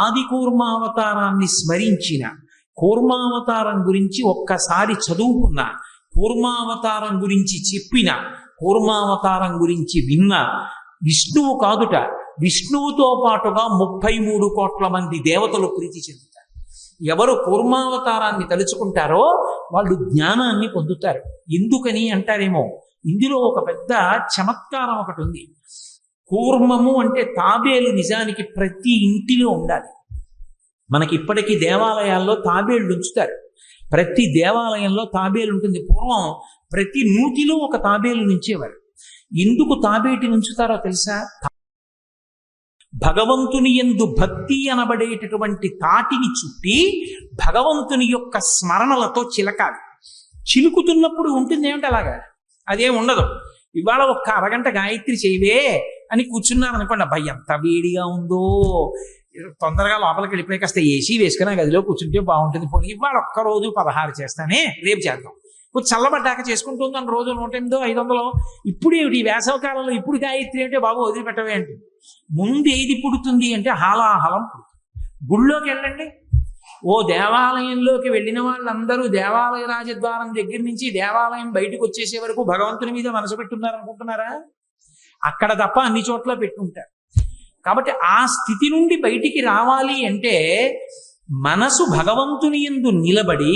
ఆది కూర్మావతారాన్ని స్మరించిన, కూర్మావతారం గురించి ఒక్కసారి చదువుకున్న, కూర్మావతారం గురించి చెప్పిన, కూర్మావతారం గురించి విన్న విష్ణువు కాదుట, విష్ణువుతో పాటుగా 33 కోట్ల మంది దేవతలు ప్రీతి చెందుతారు. ఎవరు కూర్మావతారాన్ని తలుచుకుంటారో వాళ్ళు జ్ఞానాన్ని పొందుతారు. ఎందుకని అంటారేమో, ఇందులో ఒక పెద్ద చమత్కారం ఒకటి ఉంది. కూర్మము అంటే తాబేలు నిజానికి ప్రతి ఇంటిలో ఉండాలి. మనకి ఇప్పటికీ దేవాలయాల్లో తాబేళ్లు ఉంచుతారు. ప్రతి దేవాలయంలో తాబేలు ఉంటుంది. పూర్వం ప్రతి నూతిలో ఒక తాబేలు నుంచేవారు. ఎందుకు తాబేటి నుంచుతారో తెలుసా? భగవంతుని యందు భక్తి అనబడేటటువంటి తాటిని చుట్టి భగవంతుని యొక్క స్మరణలతో చిలకాలి. చిలుకుతున్నప్పుడు ఉంటుంది ఏమిటి అలాగా? అదేం ఉండదు. ఇవాళ ఒక్క అరగంట గాయత్రి చేయవే అని కూర్చున్నారనుకోండి, అబ్బాయి ఎంత వేడిగా ఉందో, తొందరగా లోపలికి వెళ్ళిపోయి కాస్త ఏసీ వేసుకుని గదిలో కూర్చుంటే బాగుంటుంది, పోనీ ఇవాళ ఒక్కరోజు 16 చేస్తానే, రేపు చేద్దాం, కొంచెం చల్లబడ్డాక చేసుకుంటుందని రోజు 108, 500. ఇప్పుడు ఏమిటి వేసవకాలంలో ఇప్పుడు గాయత్రి అంటే బాబు వదిలిపెట్టవే అంటే, ముందు ఏది పుడుతుంది అంటే హాలాహలం పుడుతుంది. గుళ్ళోకి వెళ్ళండి, ఓ దేవాలయంలోకి వెళ్ళిన వాళ్ళందరూ దేవాలయ రాజద్వారం దగ్గర నుంచి దేవాలయం బయటకు వచ్చేసే వరకు భగవంతుని మీద మనసు పెట్టున్నారనుకుంటున్నారా? అక్కడ తప్ప అన్ని చోట్ల పెట్టుకుంటారు. కాబట్టి ఆ స్థితి నుండి బయటికి రావాలి అంటే మనసు భగవంతుని యందు నిలబడి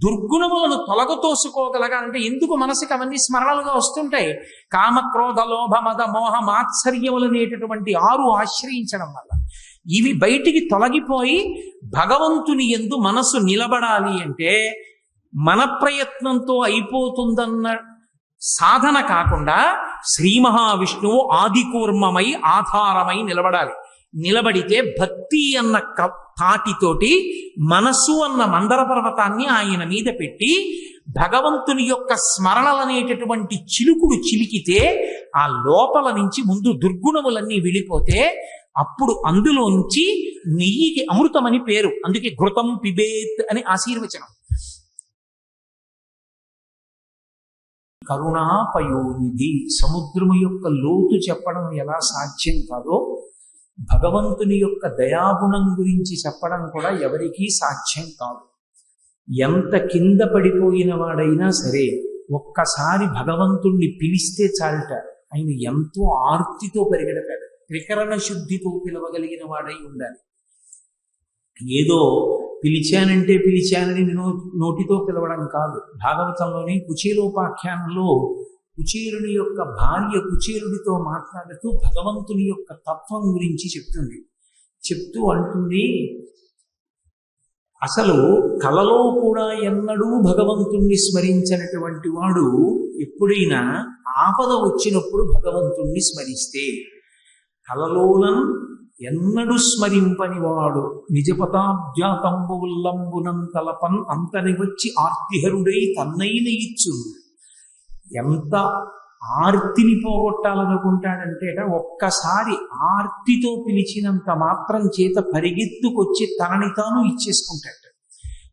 దుర్గుణములను తొలగతోసుకోగలగాలంటే, ఎందుకు మనసుకి అవన్నీ స్మరణలుగా వస్తుంటాయి? కామక్రోధ లోభ మద మోహ మాత్సర్యములనేటటువంటి 6 ఆశ్రయించడం వల్ల ఇవి బయటికి తొలగిపోయి భగవంతుని యందు మనసు నిలబడాలి అంటే మన ప్రయత్నంతో అయిపోతుందన్న సాధన కాకుండా శ్రీ మహావిష్ణువు ఆదికూర్మమై ఆధారమై నిలబడాలి. నిలబడితే భక్తి అన్న తాటితోటి మనస్సు అన్న మందర పర్వతాన్ని ఆయన మీద పెట్టి భగవంతుని యొక్క స్మరణలనేటటువంటి చిలుకుడు చిలికితే ఆ లోపల నుంచి ముందు దుర్గుణములన్నీ విడిపోతే అప్పుడు అందులోంచి నెయ్యికి అమృతమని పేరు. అందుకే ఘృతం పిబేత్ అని ఆశీర్వచనం. కరుణాపయోనిధి, సముద్రము యొక్క లోతు చెప్పడం ఎలా సాధ్యం కాదో భగవంతుని యొక్క దయాగుణం గురించి చెప్పడం కూడా ఎవరికీ సాధ్యం కాదు. ఎంత కింద పడిపోయిన వాడైనా సరే ఒక్కసారి భగవంతుణ్ణి పిలిస్తే చాలట, ఆయన ఎంతో ఆర్తితో పరిగెడతాడు. త్రికరణ శుద్ధితో పిలవగలిగిన వాడై ఉండాలి. ఏదో పిలిచానంటే పిలిచానని నోటితో పిలవడం కాదు. భాగవతంలోని కుచేలోపాఖ్యానంలో కుచేలుని యొక్క భార్య కుచేలుడితో మాట్లాడుతూ భగవంతుని యొక్క తత్వం గురించి చెప్తుంది. చెప్తూ అంటుంది, అసలు కలలో కూడా ఎన్నడూ భగవంతుణ్ణి స్మరించినటువంటి వాడు ఎప్పుడైనా ఆపద వచ్చినప్పుడు భగవంతుణ్ణి స్మరిస్తే, కలలోనం ఎన్నడు స్మరింపని వాడు నిజపతాబ్జాతంబుల్లంబునం తలపన్ అంతని వచ్చి ఆర్తిహరుడై తన్నైన ఇచ్చు. ఎంత ఆర్తిని పోగొట్టాలనుకుంటాడంటే ఒక్కసారి ఆర్తితో పిలిచినంత మాత్రం చేత పరిగెత్తుకొచ్చి తనని తాను ఇచ్చేసుకుంటాడు.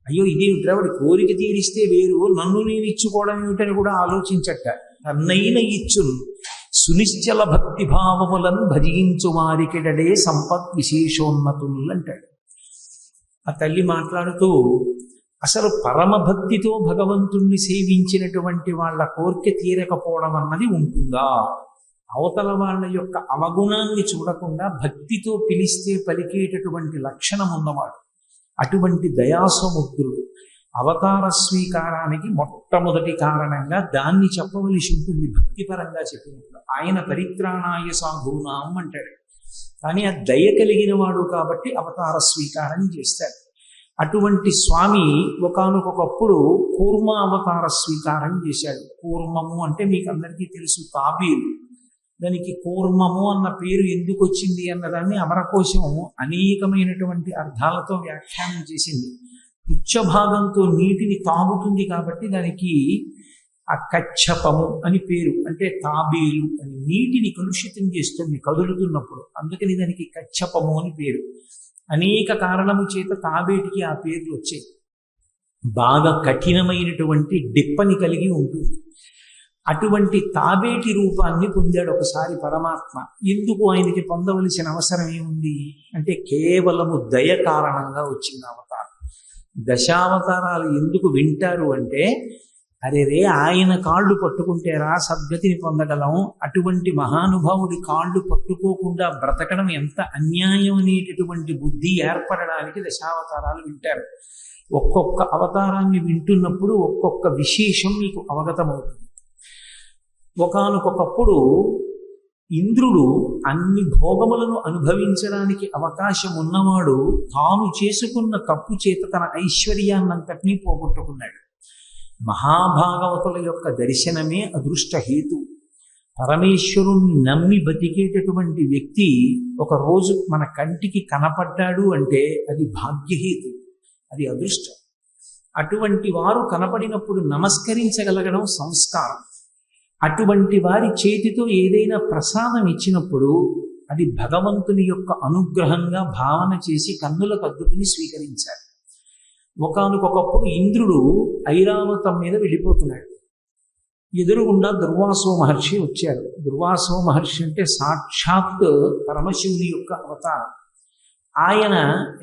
అయ్యో ఇదే వాడి కోరిక తీరిస్తే వేరు, నన్ను నేను ఇచ్చుకోవడం ఏమిటని కూడా ఆలోచించట. తన్నైన ఇచ్చును సునిశ్చల భక్తి భావములను భజించు వారికిడడే సంపత్ విశేషోన్నతులు అంటాడు. ఆ తల్లి మాట్లాడుతూ, అసలు పరమభక్తితో భగవంతుణ్ణి సేవించినటువంటి వాళ్ళ కోరిక తీరకపోవడం అన్నది ఉంటుందా? అవతల వాళ్ళ యొక్క అవగుణాన్ని చూడకుండా భక్తితో పిలిస్తే పలికేటటువంటి లక్షణం ఉన్నవాడు అటువంటి దయాసముద్రుడు. అవతార స్వీకారానికి మొట్టమొదటి కారణంగా దాన్ని చెప్పవలసి ఉంటుంది. భక్తిపరంగా చెప్పినప్పుడు ఆయన పరిత్రాణాయ సాధూనాం అంటాడు. కానీ ఆ దయ కలిగిన వాడు కాబట్టి అవతార స్వీకారం చేస్తాడు. అటువంటి స్వామి ఒకానొకప్పుడు కూర్మ అవతార స్వీకారం చేశాడు. కూర్మము అంటే మీకు అందరికీ తెలుసు, తాబేలు. దానికి కూర్మము అన్న పేరు ఎందుకు వచ్చింది అన్నదాన్ని అమరకోశం అనేకమైనటువంటి అర్థాలతో వ్యాఖ్యానం చేసింది. పుచ్చభాగంతో నీటిని తాగుతుంది కాబట్టి దానికి ఆ కచ్చపము అని పేరు. అంటే తాబేలు అని నీటిని కలుషితం చేస్తుంది కదులుతున్నప్పుడు, అందుకని దానికి కచ్చపము అని పేరు. అనేక కారణము చేత తాబేటికి ఆ పేర్లు వచ్చాయి. బాగా కఠినమైనటువంటి డిప్పని కలిగి ఉంటుంది. అటువంటి తాబేటి రూపాన్ని పొందాడు ఒకసారి పరమాత్మ. ఎందుకు ఆయనకి పొందవలసిన అవసరం ఏముంది అంటే కేవలము దయ కారణంగా వచ్చిన అవతారం. దశావతారాలు ఎందుకు వింటారు అంటే అరే రే ఆయన కాళ్ళు పట్టుకుంటేరా సద్గతిని పొందగలం, అటువంటి మహానుభావుడి కాళ్ళు పట్టుకోకుండా బ్రతకడం ఎంత అన్యాయం అనేటటువంటి బుద్ధి ఏర్పడడానికి దశావతారాలు వింటారు. ఒక్కొక్క అవతారాన్ని వింటున్నప్పుడు ఒక్కొక్క విశేషం మీకు అవగతమవుతుంది. ఒకానొకప్పుడు ఇంద్రుడు అన్ని భోగములను అనుభవించడానికి అవకాశం ఉన్నవాడు తాను చేసుకున్న తప్పు చేత తన ఐశ్వర్యాన్నంతటినీ పోగొట్టుకున్నాడు. మహాభాగవతుల యొక్క దర్శనమే అదృష్ట హేతు. పరమేశ్వరుణ్ణి నమ్మి బతికేటటువంటి వ్యక్తి ఒకరోజు మన కంటికి కనపడ్డాడు అంటే అది భాగ్యహేతు, అది అదృష్టం. అటువంటి వారు కనపడినప్పుడు నమస్కరించగలగడం సంస్కారం. అటువంటి వారి చేతితో ఏదైనా ప్రసాదం ఇచ్చినప్పుడు అది భగవంతుని యొక్క అనుగ్రహంగా భావన చేసి కన్నులకు అద్దుకుని స్వీకరించాలి. ఒకానొకప్పుడు ఇంద్రుడు ఐరావతం మీద వెళ్ళిపోతున్నాడు. ఎదురుగుండా దుర్వాసో మహర్షి వచ్చారు. దుర్వాసో మహర్షి అంటే సాక్షాత్ పరమశివుని యొక్క అవతారం. ఆయన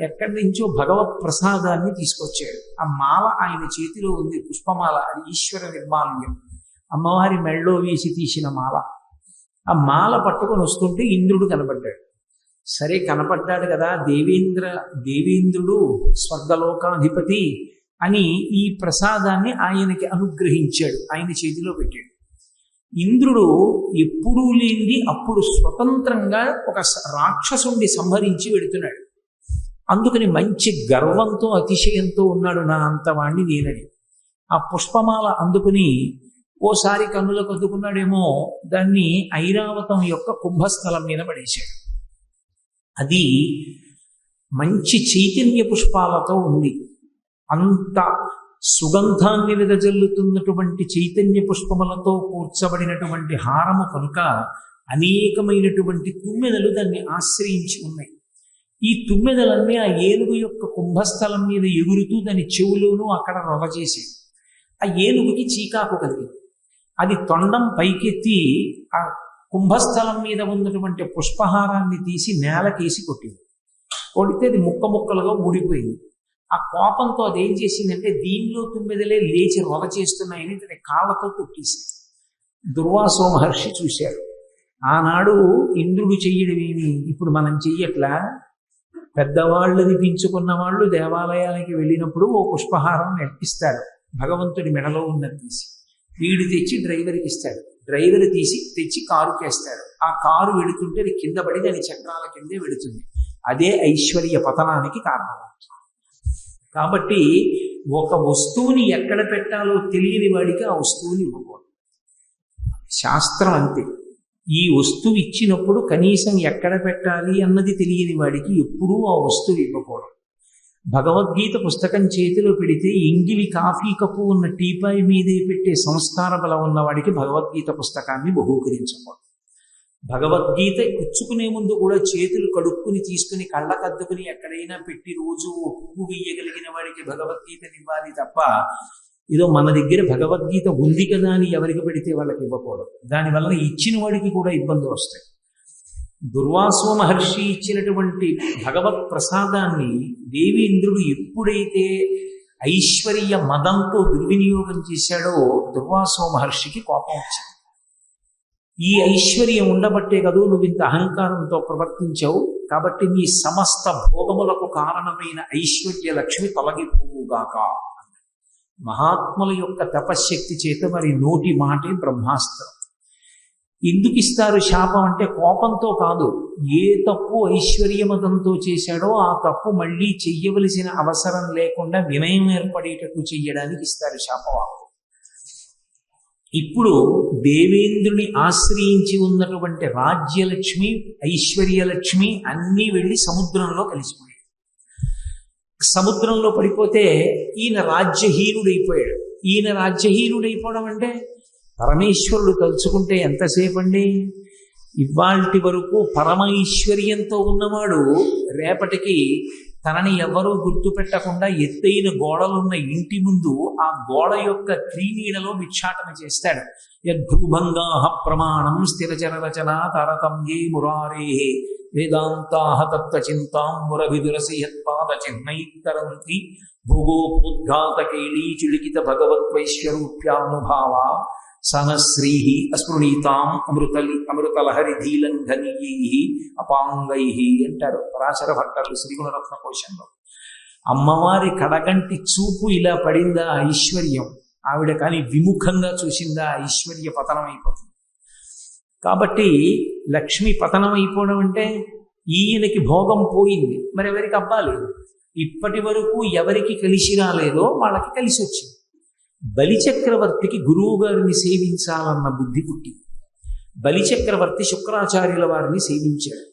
ఎక్కడి నుంచో భగవత్ ప్రసాదాన్ని తీసుకొచ్చాడు. ఆ మాల ఆయన చేతిలో ఉంది, పుష్పమాల. అది ఈశ్వర నిర్మాల్యం, అమ్మవారి మెళ్ళో వేసి తీసిన మాల. ఆ మాల పట్టుకొని వస్తుంటే ఇంద్రుడు కనపడ్డాడు. సరే కనపడ్డాడు కదా, దేవేంద్రుడు స్వర్గలోకాధిపతి అని ఈ ప్రసాదాన్ని ఆయనకి అనుగ్రహించాడు, ఆయన చేతిలో పెట్టాడు. ఇంద్రుడు ఎప్పుడూ లేనిది అప్పుడు స్వతంత్రంగా ఒక రాక్షసుణ్ణి సంహరించి వెడుతున్నాడు. అందుకని మంచి గర్వంతో అతిశయంతో ఉన్నాడు, నా అంతవాణ్ణి నేనని. ఆ పుష్పమాల అందుకుని ఓసారి కన్నులకు అద్దుకున్నాడేమో, దాన్ని ఐరావతం యొక్క కుంభస్థలం మీద పడేశాడు. అది మంచి చైతన్య పుష్పాలతో ఉంది. అంత సుగంధాన్ని వెదజల్లుతున్నటువంటి చైతన్య పుష్పములతో కూర్చబడినటువంటి హారము కనుక అనేకమైనటువంటి తుమ్మెదలు దాన్ని ఆశ్రయించి ఉన్నాయి. ఈ తుమ్మెదలన్నీ ఆ ఏనుగు యొక్క కుంభస్థలం మీద ఎగురుతూ దాని చెవులోనూ అక్కడ రొగ చేసి ఆ ఏనుగుకి చీకాకు కలిగింది. అది తొండం పైకెత్తి ఆ కుంభస్థలం మీద ఉన్నటువంటి పుష్పహారాన్ని తీసి నేలకేసి కొట్టింది. కొడితే అది ముక్క ముక్కలుగా ఊడిపోయింది. ఆ కోపంతో అది ఏం చేసిందంటే దీనిలో తుమ్మెదలే లేచి రొగ చేస్తున్నాయని తన కాళ్ళతో కొట్టేసింది. దుర్వాసో మహర్షి చూశాడు. ఆనాడు ఇంద్రుడు చెయ్యడమేమి ఇప్పుడు మనం చెయ్యట్లా? పెద్దవాళ్ళు అనిపించుకున్న వాళ్ళు దేవాలయానికి వెళ్ళినప్పుడు ఓ పుష్పహారం నెట్టిస్తాడు, భగవంతుడి మెడలో ఉన్నది తీసి వీడు తెచ్చి డ్రైవర్కి ఇస్తాడు. డ్రైవర్ తెచ్చి కారుకేస్తాడు. ఆ కారు వెడుతుంటే అది కింద పడి దాని చక్రాల కిందే వెడుతుంది. అదే ఐశ్వర్య పతనానికి కారణం. కాబట్టి ఒక వస్తువుని ఎక్కడ పెట్టాలో తెలియని వాడికి ఆ వస్తువుని ఇవ్వకూడదు. శాస్త్రం అంతే. ఈ వస్తువు ఇచ్చినప్పుడు కనీసం ఎక్కడ పెట్టాలి అన్నది తెలియని వాడికి ఎప్పుడూ ఆ వస్తువు ఇవ్వకూడదు. భగవద్గీత పుస్తకం చేతిలో పెడితే ఎంగిలి కాఫీ కప్పు ఉన్న టీపాయ్ మీదే పెట్టే సంస్కార బలం ఉన్నవాడికి భగవద్గీత పుస్తకాన్ని బహూకరించకూడదు. భగవద్గీత ఇచ్చుకునే ముందు కూడా చేతులు కడుక్కుని తీసుకుని కళ్ళకద్దుకుని ఎక్కడైనా పెట్టి రోజు పువ్వు వేయగలిగిన వాడికి భగవద్గీతని ఇవ్వాలి తప్ప ఏదో మన దగ్గర భగవద్గీత ఉంది కదా అని ఎవరికి పెడితే వాళ్ళకి ఇవ్వకూడదు. దానివల్ల ఇచ్చిన వాడికి కూడా ఇబ్బందులు వస్తాయి. దుర్వాసో మహర్షి ఇచ్చినటువంటి భగవత్ ప్రసాదాన్ని దేవేంద్రుడు ఎప్పుడైతే ఐశ్వర్య మదంతో దుర్వినియోగం చేశాడో దుర్వాసో మహర్షికి కోపం వచ్చింది. ఈ ఐశ్వర్యం ఉండబట్టే కదూ నువ్వు ఇంత అహంకారంతో ప్రవర్తించావు, కాబట్టి నీ సమస్త భోగములకు కారణమైన ఐశ్వర్య లక్ష్మి తొలగిపోవుగాక. మహాత్ముల యొక్క తపశ్శక్తి చేత మరి నోటి మాటే బ్రహ్మాస్త్రం. ఎందుకు ఇస్తారు శాపం అంటే కోపంతో కాదు, ఏ తప్పు ఐశ్వర్యమదంతో చేశాడో ఆ తప్పు మళ్ళీ చెయ్యవలసిన అవసరం లేకుండా వినయం ఏర్పడేటట్టు చెయ్యడానికి ఇస్తారు శాపవాకు. ఇప్పుడు దేవేంద్రుని ఆశ్రయించి ఉన్నటువంటి రాజ్యలక్ష్మి ఐశ్వర్యలక్ష్మి అన్నీ వెళ్ళి సముద్రంలో కలిసిపోయాయి. సముద్రంలో పడిపోతే ఈయన రాజ్యహీనుడైపోయాడు. ఈయన రాజ్యహీనుడైపోవడం అంటే పరమేశ్వరుడు తలుచుకుంటే ఎంతసేపు అండి? ఇవాల్టి వరకు పరమైశ్వర్యంతో ఉన్నవాడు రేపటికి తనని ఎవరూ గుర్తుపెట్టకుండా ఎత్తైన గోడలున్న ఇంటి ముందు ఆ గోడ యొక్క క్రీనీడలో భిక్షాటన చేస్తాడు. యద్భ్రూభంగా ప్రమాణం స్థిరచర రచన తరతంగే మురారే వేదాంతాహ తత్వచింతాం మురవిదురసి యత్పాద చిహ్నైతరంతి భోగోపోద్ఘాతకేళీ చులికిత భగవద్వైశ్వరూప్యానుభావ సనశ్రీ అస్పృణీతాం అమృతలహరిధీలంఘనీయై అపాంగై అంటారు పరాశర భట్టర్లు శ్రీగుణరత్న కోశంలో. అమ్మవారి కడగంటి చూపు ఇలా పడిందా ఐశ్వర్యం, ఆవిడ కానీ విముఖంగా చూసిందా ఐశ్వర్య పతనం అయిపోతుంది. కాబట్టి లక్ష్మి పతనం అయిపోవడం అంటే ఈయనకి భోగం పోయింది, మరి ఎవరికి అవ్వాలి? ఇప్పటి వరకు ఎవరికి కలిసి రాలేదో వాళ్ళకి కలిసి వచ్చింది. బలిచక్రవర్తికి గురువు గారిని సేవించాలన్న బుద్ధి పుట్టింది. బలిచక్రవర్తి శుక్రాచార్యుల వారిని సేవించాడు.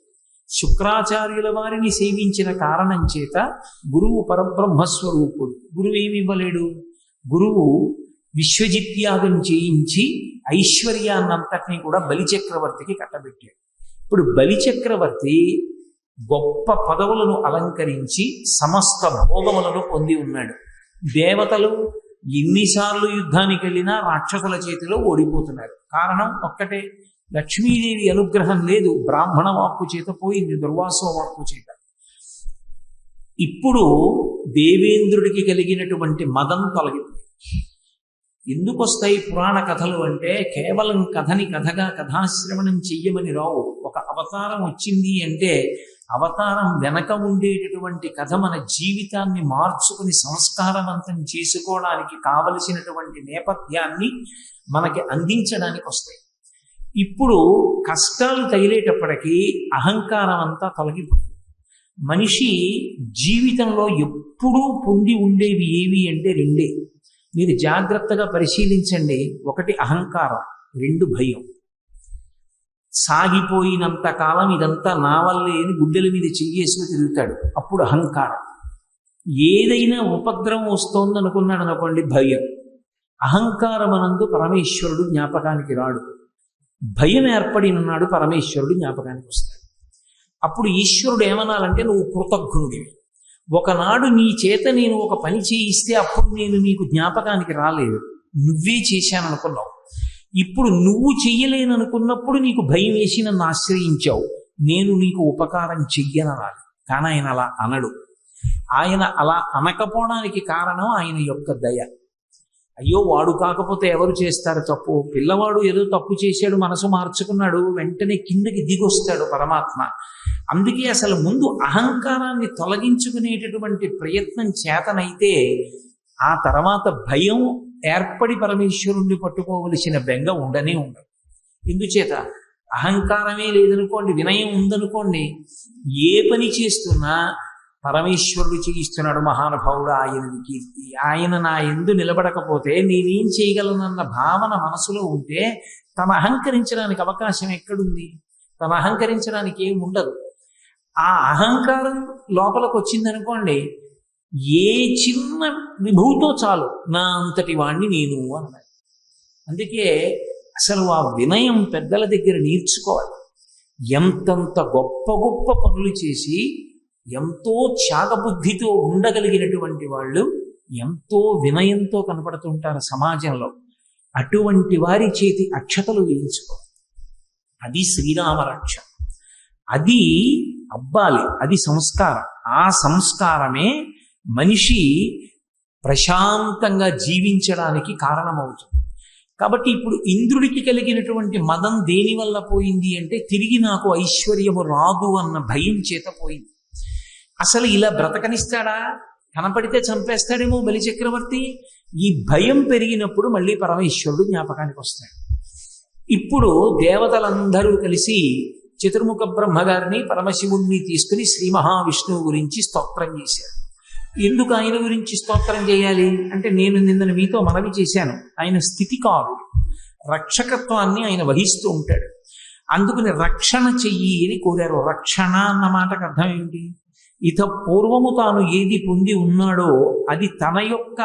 శుక్రాచార్యుల వారిని సేవించిన కారణం చేత గురువు పరబ్రహ్మస్వరూపుడు. గురువు ఏమి ఇవ్వలేడు? గురువు విశ్వజిత్యాగం చేయించి ఐశ్వర్యాన్నంతటినీ కూడా బలిచక్రవర్తికి కట్టబెట్టాడు. ఇప్పుడు బలిచక్రవర్తి గొప్ప పదవులను అలంకరించి సమస్త భోగములను పొంది ఉన్నాడు. దేవతలు ఎన్నిసార్లు యుద్ధానికి వెళ్ళినా రాక్షసుల చేతిలో ఓడిపోతున్నారు. కారణం ఒక్కటే, లక్ష్మీదేవి అనుగ్రహం లేదు. బ్రాహ్మణ వాక్కు చేత పోయింది, దుర్వాసో వాక్కు చేత. ఇప్పుడు దేవేంద్రుడికి కలిగినటువంటి మదం తొలగిపోయింది. ఎందుకు వస్తాయి పురాణ కథలు అంటే, కేవలం కథని కథగా కథాశ్రవణం చెయ్యమని రావు. ఒక అవతారం వచ్చింది అంటే అవతారం వెనక ఉండేటటువంటి కథ మన జీవితాన్ని మార్చుకుని సంస్కారవంతం చేసుకోవడానికి కావలసినటువంటి నేపథ్యాన్ని మనకి అందించడానికి వస్తాయి. ఇప్పుడు కష్టాలు తగిలేటప్పటికీ అహంకారం అంతా తొలగిపోయింది. మనిషి జీవితంలో ఎప్పుడూ పొంది ఉండేవి ఏవి అంటే రెండే. మీరు జాగ్రత్తగా పరిశీలించండి. ఒకటి అహంకారం, రెండు భయం. సాగిపోయినంత కాలం ఇదంతా నా వల్లే అని గుడ్డెల మీద చెయ్యేసుకు తిరుగుతాడు, అప్పుడు అహంకారం. ఏదైనా ఉపద్రవం వస్తోందనుకున్నాడు అనుకోండి, భయం. అహంకారం అనందు పరమేశ్వరుడు జ్ఞాపకానికి రాడు. భయం ఏర్పడినన్నాడు పరమేశ్వరుడు జ్ఞాపకానికి వస్తాడు. అప్పుడు ఈశ్వరుడు ఏమనాలంటే, నువ్వు కృతజ్ఞుడివి. ఒకనాడు నీ చేత నేను ఒక పని చేయిస్తే అప్పుడు నేను నీకు జ్ఞాపకానికి రాలేదు, నువ్వే చేశాననుకున్నావు. ఇప్పుడు నువ్వు చెయ్యలేననుకున్నప్పుడు నీకు భయం వేసి నన్ను ఆశ్రయించావు, నేను నీకు ఉపకారం చెయ్యనరాలి. కానీ ఆయన అలా అనడు. ఆయన అలా అనకపోవడానికి కారణం ఆయన యొక్క దయ. అయ్యో వాడు కాకపోతే ఎవరు చేస్తారు తప్పు? పిల్లవాడు ఏదో తప్పు చేశాడు, మనసు మార్చుకున్నాడు, వెంటనే కిందకి దిగొస్తాడు పరమాత్మ. అందుకే అసలు ముందు అహంకారాన్ని తొలగించుకునేటటువంటి ప్రయత్నం చేతనైతే ఆ తర్వాత భయం ఏర్పడి పరమేశ్వరుణ్ణి పట్టుకోవలసిన బెంగ ఉండనే ఉండదు. ఎందుచేత అహంకారమే లేదనుకోండి, వినయం ఉందనుకోండి, ఏ పని చేస్తున్నా పరమేశ్వరుడు చేయిస్తున్నాడు మహానుభావుడు, ఆయనది కీర్తి. ఆయన నా యందు నిలబడకపోతే నేనేం చేయగలనన్న భావన మనసులో ఉంటే తమ అహంకరించడానికి అవకాశం ఎక్కడుంది? తమ అహంకరించడానికి ఏమి ఉండదు. ఆ అహంకారం లోపలికి వచ్చిందనుకోండి, ఏ చిన్న విభూతో చాలు నా అంతటి వాణ్ణి నేను అన్నాడు. అందుకే అసలు ఆ వినయం పెద్దల దగ్గర నేర్చుకోవాలి. ఎంతంత గొప్ప గొప్ప పనులు చేసి ఎంతో త్యాగబుద్ధితో ఉండగలిగినటువంటి వాళ్ళు ఎంతో వినయంతో కనపడుతుంటారు సమాజంలో. అటువంటి వారి చేతి అక్షతలు వేయించుకోవాలి. అది శ్రీరామ రక్ష. అది అబ్బాలి, అది సంస్కారం. ఆ సంస్కారమే మనిషి ప్రశాంతంగా జీవించడానికి కారణమవుతుంది. కాబట్టి ఇప్పుడు ఇంద్రుడికి కలిగినటువంటి మదం దేని వల్ల పోయింది అంటే, తిరిగి నాకు ఐశ్వర్యము రాదు అన్న భయం చేత పోయింది. అసలు ఇలా బ్రతకనిస్తాడా? కనపడితే చంపేస్తాడేమో బలిచక్రవర్తి. ఈ భయం పెరిగినప్పుడు మళ్ళీ పరమేశ్వరుడు జ్ఞాపకానికి వస్తాడు. ఇప్పుడు దేవతలందరూ కలిసి చతుర్ముఖ బ్రహ్మగారిని పరమశివుణ్ణి తీసుకుని శ్రీ మహావిష్ణువు గురించి స్తోత్రం చేశారు. ఎందుకు ఆయన గురించి స్తోత్రం చేయాలి అంటే, నేను నిన్న మీతో మనవి చేశాను, ఆయన స్థితికారుడు, రక్షకత్వాన్ని ఆయన వహిస్తూ ఉంటాడు. అందుకని రక్షణ చెయ్యి అని కోరారు. రక్షణ అన్న మాటకు అర్థం ఏమిటి? ఇత పూర్వము తాను ఏది పొంది ఉన్నాడో అది తన యొక్క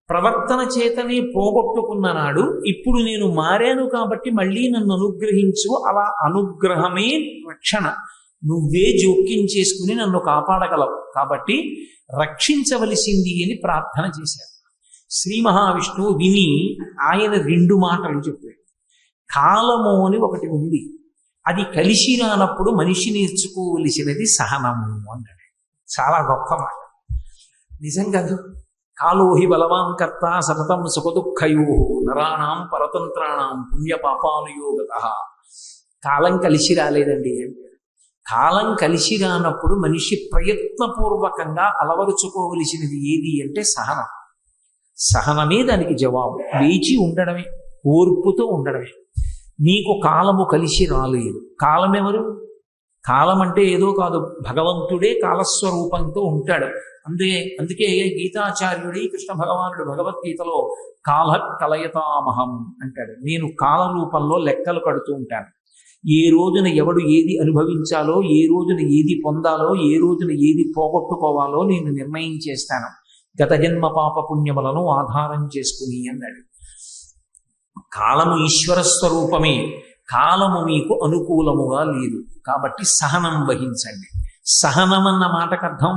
ప్రవర్తన చేతనే పోగొట్టుకున్న నాడు, ఇప్పుడు నేను మారాను కాబట్టి మళ్ళీ నన్ను అనుగ్రహించు. అలా అనుగ్రహమే రక్షణ. నువ్వే జోక్యం చేసుకుని నన్ను కాపాడగలవు, కాబట్టి రక్షించవలసింది అని ప్రార్థన చేశారు. శ్రీ మహావిష్ణువు విని ఆయన 2 మాటలు చెప్పాడు. కాలము అని ఒకటి ఉంది, అది కలిసి రానప్పుడు మనిషి నేర్చుకోవలసినది సహనము అన్నాడు. చాలా గొప్ప మాట నిజం కాదు. కాలోహి బలవాన్ కర్త సతతం సుఖదుఃఖయో నరాణం పరతంత్రాణం పుణ్యపాపానుయోగత. కాలం కలిసి రాలేదండి అంటే, కాలం కలిసి రానప్పుడు మనిషి ప్రయత్నపూర్వకంగా అలవరుచుకోవలసినది ఏది అంటే సహనం. సహనమే దానికి జవాబు. వేచి ఉండడమే, ఓర్పుతో ఉండడమే. నీకు కాలము కలిసి రాలేదు. కాలం ఎవరు? కాలం అంటే ఏదో కాదు, భగవంతుడే కాలస్వరూపంతో ఉంటాడు. అందుకే గీతాచార్యుడి కృష్ణ భగవానుడు భగవద్గీతలో కాల కలయతామహం అంటాడు. నేను కాల రూపంలో లెక్కలు కడుతూ ఉంటాను. ఏ రోజున ఎవడు ఏది అనుభవించాలో, ఏ రోజున ఏది పొందాలో, ఏ రోజున ఏది పోగొట్టుకోవాలో నేను నిర్ణయం చేస్తాను, గత జన్మ పాప పుణ్యములను ఆధారం చేసుకుని అన్నాడు. కాలము ఈశ్వర స్వరూపమే, కాలము మీకు అనుకూలముగా లేదు, కాబట్టి సహనం వహించండి. సహనం అన్న మాటకు అర్థం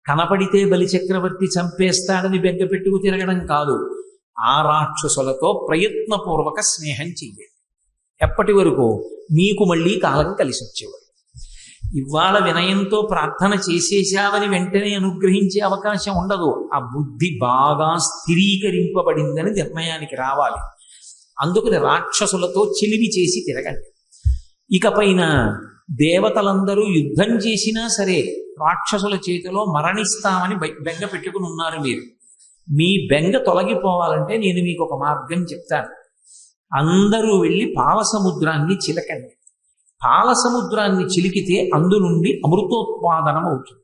కనపడితే బలిచక్రవర్తి చంపేస్తాడని బెంగ పెట్టుకు తిరగడం కాదు. ఆ రాక్షసులతో ప్రయత్నపూర్వక స్నేహం చెయ్యండి. ఎప్పటి వరకు? మీకు మళ్ళీ కాలం కలిసి వచ్చేవారు. ఇవాళ వినయంతో ప్రార్థన చేసేసావని వెంటనే అనుగ్రహించే అవకాశం ఉండదు. ఆ బుద్ధి బాగా స్థిరీకరింపబడిందని నిర్ణయానికి రావాలి. అందుకని రాక్షసులతో చిలివి చేసి తిరగండి. ఇకపైన దేవతలందరూ యుద్ధం చేసినా సరే రాక్షసుల చేతిలో మరణిస్తామని బెంగ పెట్టుకుని ఉన్నారు మీరు. మీ బెంగ తొలగిపోవాలంటే నేను మీకు ఒక మార్గం చెప్తాను. అందరూ వెళ్ళి పాలసముద్రాన్ని చిలకండి. పాలసముద్రాన్ని చిలికితే అందు నుండి అమృతోత్పాదనం అవుతుంది.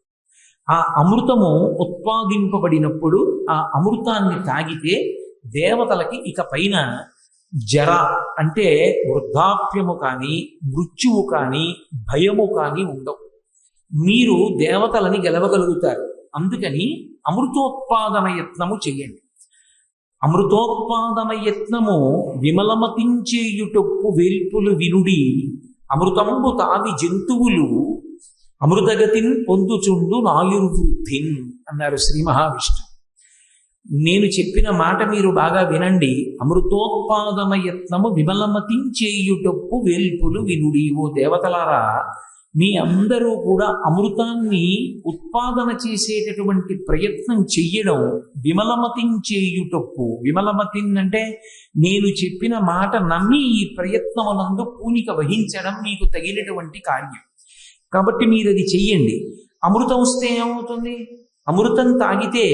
ఆ అమృతము ఉత్పాదింపబడినప్పుడు ఆ అమృతాన్ని తాగితే దేవతలకి ఇక పైన జర అంటే వృద్ధాప్యము కానీ, మృత్యువు కానీ, భయము కానీ ఉండవు. మీరు దేవతలని గెలవగలుగుతారు. అందుకని అమృతోత్పాదన యత్నము చెయ్యండి. అమృతోత్పాదన యత్నము విమలమతించేయుటొప్పు వేల్పులు వినుడి, అమృతంబు తావి జంతువులు అమృతగతిన్ పొందుచుండు నాయుర్వృద్ధిన్ అన్నారు శ్రీ మహావిష్ణు. నేను చెప్పిన మాట మీరు బాగా వినండి. అమృతోత్పాదన యత్నము విమలమతించేయుటొప్పు వేల్పులు వినుడి. ఓ దేవతలారా, మీ అందరూ కూడా అమృతాన్ని ఉత్పాదన చేసేటటువంటి ప్రయత్నం చెయ్యడం విమలమతించేయుటొప్పు. విమలమతిన్ అంటే నేను చెప్పిన మాట నమ్మి ఈ ప్రయత్నమునందు పూనిక వహించడం మీకు తగినటువంటి కార్యం. కాబట్టి మీరు అది చెయ్యండి. అమృతం వస్తే ఏమవుతుంది? అమృతం తాగితే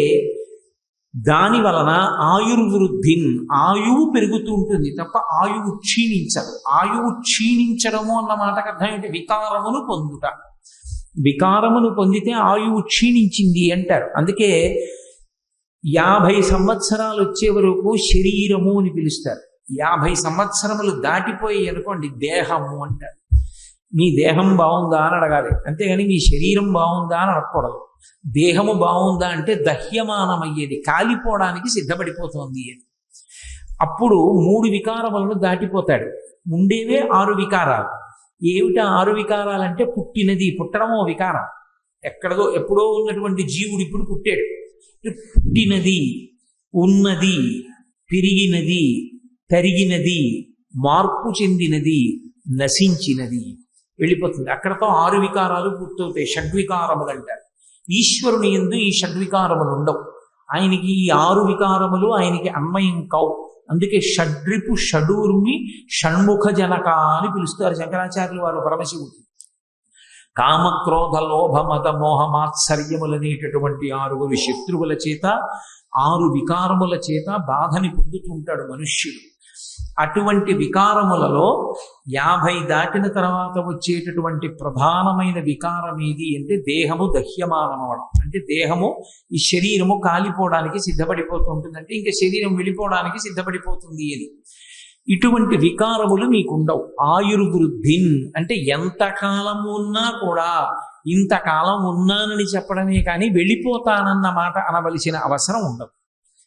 దాని వలన ఆయుర్వృద్ధిన్, ఆయువు పెరుగుతూ ఉంటుంది తప్ప ఆయువు క్షీణించదు. ఆయువు క్షీణించడము అన్న మాటకు అర్థం ఏంటి? వికారమును పొందుట. వికారమును పొందితే ఆయువు క్షీణించింది అంటారు. అందుకే 50 సంవత్సరాలు వచ్చే వరకు శరీరము అని పిలుస్తారు. 50 సంవత్సరములు దాటిపోయి అనుకోండి దేహము అంటారు. మీ దేహం బాగుందా అని అడగాలి, అంతేగాని మీ శరీరం బాగుందా అని అడగకూడదు. దేహము బాగుందా అంటే దహ్యమానమయ్యేది, కాలిపోవడానికి సిద్ధపడిపోతుంది అని. అప్పుడు 3 వికారములను దాటిపోతాడు. ఉండేవే 6 వికారాలు. ఏమిటా 6 వికారాలంటే పుట్టినది, పుట్టడమో వికారం. ఎక్కడదో ఎప్పుడో ఉన్నటువంటి జీవుడు ఇప్పుడు పుట్టాడు. పుట్టినది, ఉన్నది, పెరిగినది, తరిగినది, మార్పు చెందినది, నశించినది వెళ్ళిపోతుంది. అక్కడతో 6 వికారాలు పూర్తవుతాయి. షడ్వికారములు అంటారు. ఈశ్వరుని యందు ఈ షడ్వికారములు ఉండవు. ఆయనకి ఈ 6 వికారములు ఆయనకి అన్వయం కావు. అందుకే షడ్రిపు షడూర్మి షణ్ముఖ జనక అని పిలుస్తారు శంకరాచార్యులు వారు పరమశివుడు. కామక్రోధ లోభ మత మోహ మాత్సర్యములనేటటువంటి 6 శత్రువుల చేత, 6 వికారముల చేత బాధని పొందుతుంటాడు మనుష్యుడు. అటువంటి వికారములలో 50 దాటిన తర్వాత వచ్చేటటువంటి ప్రధానమైన వికారం ఏది అంటే దేహము దహ్యమానమవడం. అంటే దేహము, ఈ శరీరము కాలిపోవడానికి సిద్ధపడిపోతూ ఉంటుందంటే ఇంకా శరీరం వెళ్ళిపోవడానికి సిద్ధపడిపోతుంది అని. ఇటువంటి వికారములు మీకుండవు. ఆయుర్వృద్ధిన్ అంటే ఎంతకాలం ఉన్నా కూడా ఇంతకాలం ఉన్నానని చెప్పడమే కానీ వెళ్ళిపోతానన్న మాట అనవలసిన అవసరం ఉండదు.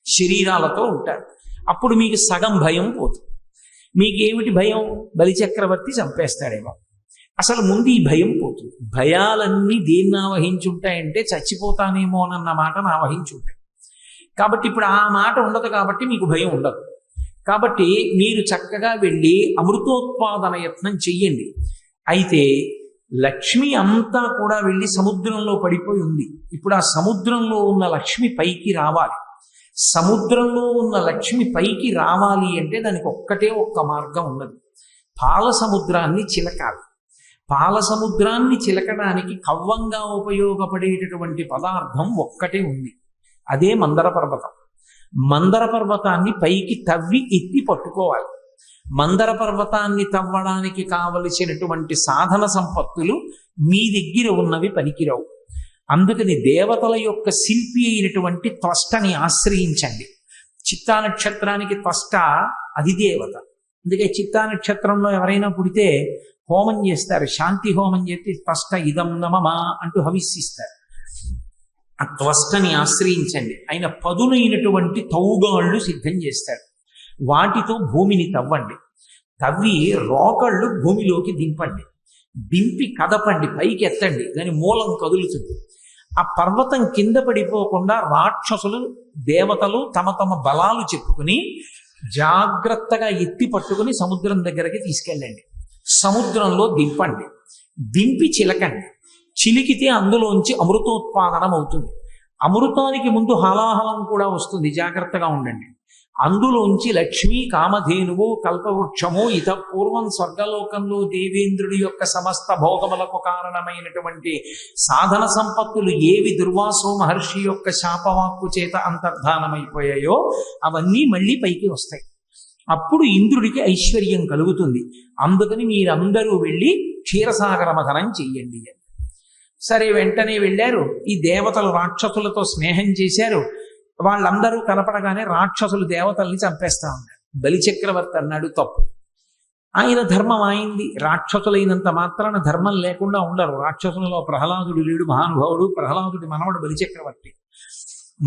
శరీరాలతో ఉంటారు. అప్పుడు మీకు సగం భయం పోతుంది. మీకేమిటి భయం? బలిచక్రవర్తి చంపేస్తాడేమో. అసలు ముందు ఈ భయం పోతుంది. భయాలన్నీ దేన్ని ఆవహించుంటాయంటే చచ్చిపోతానేమో అన్న మాటను ఆవహించుంటాయి. కాబట్టి ఇప్పుడు ఆ మాట ఉండదు, కాబట్టి మీకు భయం ఉండదు. కాబట్టి మీరు చక్కగా వెళ్ళి అమృతోత్పాదన యత్నం చెయ్యండి. అయితే లక్ష్మి అంతా కూడా వెళ్ళి సముద్రంలో పడిపోయి ఉంది. ఇప్పుడు ఆ సముద్రంలో ఉన్న లక్ష్మి పైకి రావాలి. సముద్రంలో ఉన్న లక్ష్మి పైకి రావాలి అంటే దానికి ఒక్కటే ఒక్క మార్గం ఉన్నది. పాల సముద్రాన్ని చిలకాలి. పాల సముద్రాన్ని చిలకడానికి కవ్వంగా ఉపయోగపడేటటువంటి పదార్థం ఒక్కటే ఉంది, అదే మందర పర్వతం. మందర పర్వతాన్ని పైకి తవ్వి ఎత్తి పట్టుకోవాలి. మందర పర్వతాన్ని తవ్వడానికి కావలసినటువంటి సాధన సంపత్తులు మీ దగ్గర ఉన్నవి పనికిరావు. అందుకని దేవతల యొక్క శిల్పి అయినటువంటి త్వష్టని ఆశ్రయించండి. చిత్తా నక్షత్రానికి త్వష్ట అధిదేవత. అందుకే చిత్తా నక్షత్రంలో ఎవరైనా పుడితే హోమం చేస్తారు, శాంతి హోమం చేసి త్వష్ట ఇదం నమమా అంటూ హవిస్సిస్తారు. ఆ త్వష్టని ఆశ్రయించండి. ఆయన పదునైనటువంటి తౌగాళ్ళు సిద్ధం చేస్తాడు. వాటితో భూమిని తవ్వండి. తవ్వి రోకళ్ళు భూమిలోకి దింపండి. దింపి కదపండి, పైకి ఎత్తండి. దాని మూలం కదులుతుంది. ఆ పర్వతం కింద పడిపోకుండా రాక్షసులు దేవతలు తమ తమ బలాలు చెప్పుకుని జాగ్రత్తగా ఎత్తి పట్టుకుని సముద్రం దగ్గరికి తీసుకెళ్ళండి. సముద్రంలో దింపండి. దింపి చిలకండి. చిలికితే అందులోంచి అమృతోత్పాదనం అవుతుంది. అమృతానికి ముందు హలాహలం కూడా వస్తుంది, జాగ్రత్తగా ఉండండి. అందులోంచి లక్ష్మీ, కామధేనువు, కల్పవృక్షము, ఇత పూర్వం స్వర్గలోకంలో దేవేంద్రుడి యొక్క సమస్త భోగములకు కారణమైనటువంటి సాధన సంపత్తులు ఏవి దుర్వాసో మహర్షి యొక్క శాపవాక్కు చేత అంతర్ధానమైపోయాయో అవన్నీ మళ్ళీ పైకి వస్తాయి. అప్పుడు ఇంద్రుడికి ఐశ్వర్యం కలుగుతుంది. అందుకని మీరందరూ వెళ్ళి క్షీరసాగర మథనం చెయ్యండి. సరే, వెంటనే వెళ్ళారు. ఈ దేవతలు రాక్షసులతో స్నేహం చేశారు. వాళ్ళందరూ కనపడగానే రాక్షసులు దేవతల్ని చంపేస్తా ఉన్నారు. బలిచక్రవర్తి అన్నాడు తప్పు. ఆయన ధర్మం అయింది. రాక్షసులైనంత మాత్రాన ధర్మం లేకుండా ఉండరు. రాక్షసులలో ప్రహ్లాదుడు లేడు, మహానుభావుడు. ప్రహ్లాదుడి మనవడు బలిచక్రవర్తి.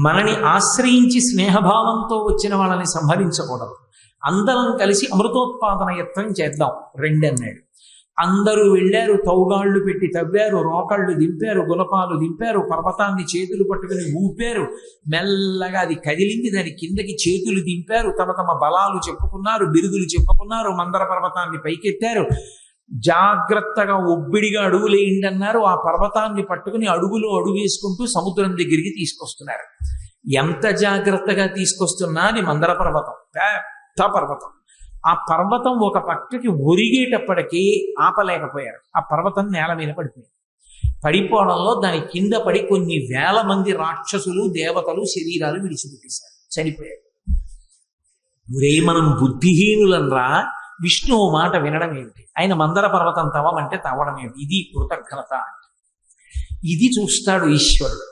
మనని ఆశ్రయించి స్నేహభావంతో వచ్చిన వాళ్ళని సంహరించకూడదు. అందరం కలిసి అమృతోత్పాదన యత్నం చేద్దాం రండి అన్నాడు. అందరూ వెళ్ళారు. తౌగాళ్ళు పెట్టి తవ్వారు, రోకళ్ళు దింపారు, గులపాలు దింపారు, పర్వతాన్ని చేతులు పట్టుకుని ఊపారు. మెల్లగా అది కదిలింది. దాని కిందకి చేతులు దింపారు. తమ తమ బలాలు చెప్పుకున్నారు, బిరుదులు చెప్పుకున్నారు. మందర పర్వతాన్ని పైకెత్తారు. జాగ్రత్తగా ఒబ్బిడిగా అడుగులేయండి అన్నారు. ఆ పర్వతాన్ని పట్టుకుని అడుగులో అడుగు వేసుకుంటూ సముద్రం దగ్గరికి తీసుకొస్తున్నారు. ఎంత జాగ్రత్తగా తీసుకొస్తున్నా అది మందర పర్వతం, పెద్ద పర్వతం. ఆ పర్వతం ఒక పక్కకి ఒరిగేటప్పటికీ ఆపలేకపోయారు. ఆ పర్వతం నేల మీద పడిపోయింది. పడిపోవడంలో దాని కింద పడి కొన్ని వేల మంది రాక్షసులు దేవతలు శరీరాలు విడిచిపెట్టేశారు, చనిపోయారు. ఒరే, మనం బుద్ధిహీనులనరా, విష్ణువు మాట వినడం ఏమిటి? ఆయన మందర పర్వతం తవ్వమంటే తవ్వడం ఏమిటి? ఇది కృతజ్ఞత. ఇది చూస్తాడు ఈశ్వరుడు.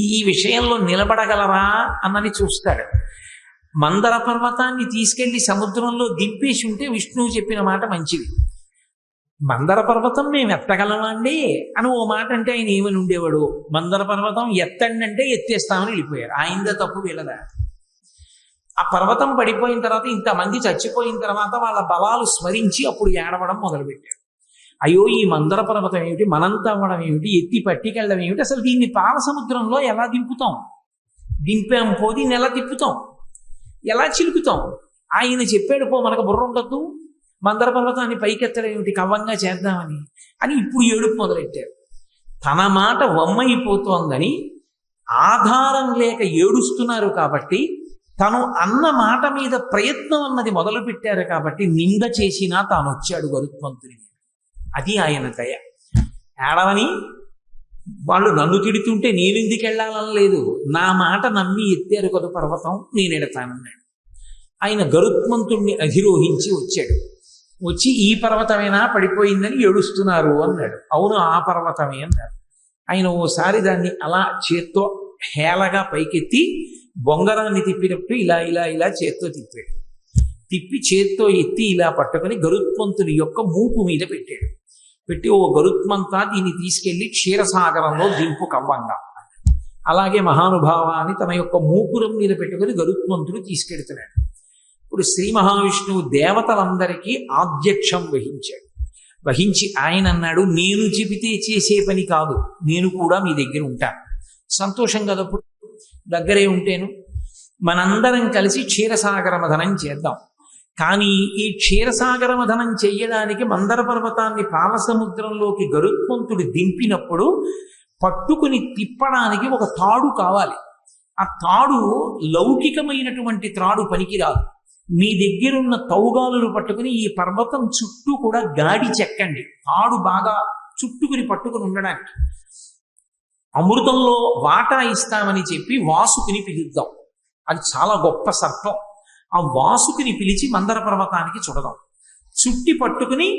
ఈ విషయంలో నిలబడగలరా అన్నది చూస్తాడు. మందర పర్వతాన్ని తీసుకెళ్లి సముద్రంలో దింపేసి ఉంటే విష్ణువు చెప్పిన మాట మంచిది. మందర పర్వతం మేము ఎత్తగలమండి అని ఓ మాట అంటే ఆయన ఏమని ఉండేవాడు? మందర పర్వతం ఎత్తండి అంటే ఎత్తేస్తామని వెళ్ళిపోయారు. ఆయనదే తప్పు, వీళ్ళదా? ఆ పర్వతం పడిపోయిన తర్వాత, ఇంతమంది చచ్చిపోయిన తర్వాత వాళ్ళ బలాలు స్మరించి అప్పుడు ఏడవడం మొదలుపెట్టారు. అయ్యో, ఈ మందర పర్వతం ఏమిటి, మనం తవ్వడం ఏమిటి, ఎత్తి పట్టికెళ్ళడం ఏమిటి, అసలు దీన్ని పాల సముద్రంలో ఎలా దింపుతాం? దింపాం పోది నెల తిప్పుతాం, ఎలా చిలుకుతాం? ఆయన చెప్పాడు, పో మనకు బుర్ర ఉండద్దు, మందర పర్వతాన్ని పైకెత్తడం ఏమిటి, కవ్వంగా చేద్దామని అని ఇప్పుడు ఏడుపు మొదలెట్టారు. తన మాట వమ్మైపోతోందని ఆధారం లేక ఏడుస్తున్నారు. కాబట్టి తను అన్న మాట మీద ప్రయత్నం అన్నది మొదలు పెట్టారు. కాబట్టి నింద చేసినా తాను వచ్చాడు గరుత్మంతుని. అది ఆయన దయ. ఏడవని వాళ్ళు నన్ను తిడుతుంటే నేనెందుకు వెళ్ళాలని లేదు, నా మాట నమ్మి ఎత్తారు కదా పర్వతం, నేను ఎడతానన్నాడు. ఆయన గరుత్మంతుణ్ణి అధిరోహించి వచ్చాడు. వచ్చి ఈ పర్వతమేనా పడిపోయిందని ఏడుస్తున్నారు అన్నాడు. అవును, ఆ పర్వతమే అన్నాడు. ఆయన ఓసారి దాన్ని అలా చేత్తో హేళగా పైకెత్తి బొంగరాన్ని తిప్పినప్పుడు ఇలా ఇలా ఇలా చేత్తో తిప్పాడు. తిప్పి చేత్తో ఎత్తి ఇలా పట్టుకొని గరుత్మంతుని యొక్క మూపు మీద పెట్టాడు. పెట్టి, ఓ గరుత్మంతా, దీన్ని తీసుకెళ్లి క్షీరసాగరంలో దింపు కవ్వంగా. అలాగే మహానుభావాన్ని తన యొక్క మూపురం మీద పెట్టుకుని గరుత్మంతుడు తీసుకెడుతున్నాడు. ఇప్పుడు శ్రీ మహావిష్ణువు దేవతలందరికీ ఆధ్యక్షం వహించాడు. వహించి ఆయన అన్నాడు, నేను చెబితే చేసే పని కాదు, నేను కూడా మీ దగ్గర ఉంటాను. సంతోషం కదప్పుడు, దగ్గరే ఉంటేను. మనందరం కలిసి క్షీరసాగర మథనం చేద్దాం. కానీ ఈ క్షీరసాగర మథనం చెయ్యడానికి మందర పర్వతాన్ని పాలసముద్రంలోకి గరుత్మంతుడు దింపినప్పుడు పట్టుకుని తిప్పడానికి ఒక తాడు కావాలి. ఆ తాడు లౌకికమైనటువంటి త్రాడు పనికిరాదు. మీ దగ్గరున్న తౌగాలులు పట్టుకుని ఈ పర్వతం చుట్టూ కూడా గాడి చెక్కండి, తాడు బాగా చుట్టుకుని పట్టుకుని ఉండడానికి. అమృతంలో వాటా ఇస్తామని చెప్పి వాసుకిని పిలుద్దాం. అది చాలా గొప్ప సర్పం. ఆ వాసుకిని పిలిచి మందర పర్వతానికి చుడదాం. చుట్టి పట్టుకుని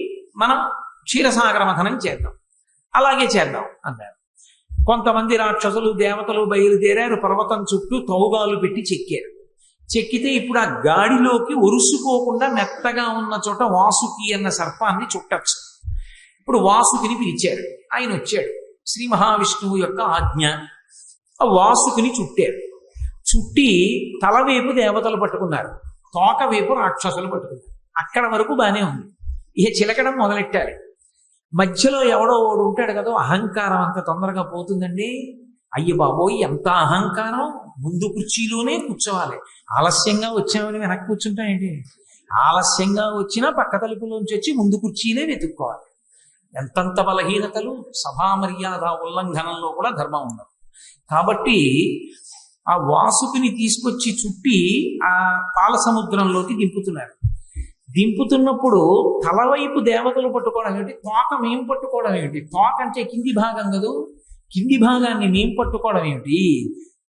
మనం క్షీరసాగర మథనం చేద్దాం. అలాగే చేద్దాం అన్నారు. కొంతమంది రాక్షసులు దేవతలు బయలుదేరారు. పర్వతం చుట్టూ తౌగాలు పెట్టి చెక్కారు. చెక్కితే ఇప్పుడు ఆ గాడిలోకి ఒరుసుకోకుండా మెత్తగా ఉన్న చోట వాసుకి అన్న సర్పాన్ని చుట్టచ్చు. ఇప్పుడు వాసుకిని పిలిచారు. ఆయన వచ్చాడు. శ్రీ మహావిష్ణువు యొక్క ఆజ్ఞ. ఆ వాసుకిని చుట్టారు. చుట్టి తలవైపు దేవతలు పట్టుకున్నారు, తోక వైపు రాక్షసులు పట్టుకున్నారు. అక్కడ వరకు బానే ఉంది. ఇక చిలకడం మొదలెట్టాలి. మధ్యలో ఎవడో ఓడు ఉంటాడు కదా, అహంకారం అంత తొందరగా పోతుందండి. అయ్య బాబోయ్, ఎంత అహంకారం! ముందు కుర్చీలోనే కూర్చోవాలి. ఆలస్యంగా వచ్చామని వెనక్కి కూర్చుంటాయండి. ఆలస్యంగా వచ్చినా పక్క తలుపులోంచి వచ్చి ముందు కుర్చీలే వెతుక్కోవాలి. ఎంతంత బలహీనతలు! సభా మర్యాద ఉల్లంఘనంలో కూడా ధర్మం ఉండదు. కాబట్టి ఆ వాసుకిని తీసుకొచ్చి చుట్టి ఆ పాలసముద్రంలోకి దింపుతున్నారు. దింపుతున్నప్పుడు తలవైపు దేవతలు పట్టుకోవడం ఏమిటి, తోక మేం పట్టుకోవడం ఏమిటి? తోక అంటే కింది భాగం కదూ, కింది భాగాన్ని మేం పట్టుకోవడం ఏమిటి?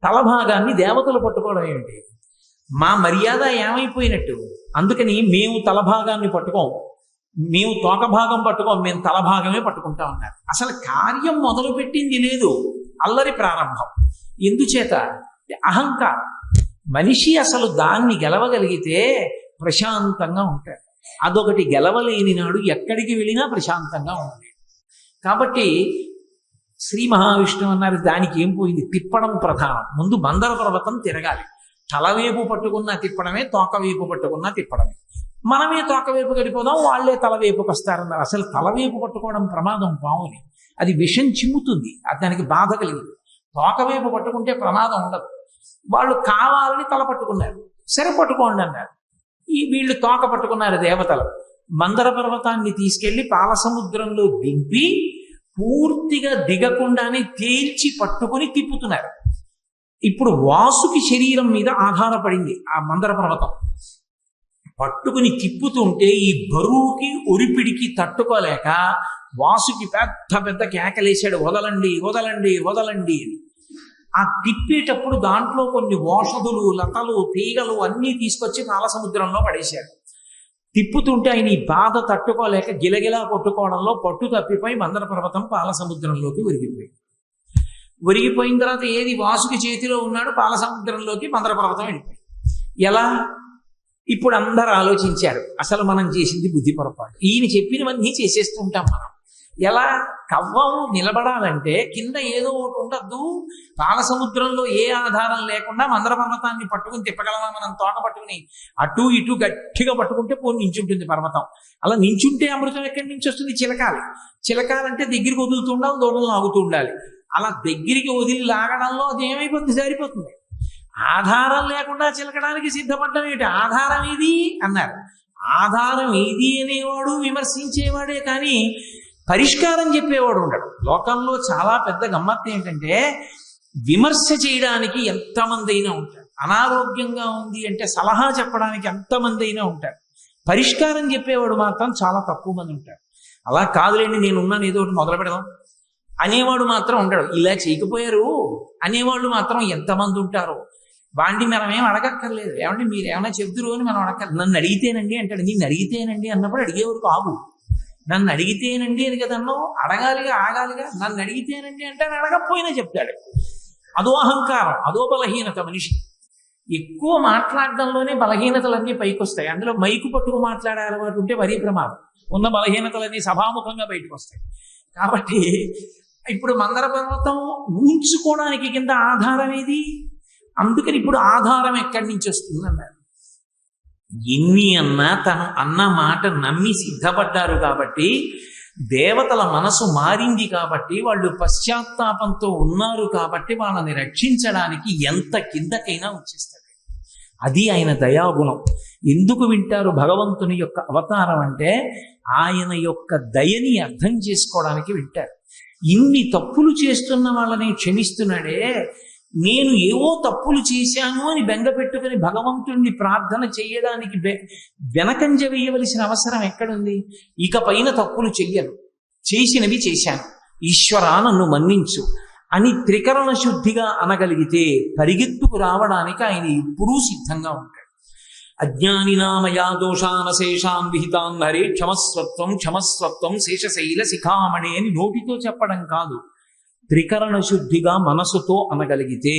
తల భాగాన్ని దేవతలు పట్టుకోవడం ఏమిటి? మా మర్యాద ఏమైపోయినట్టు? అందుకని మేము తల భాగాన్ని పట్టుకోం, మేము తోక భాగం పట్టుకోం, మేము తల భాగమే పట్టుకుంటా ఉన్నారు. అసలు కార్యం మొదలు పెట్టింది లేదు, అల్లరి ప్రారంభం. ఎందుచేత? అహంకారం. మనిషి అసలు దాన్ని గెలవగలిగితే ప్రశాంతంగా ఉంటాడు. అదొకటి గెలవలేని నాడు ఎక్కడికి వెళ్ళినా ప్రశాంతంగా ఉంటుంది. కాబట్టి శ్రీ మహావిష్ణువు అన్నారు, దానికి ఏం పోయింది? తిప్పడం ప్రధానం. ముందు మందర పర్వతం తిరగాలి. తలవేపు పట్టుకున్నా తిప్పడమే, తోకవేపు పట్టుకున్నా తిప్పడమే. మనమే తోకవేపు గడిపోదాం, వాళ్లే తలవేపుకి వస్తారన్నారు. అసలు తలవేపు పట్టుకోవడం ప్రమాదం. పావుని అది విషం చిమ్ముతుంది, దానికి బాధ కలిగింది. తోకవేపు పట్టుకుంటే ప్రమాదం ఉండదు. వాళ్ళు కావాలని తల పట్టుకున్నారు. సరే పట్టుకోండి అన్నారు. వీళ్ళు తోక పట్టుకున్నారు దేవతలు. మందర పర్వతాన్ని తీసుకెళ్లి పాలసముద్రంలో దింపి పూర్తిగా దిగకుండానే తేల్చి పట్టుకుని తిప్పుతున్నారు. ఇప్పుడు వాసుకి శరీరం మీద ఆధారపడింది ఆ మందర పర్వతం. పట్టుకుని తిప్పుతుంటే ఈ బరువుకి ఒరిపిడికి తట్టుకోలేక వాసుకి పెద్ద పెద్ద కేకలేశాడు, వదలండి వదలండి వదలండి అని. ఆ తిప్పేటప్పుడు దాంట్లో కొన్ని ఓషధులు, లతలు, తీగలు అన్నీ తీసుకొచ్చి పాలసముద్రంలో పడేశారు. తిప్పుతుంటే ఆయన ఈ బాధ తట్టుకోలేక గిలగిలా కొట్టుకోవడంలో పట్టు తప్పిపోయి మందర పర్వతం పాలసముద్రంలోకి ఒరిగిపోయింది. ఒరిగిపోయిన తర్వాత ఏది? వాసుకి చేతిలో ఉన్నాడు, పాలసముద్రంలోకి మందర పర్వతం వెళ్ళిపోయింది. ఎలా? ఇప్పుడు అందరు ఆలోచించారు, అసలు మనం చేసింది బుద్ధి పొరపాటు. ఈయన చెప్పినవన్నీ చేసేస్తూ ఉంటాం మనం. ఎలా? కవ్వం నిలబడాలంటే కింద ఏదో ఒకటి ఉండద్దు. పాలసముద్రంలో ఏ ఆధారం లేకుండా మందర పర్వతాన్ని పట్టుకుని తిప్పగలమా మనం? తోక పట్టుకుని అటు ఇటు గట్టిగా పట్టుకుంటే పోనీ నించుంటుంది పర్వతం. అలా నించుంటే అమృతం ఎక్కడి నుంచి వస్తుంది? చిలకాలి. చిలకాలంటే దగ్గరికి వదులుతూ ఉండాలి, దూరంలో ఆగుతూ ఉండాలి. అలా దగ్గరికి వదిలి లాగడంలో అది ఏమైపోతుంది? సరిపోతుంది. ఆధారం లేకుండా చిలకడానికి సిద్ధపడ్డం ఏంటి? ఆధారం ఏది అన్నారు. ఆధారం ఏది అనేవాడు విమర్శించేవాడే కానీ పరిష్కారం చెప్పేవాడు ఉండడు. లోకంలో చాలా పెద్ద గమ్మత్తు ఏంటంటే, విమర్శ చేయడానికి ఎంతమంది అయినా ఉంటారు. అనారోగ్యంగా ఉంది అంటే సలహా చెప్పడానికి ఎంతమంది అయినా ఉంటారు. పరిష్కారం చెప్పేవాడు మాత్రం చాలా తక్కువ మంది ఉంటారు. అలా కాదులేండి, నేనున్నాను, ఏదో ఒకటి మొదలు పెడదాం అనేవాడు మాత్రం ఉండడు. ఇలా చేయకపోయారు అనేవాళ్ళు మాత్రం ఎంతమంది ఉంటారో. వాడిని మనం ఏం అడగక్కర్లేదు. ఏమంటే మీరు ఏమైనా చెబుతురు అని మనం అడగక్కర్లేదు. నన్ను అడిగితేనండి అంటాడు. నిన్ను అడిగితేనండి అన్నప్పుడు అడిగేవారు కాదు. నన్ను అడిగితేనండి అని కదన్నో, అడగాలిగా, ఆగాలిగా. నన్ను అడిగితేనండి అంటే అడగకపోయినా చెప్తాడు. అదో అహంకారం, అదో బలహీనత. మనిషి ఎక్కువ మాట్లాడడంలోనే బలహీనతలన్నీ పైకి వస్తాయి. అందులో మైకు పట్టుకు మాట్లాడే అలవాటు ఉంటే మరీ ప్రమాదం. ఉన్న బలహీనతలన్నీ సభాముఖంగా బయటకు వస్తాయి. కాబట్టి ఇప్పుడు మందర పర్వతం ఊంచుకోవడానికి కింద ఆధారం ఏది? అందుకని ఇప్పుడు ఆధారం ఎక్కడి నుంచి వస్తుంది అన్నారు. ఎన్ని అన్నా తను అన్న మాట నమ్మి సిద్ధపడ్డారు కాబట్టి దేవతల మనసు మారింది కాబట్టి, వాళ్ళు పశ్చాత్తాపంతో ఉన్నారు కాబట్టి వాళ్ళని రక్షించడానికి ఎంత కిందకైనా వచ్చేస్తాడు. అది ఆయన దయాగుణం. ఎందుకు వింటారు భగవంతుని యొక్క అవతారం అంటే, ఆయన యొక్క దయని అర్థం చేసుకోవడానికి వింటారు. ఇన్ని తప్పులు చేస్తున్న వాళ్ళని క్షమిస్తున్నాడే, నేను ఏవో తప్పులు చేశాను అని బెంగ పెట్టుకుని భగవంతుణ్ణి ప్రార్థన చేయడానికి వెనకంజ వేయవలసిన అవసరం ఎక్కడుంది? ఇక పైన తప్పులు చెయ్యను, చేసినవి చేశాను, ఈశ్వరా నన్ను మన్నించు అని త్రికరణ శుద్ధిగా అనగలిగితే పరిగెత్తుకు రావడానికి ఆయన ఎప్పుడూ సిద్ధంగా ఉంటాడు. అజ్ఞానినామయా దోషానశేషాన్ విహితాన్ హరే క్షమస్వత్వం క్షమస్వత్వం శేషశైల శిఖామణి అని నోటితో చెప్పడం కాదు, త్రికరణ శుద్ధిగా మనసుతో అనగలిగితే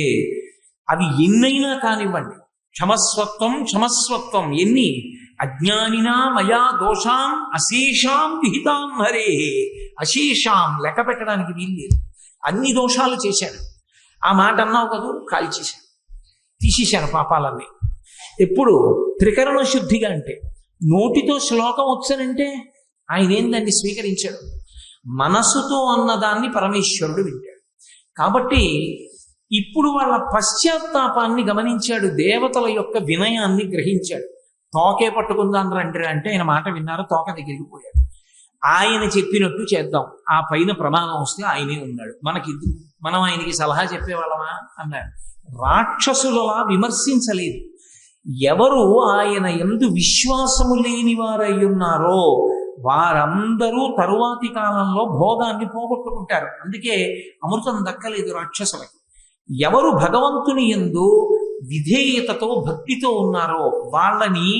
అవి ఎన్నైనా కానివ్వండి. క్షమస్వత్వం క్షమస్వత్వం ఎన్ని? అజ్ఞానినా మయా దోషాం అశేషాం విహితాం హరే. అశేషాం లెక్క పెట్టడానికి వీల్లేదు, అన్ని దోషాలు చేశాను. ఆ మాట అన్నావు కదూ, కాల్చేశాను, తీసేశాను పాపాలన్నీ. ఎప్పుడు? త్రికరణ శుద్ధిగా. అంటే నోటితో శ్లోకం వచ్చానంటే ఆయన ఏందాన్ని స్వీకరించాడు, మనసుతో అన్నదాన్ని పరమేశ్వరుడు వింటాడు. కాబట్టి ఇప్పుడు వాళ్ళ పశ్చాత్తాపాన్ని గమనించాడు, దేవతల యొక్క వినయాన్ని గ్రహించాడు. తోకే పట్టుకుందాం రండి అంటే ఆయన మాట విన్నారు, తోక దగ్గరికి పోయాడు. ఆయన చెప్పినట్టు చేద్దాం, ఆ పైన ప్రమాదం వస్తే ఆయనే ఉన్నాడు, మనకి మనం ఆయనకి సలహా చెప్పేవాళ్ళమా అన్నారు. రాక్షసులలా విమర్శించలేదు. ఎవరు ఆయన యందు విశ్వాసము లేని వారై ఉన్నారో వారందరూ తరువాతి కాలంలో భోగాన్ని పోగొట్టుకుంటారు. అందుకే అమృతం దక్కలేదు రాక్షసులకి. ఎవరు భగవంతుని యందు విధేయతతో భక్తితో ఉన్నారో వాళ్ళని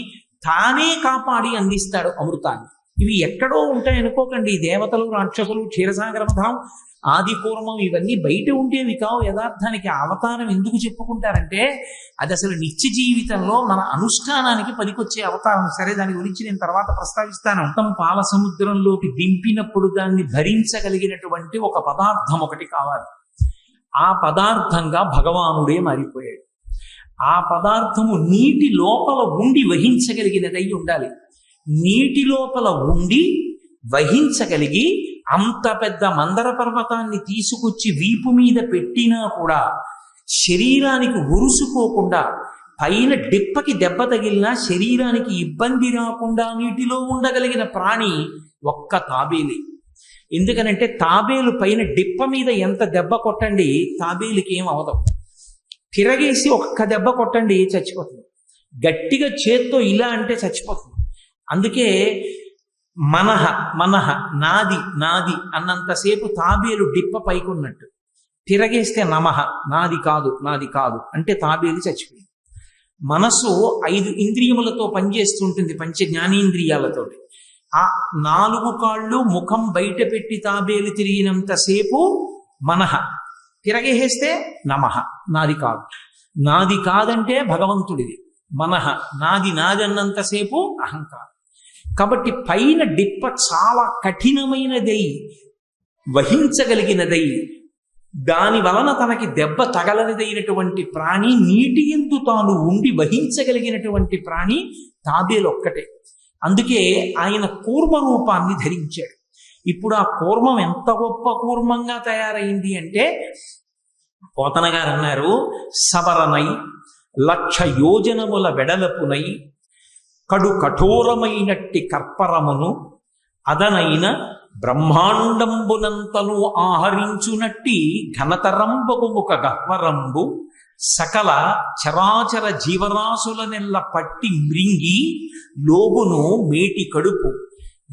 తానే కాపాడి అందిస్తాడు అమృతాన్ని. ఇవి ఎక్కడో ఉంటాయి అనుకోకండి. దేవతలు, రాక్షసులు, క్షీరసాగరమథం, ఆది కూర్మం ఇవన్నీ బయట ఉండేవి కావు. యథార్థానికి అవతారం ఎందుకు చెప్పుకుంటారంటే అది అసలు నిత్య జీవితంలో మన అనుష్ఠానానికి పనికొచ్చే అవతారం. సరే, దాని గురించి నేను తర్వాత ప్రస్తావిస్తాను. మొత్తం పాల సముద్రంలోకి దింపినప్పుడు దాన్ని భరించగలిగినటువంటి ఒక పదార్థం ఒకటి కావాలి. ఆ పదార్థంగా భగవానుడే మారిపోయాడు. ఆ పదార్థము నీటి లోపల ఉండి వహించగలిగినదై ఉండాలి. నీటి లోపల ఉండి వహించగలిగి అంత పెద్ద మందర పర్వతాన్ని తీసుకొచ్చి వీపు మీద పెట్టినా కూడా శరీరానికి ఉరుసుకోకుండా, పైన డిప్పకి దెబ్బ తగిలినా శరీరానికి ఇబ్బంది రాకుండా నీటిలో ఉండగలిగిన ప్రాణి ఒక్క తాబేలే. ఎందుకనంటే తాబేలు పైన డిప్ప మీద ఎంత దెబ్బ కొట్టండి తాబేలుకి ఏం అవదు. తిరగేసి ఒక్క దెబ్బ కొట్టండి చచ్చిపోతుంది. గట్టిగా చేత్తో ఇలా అంటే చచ్చిపోతుంది. అందుకే మనహ మనహ నాది నాది అన్నంతసేపు తాబేలు డిప్ప పైకున్నట్టు, తిరగేస్తే నమః నాది కాదు నాది కాదు అంటే తాబేలు చచ్చిపోయింది. మనసు 5 ఇంద్రియములతో పనిచేస్తుంటుంది, పంచ జ్ఞానేంద్రియాలతో. ఆ 4 కాళ్ళు ముఖం బయట పెట్టి తాబేలు తిరిగినంతసేపు మనహ, తిరగేస్తే నమః నాది కాదు. నాది కాదంటే భగవంతుడిది. మనహ నాది నాది అన్నంతసేపు అహంకారం. కాబట్టి పైన డిప్ప చాలా కఠినమైనదై వహించగలిగినదై దాని వలన తనకి దెబ్బ తగలనిదైనటువంటి ప్రాణి, నీటి యందు తాను ఉండి వహించగలిగినటువంటి ప్రాణి తాబేలు ఒక్కటే. అందుకే ఆయన కూర్మ రూపాన్ని ధరించాడు. ఇప్పుడు ఆ కూర్మం ఎంత గొప్ప కూర్మంగా తయారైంది అంటే పోతన గారు అన్నారు, సవరనై 1,00,000 యోజనముల వెడలపునై కడు కఠోరమైనట్టి కర్పరమును అదనైన బ్రహ్మాండంబునంతను ఆహరించునట్టి ఘనతరంబగు ముఖ గహ్వరంబు సకల చరాచర జీవరాశులనెల్ల పట్టి మృంగి లోగును మేటి కడుపు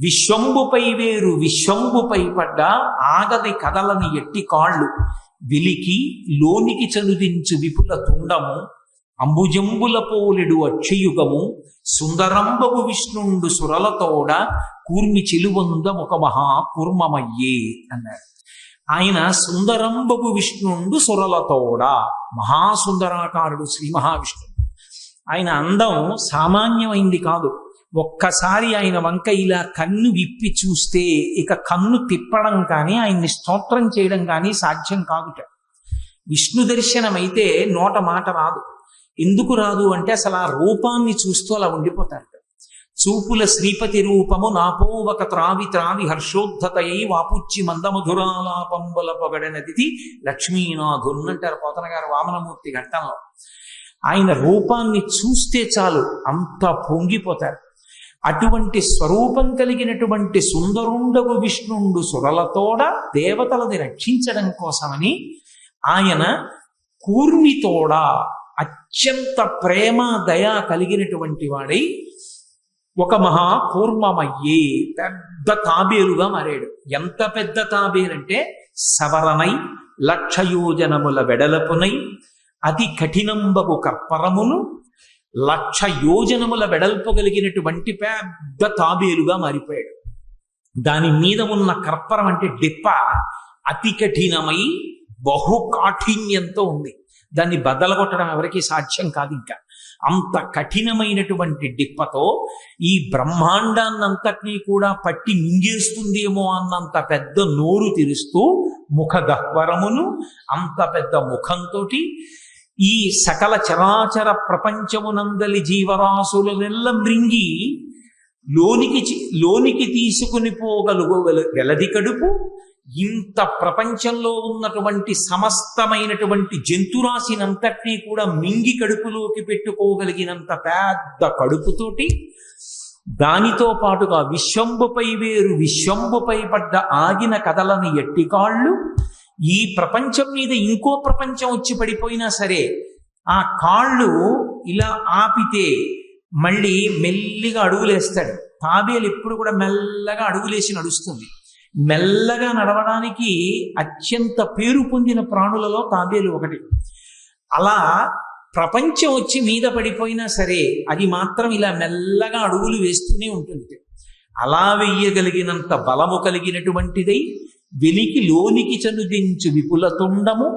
విశ్వంబుపై వేరు విశ్వంబుపై పడ్డ ఆగది కదలని ఎట్టి కాళ్ళు విలికి లోనికి చనుదించు విపుల తుండము అంబుజంబుల పోలెడు అక్షయుగము సుందరంబగు విష్ణుండు సురలతోడ కూర్మి చిలువంద ఒక మహా కూర్మమయ్యే అన్నారు. ఆయన సుందరంబగు విష్ణుండు సురలతోడ, మహాసుందరాకారుడు శ్రీ మహావిష్ణువు. ఆయన అందం సామాన్యమైంది కాదు. ఒక్కసారి ఆయన వంక ఇలా కన్ను విప్పి చూస్తే ఇక కన్ను తిప్పడం కానీ ఆయన్ని స్తోత్రం చేయడం కానీ సాధ్యం కాదుట. విష్ణు దర్శనం అయితే నోట మాట రాదు. ఎందుకు రాదు అంటే అసలు ఆ రూపాన్ని చూస్తూ అలా ఉండిపోతారు. చూపుల శ్రీపతి రూపము నాపోవక త్రావి త్రావి హర్షోద్ధతయై వాపుచ్చి మందమధురాలాపంబల పొగడనదితి లక్ష్మీనాథున్ అంటారు పోతన గారు వామనమూర్తి ఘట్టంలో. ఆయన రూపాన్ని చూస్తే చాలు అంత పొంగిపోతారు. అటువంటి స్వరూపం కలిగినటువంటి సుందరుండగు విష్ణుండు సురలతోడ దేవతలని రక్షించడం కోసమని ఆయన కూర్మితోడ అత్యంత ప్రేమ దయ కలిగినటువంటి వాడై ఒక మహా కూర్మమయ్యే పెద్ద తాబేలుగా మారాడు. ఎంత పెద్ద తాబేలంటే సవరనై 1,00,000 యోజనముల వెడలపునై అతి కఠినంబకు కర్పరమును 1,00,000 యోజనముల వెడల్పు కలిగినటువంటి పెద్ద తాబేలుగా మారిపోయాడు. దాని మీద ఉన్న కర్పరం అంటే డిప్ప అతి కఠినమై బహు కాఠిన్యంతో ఉంది. దాన్ని బద్దలగొట్టడం ఎవరికీ సాధ్యం కాదు. ఇంకా అంత కఠినమైనటువంటి డిప్పతో ఈ బ్రహ్మాండాన్నంతటినీ కూడా పట్టి మింగేస్తుందేమో అన్నంత పెద్ద నోరు తెరుస్తూ ముఖ గహ్వరమును అంత పెద్ద ముఖంతో ఈ సకల చరాచర ప్రపంచమునందలి జీవరాశులనెల్ల మృంగి లోనికి తీసుకుని గలది కడుపు. ఇంత ప్రపంచంలో ఉన్నటువంటి సమస్తమైనటువంటి జంతురాశినంతటినీ కూడా మింగి కడుపులోకి పెట్టుకోగలిగినంత పెద్ద కడుపుతోటి దానితో పాటుగా విశ్వంబుపై వేరు విశ్వంబుపై పడ్డ ఆగిన కదలని ఎట్టికాళ్ళు, ఈ ప్రపంచం మీద ఇంకో ప్రపంచం వచ్చి పడిపోయినా సరే ఆ కాళ్ళు ఇలా ఆపితే మళ్ళీ మెల్లిగా అడుగులేస్తాడు. తాబేలు ఎప్పుడు కూడా మెల్లగా అడుగులేసి నడుస్తుంది. మెల్లగా నడవడానికి అత్యంత పేరు పొందిన ప్రాణులలో తాబేలు ఒకటి. అలా ప్రపంచం వచ్చి మీద పడిపోయినా సరే అది మాత్రం ఇలా మెల్లగా అడుగులు వేస్తూనే ఉంటుంది. అలా వెయ్యగలిగినంత బలము కలిగినటువంటిదై వెలికి లోనికి చనుదించు విపుల తొండము,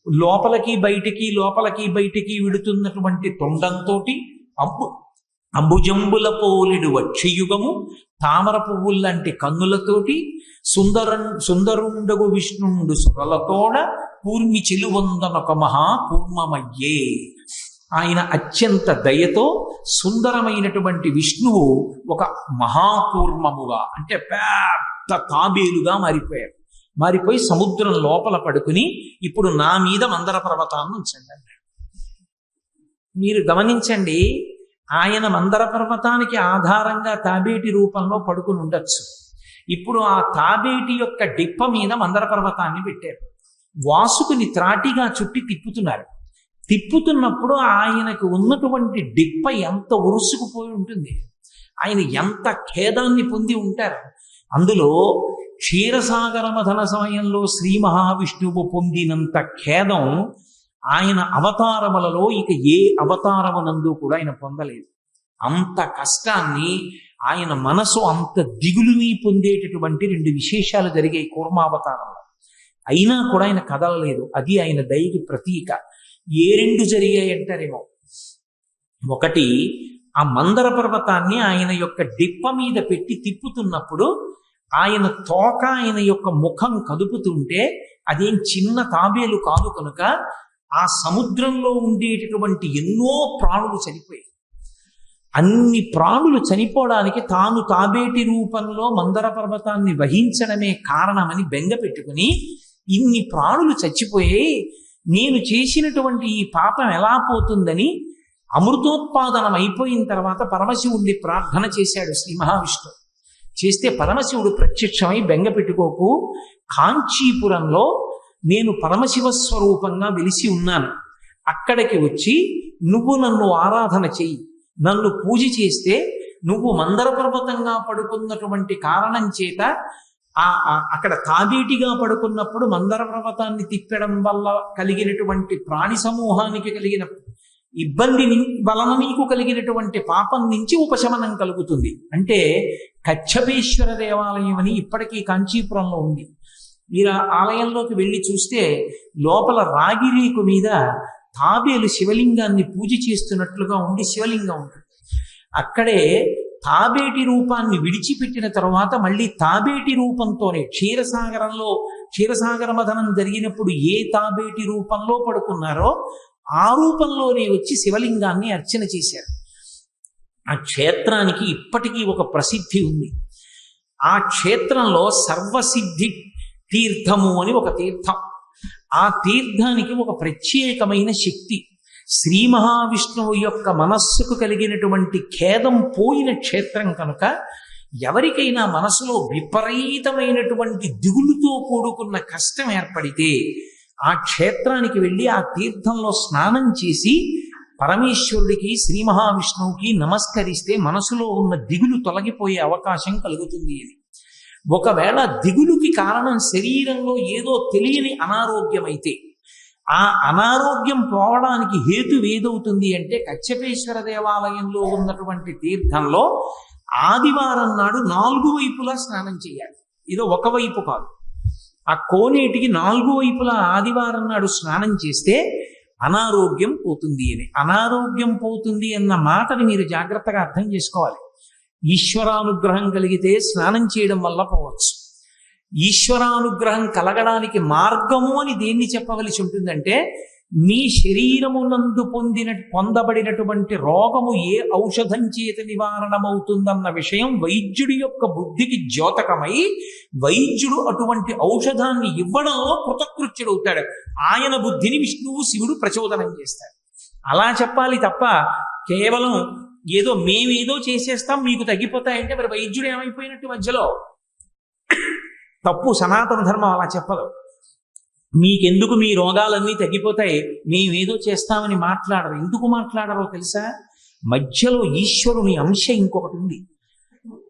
లోపలికి బయటికి విడుతున్నటువంటి తొండంతో అంబుజంబుల పోలిడు వక్షయుగము, తామర పువ్వుల్లాంటి కన్నులతోటి సుందరుండగు విష్ణుండు సురలతోడ కూర్మి చెలువందనొక మహా కూర్మమయ్యే. ఆయన అత్యంత దయతో సుందరమైనటువంటి విష్ణువు ఒక మహాకూర్మముగా అంటే పెద్ద తాబేలుగా మారిపోయి సముద్రం లోపల పడుకుని ఇప్పుడు నా మీద మందర పర్వతాన్ని ఉంచండి అన్నాడు. మీరు గమనించండి, ఆయన మందర పర్వతానికి ఆధారంగా తాబేటి రూపంలో పడుకుని ఉండొచ్చు. ఇప్పుడు ఆ తాబేటి యొక్క డిప్ప మీద మందర పర్వతాన్ని పెట్టారు. వాసుకుని త్రాటిగా చుట్టి తిప్పుతున్నప్పుడు ఆయనకు ఉన్నటువంటి డిప్ప ఎంత ఉరుసుకుపోయి ఉంటుంది, ఆయన ఎంత ఖేదాన్ని పొంది ఉంటారు. అందులో క్షీరసాగర మథన సమయంలో శ్రీ మహావిష్ణువు పొందినంత ఖేదం ఆయన అవతారములలో ఇక ఏ అవతారమునందు కూడా ఆయన పొందలేదు. అంత కష్టాన్ని ఆయన మనసు అంత దిగులుని పొందేటటువంటి 2 విశేషాలు జరిగాయి కూర్మావతారంలో. అయినా కూడా ఆయన కదలలేదు. అది ఆయన దయకి ప్రతీక. ఏ 2 జరిగాయి అంటారేమో. ఒకటి, ఆ మందర పర్వతాన్ని ఆయన యొక్క డిప్ప మీద పెట్టి తిప్పుతున్నప్పుడు ఆయన తోక ఆయన యొక్క ముఖం కదుపుతుంటే అదేం చిన్న తాబేలు కాదు కనుక ఆ సముద్రంలో ఉండేటటువంటి ఎన్నో ప్రాణులు చనిపోయాయి. అన్ని ప్రాణులు చనిపోవడానికి తాను తాబేటి రూపంలో మందర పర్వతాన్ని వహించడమే కారణమని బెంగ పెట్టుకుని ఇన్ని ప్రాణులు చచ్చిపోయాయి, నేను చేసినటువంటి ఈ పాపం ఎలా పోతుందని అమృతోత్పాదనం అయిపోయిన తర్వాత పరమశివుడిని ప్రార్థన చేశాడు శ్రీ మహావిష్ణువు. చేస్తే పరమశివుడు ప్రత్యక్షమై బెంగ పెట్టుకోకు, కాంచీపురంలో నేను పరమశివ స్వరూపంగా వెలిసి ఉన్నాను, అక్కడికి వచ్చి నువ్వు నన్ను ఆరాధన చెయ్యి, నన్ను పూజ చేస్తే నువ్వు మందర పర్వతంగా పడుకున్నటువంటి కారణం చేత అక్కడ తాబేటిగా పడుకున్నప్పుడు మందర పర్వతాన్ని తిప్పడం వల్ల కలిగినటువంటి ప్రాణి సమూహానికి కలిగిన ఇబ్బంది వలన నీకు కలిగినటువంటి పాపం నుంచి ఉపశమనం కలుగుతుంది అంటే కచ్చపేశ్వర దేవాలయం అని ఇప్పటికీ కాంచీపురంలో ఉంది. మీరు ఆ ఆలయంలోకి వెళ్ళి చూస్తే లోపల రాగి రేకు మీద తాబేలు శివలింగాన్ని పూజ చేస్తున్నట్లుగా ఉండి శివలింగం ఉంటుంది. అక్కడే తాబేటి రూపాన్ని విడిచిపెట్టిన తర్వాత మళ్ళీ తాబేటి రూపంతోనే క్షీరసాగర మథనం జరిగినప్పుడు ఏ తాబేటి రూపంలో పడుకున్నారో ఆ రూపంలోనే వచ్చి శివలింగాన్ని అర్చన చేశారు. ఆ క్షేత్రానికి ఇప్పటికీ ఒక ప్రసిద్ధి ఉంది. ఆ క్షేత్రంలో సర్వసిద్ధి తీర్థము అని ఒక తీర్థం. ఆ తీర్థానికి ఒక ప్రత్యేకమైన శక్తి. శ్రీ మహావిష్ణువు యొక్క మనస్సుకు కలిగినటువంటి ఖేదం పోయిన క్షేత్రం కనుక ఎవరికైనా మనసులో విపరీతమైనటువంటి దిగులుతో కూడుకున్న కష్టం ఏర్పడితే ఆ క్షేత్రానికి వెళ్ళి ఆ తీర్థంలో స్నానం చేసి పరమేశ్వరుడికి శ్రీ మహావిష్ణువుకి నమస్కరిస్తే మనసులో ఉన్న దిగులు తొలగిపోయే అవకాశం కలుగుతుంది అని. ఒకవేళ దిగులుకి కారణం శరీరంలో ఏదో తెలియని అనారోగ్యమైతే ఆ అనారోగ్యం పోవడానికి హేతు ఏదవుతుంది అంటే కచ్చపేశ్వర దేవాలయంలో ఉన్నటువంటి తీర్థంలో ఆదివారం నాడు 4 వైపులా స్నానం చేయాలి. ఏదో ఒకవైపు కాదు. ఆ కోనేటికి 4 వైపులా ఆదివారం నాడు స్నానం చేస్తే అనారోగ్యం పోతుంది అని. అనారోగ్యం పోతుంది అన్న మాటని మీరు జాగ్రత్తగా అర్థం చేసుకోవాలి. ఈశ్వరానుగ్రహం కలిగితే స్నానం చేయడం వల్ల పోవచ్చు. ఈశ్వరానుగ్రహం కలగడానికి మార్గము అని దేన్ని చెప్పవలసి ఉంటుందంటే మీ శరీరమునందు పొందబడినటువంటి రోగము ఏ ఔషధం చేత నివారణమవుతుందన్న విషయం వైద్యుడి యొక్క బుద్ధికి ద్యోతకమై వైద్యుడు అటువంటి ఔషధాన్ని ఇవ్వడంలో కృతకృత్యుడవుతాడు. ఆయన బుద్ధిని విష్ణువు శివుడు ప్రచోదనం చేస్తాడు. అలా చెప్పాలి తప్ప కేవలం ఏదో మేమేదో చేసేస్తాం మీకు తగ్గిపోతాయంటే మరి వైద్యుడు ఏమైపోయినట్టు మధ్యలో. తప్పు. సనాతన ధర్మం అలా చెప్పదు. మీకెందుకు మీ రోగాలన్నీ తగ్గిపోతాయి మేమేదో చేస్తామని మాట్లాడరు. ఎందుకు మాట్లాడరో తెలుసా? మధ్యలో ఈశ్వరుని అంశ ఇంకొకటి ఉంది.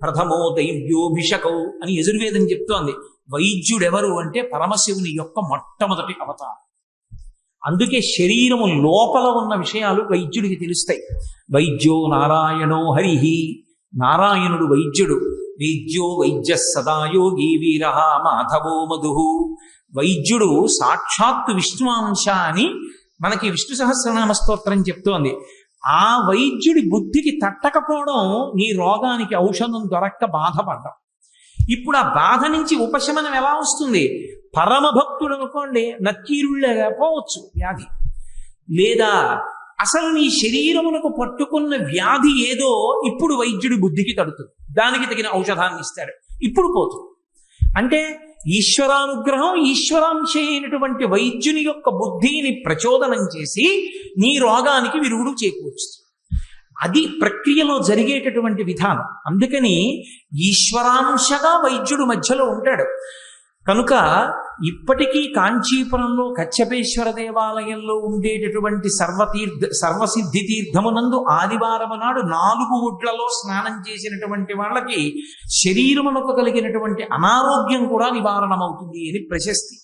ప్రథమో దైవ్యోభిషకౌ అని యజుర్వేదం చెప్తోంది. వైద్యుడెవరు అంటే పరమశివుని యొక్క మొట్టమొదటి అవతారం. అందుకే శరీరము లోపల ఉన్న విషయాలు వైద్యుడికి తెలుస్తాయి. వైద్యో నారాయణో హరిహి, నారాయణుడు వైద్యుడు. వైద్యో వైద్య సదాయోగి వీర మాధవో మధు. వైద్యుడు సాక్షాత్తు విష్ణువాంశ అని మనకి విష్ణు సహస్రనామ స్తోత్రం చెప్తోంది. ఆ వైద్యుడి బుద్ధికి తట్టకపోవడం నీ రోగానికి ఔషధం దొరక్క బాధపడ్డం. ఇప్పుడు ఆ బాధ నుంచి ఉపశమనం ఎలా వస్తుంది? పరమ భక్తుడు అనుకోండి నక్కీరుళ్ళగా పోవచ్చు వ్యాధి. లేదా అసలు నీ శరీరమునకు పట్టుకున్న వ్యాధి ఏదో ఇప్పుడు వైద్యుడి బుద్ధికి తడుతుంది, దానికి తగిన ఔషధాన్ని ఇస్తాడు, ఇప్పుడు పోతుంది. అంటే ఈశ్వరానుగ్రహం ఈశ్వరాంశ అయినటువంటి వైద్యుని యొక్క బుద్ధిని ప్రచోదనం చేసి నీ రోగానికి విరుగుడు చేకూరుస్తుంది. అది ప్రక్రియలో జరిగేటటువంటి విధానం. అందుకని ఈశ్వరాంశగా వైద్యుడు మధ్యలో ఉంటాడు. కనుక ఇప్పటికీ కాంచీపురంలో కచ్చపేశ్వర దేవాలయంలో ఉండేటటువంటి సర్వసిద్ధి తీర్థమునందు ఆదివారము నాడు 4 ఒడ్లలో స్నానం చేసినటువంటి వాళ్ళకి శరీరమునకు కలిగినటువంటి అనారోగ్యం కూడా నివారణమవుతుంది అని ప్రశస్తి.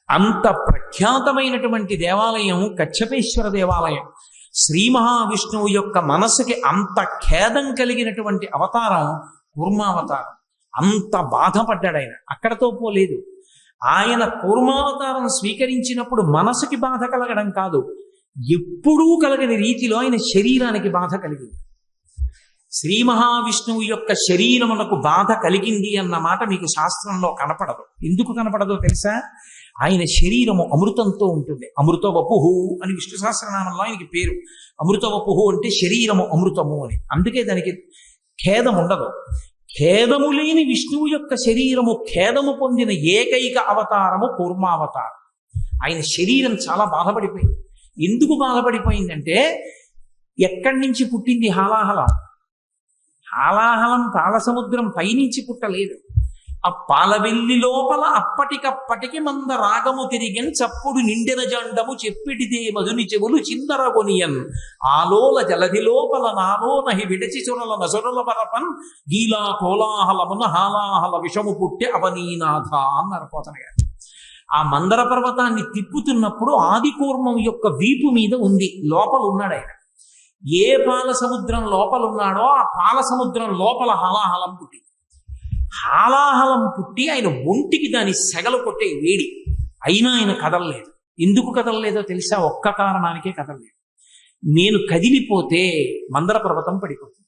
అంత ప్రఖ్యాతమైనటువంటి దేవాలయం కచ్చపేశ్వర దేవాలయం. శ్రీ మహావిష్ణువు యొక్క మనసుకి అంత ఖేదం కలిగినటువంటి అవతారం కూర్మావతారం. అంత బాధపడ్డాడు ఆయన. అక్కడతో పోలేదు. ఆయన కూర్మావతారం స్వీకరించినప్పుడు మనసుకి బాధ కలగడం కాదు, ఎప్పుడూ కలగని రీతిలో ఆయన శరీరానికి బాధ కలిగింది. శ్రీ మహావిష్ణువు యొక్క శరీరమునకు బాధ కలిగింది అన్న మాట మీకు శాస్త్రంలో కనపడదు. ఎందుకు కనపడదో తెలుసా? ఆయన శరీరము అమృతంతో ఉంటుంది. అమృత వపుహు అని విష్ణు సహస్రనామంలో ఆయనకి పేరు. అమృత వపుహు అంటే శరీరము అమృతము అని. అందుకే దానికి ఖేదం ఉండదు. ఖేదము లేని విష్ణువు యొక్క శరీరము ఖేదము పొందిన ఏకైక అవతారము కూర్మావతారం. ఆయన శరీరం చాలా బాధపడిపోయింది. ఎందుకు బాధపడిపోయిందంటే ఎక్కడి నుంచి పుట్టింది హాలాహలం? హాలాహలం పాలసముద్రం పైనుంచి పుట్టలేదు. ఆ పాలవెల్లి లోపల అప్పటికప్పటికి మంద రాగము తిరిగన్ చప్పుడు నిండిన జండము చెప్పిడిదే మధుని చెవులు చిందరగొనియన్ ఆలోల జలధి లోపల నాలోనహి విడచి చురల నసురల పరపన్ గీలా కోలాహలమున హాలాహల విషము పుట్టె అవనీనాథ అన్నారు పోతన గారు. ఆ మందర పర్వతాన్ని తిప్పుతున్నప్పుడు ఆదికూర్మం యొక్క వీపు మీద ఉంది, లోపల ఉన్నాడు ఆయన. ఏ పాల సముద్రం లోపల ఉన్నాడో ఆ పాల సముద్రం లోపల హాలాహలం పుట్టి, హాలాహలం పుట్టి ఆయన ఒంటికి దాని సెగలు కొట్టే వేడి. అయినా ఆయన కదలలేదు. ఎందుకు కదలలేదో తెలుసా? ఒక్క కారణానికే కదలలేదు. నేను కదిలిపోతే మందర పర్వతం పడిపోతుంది.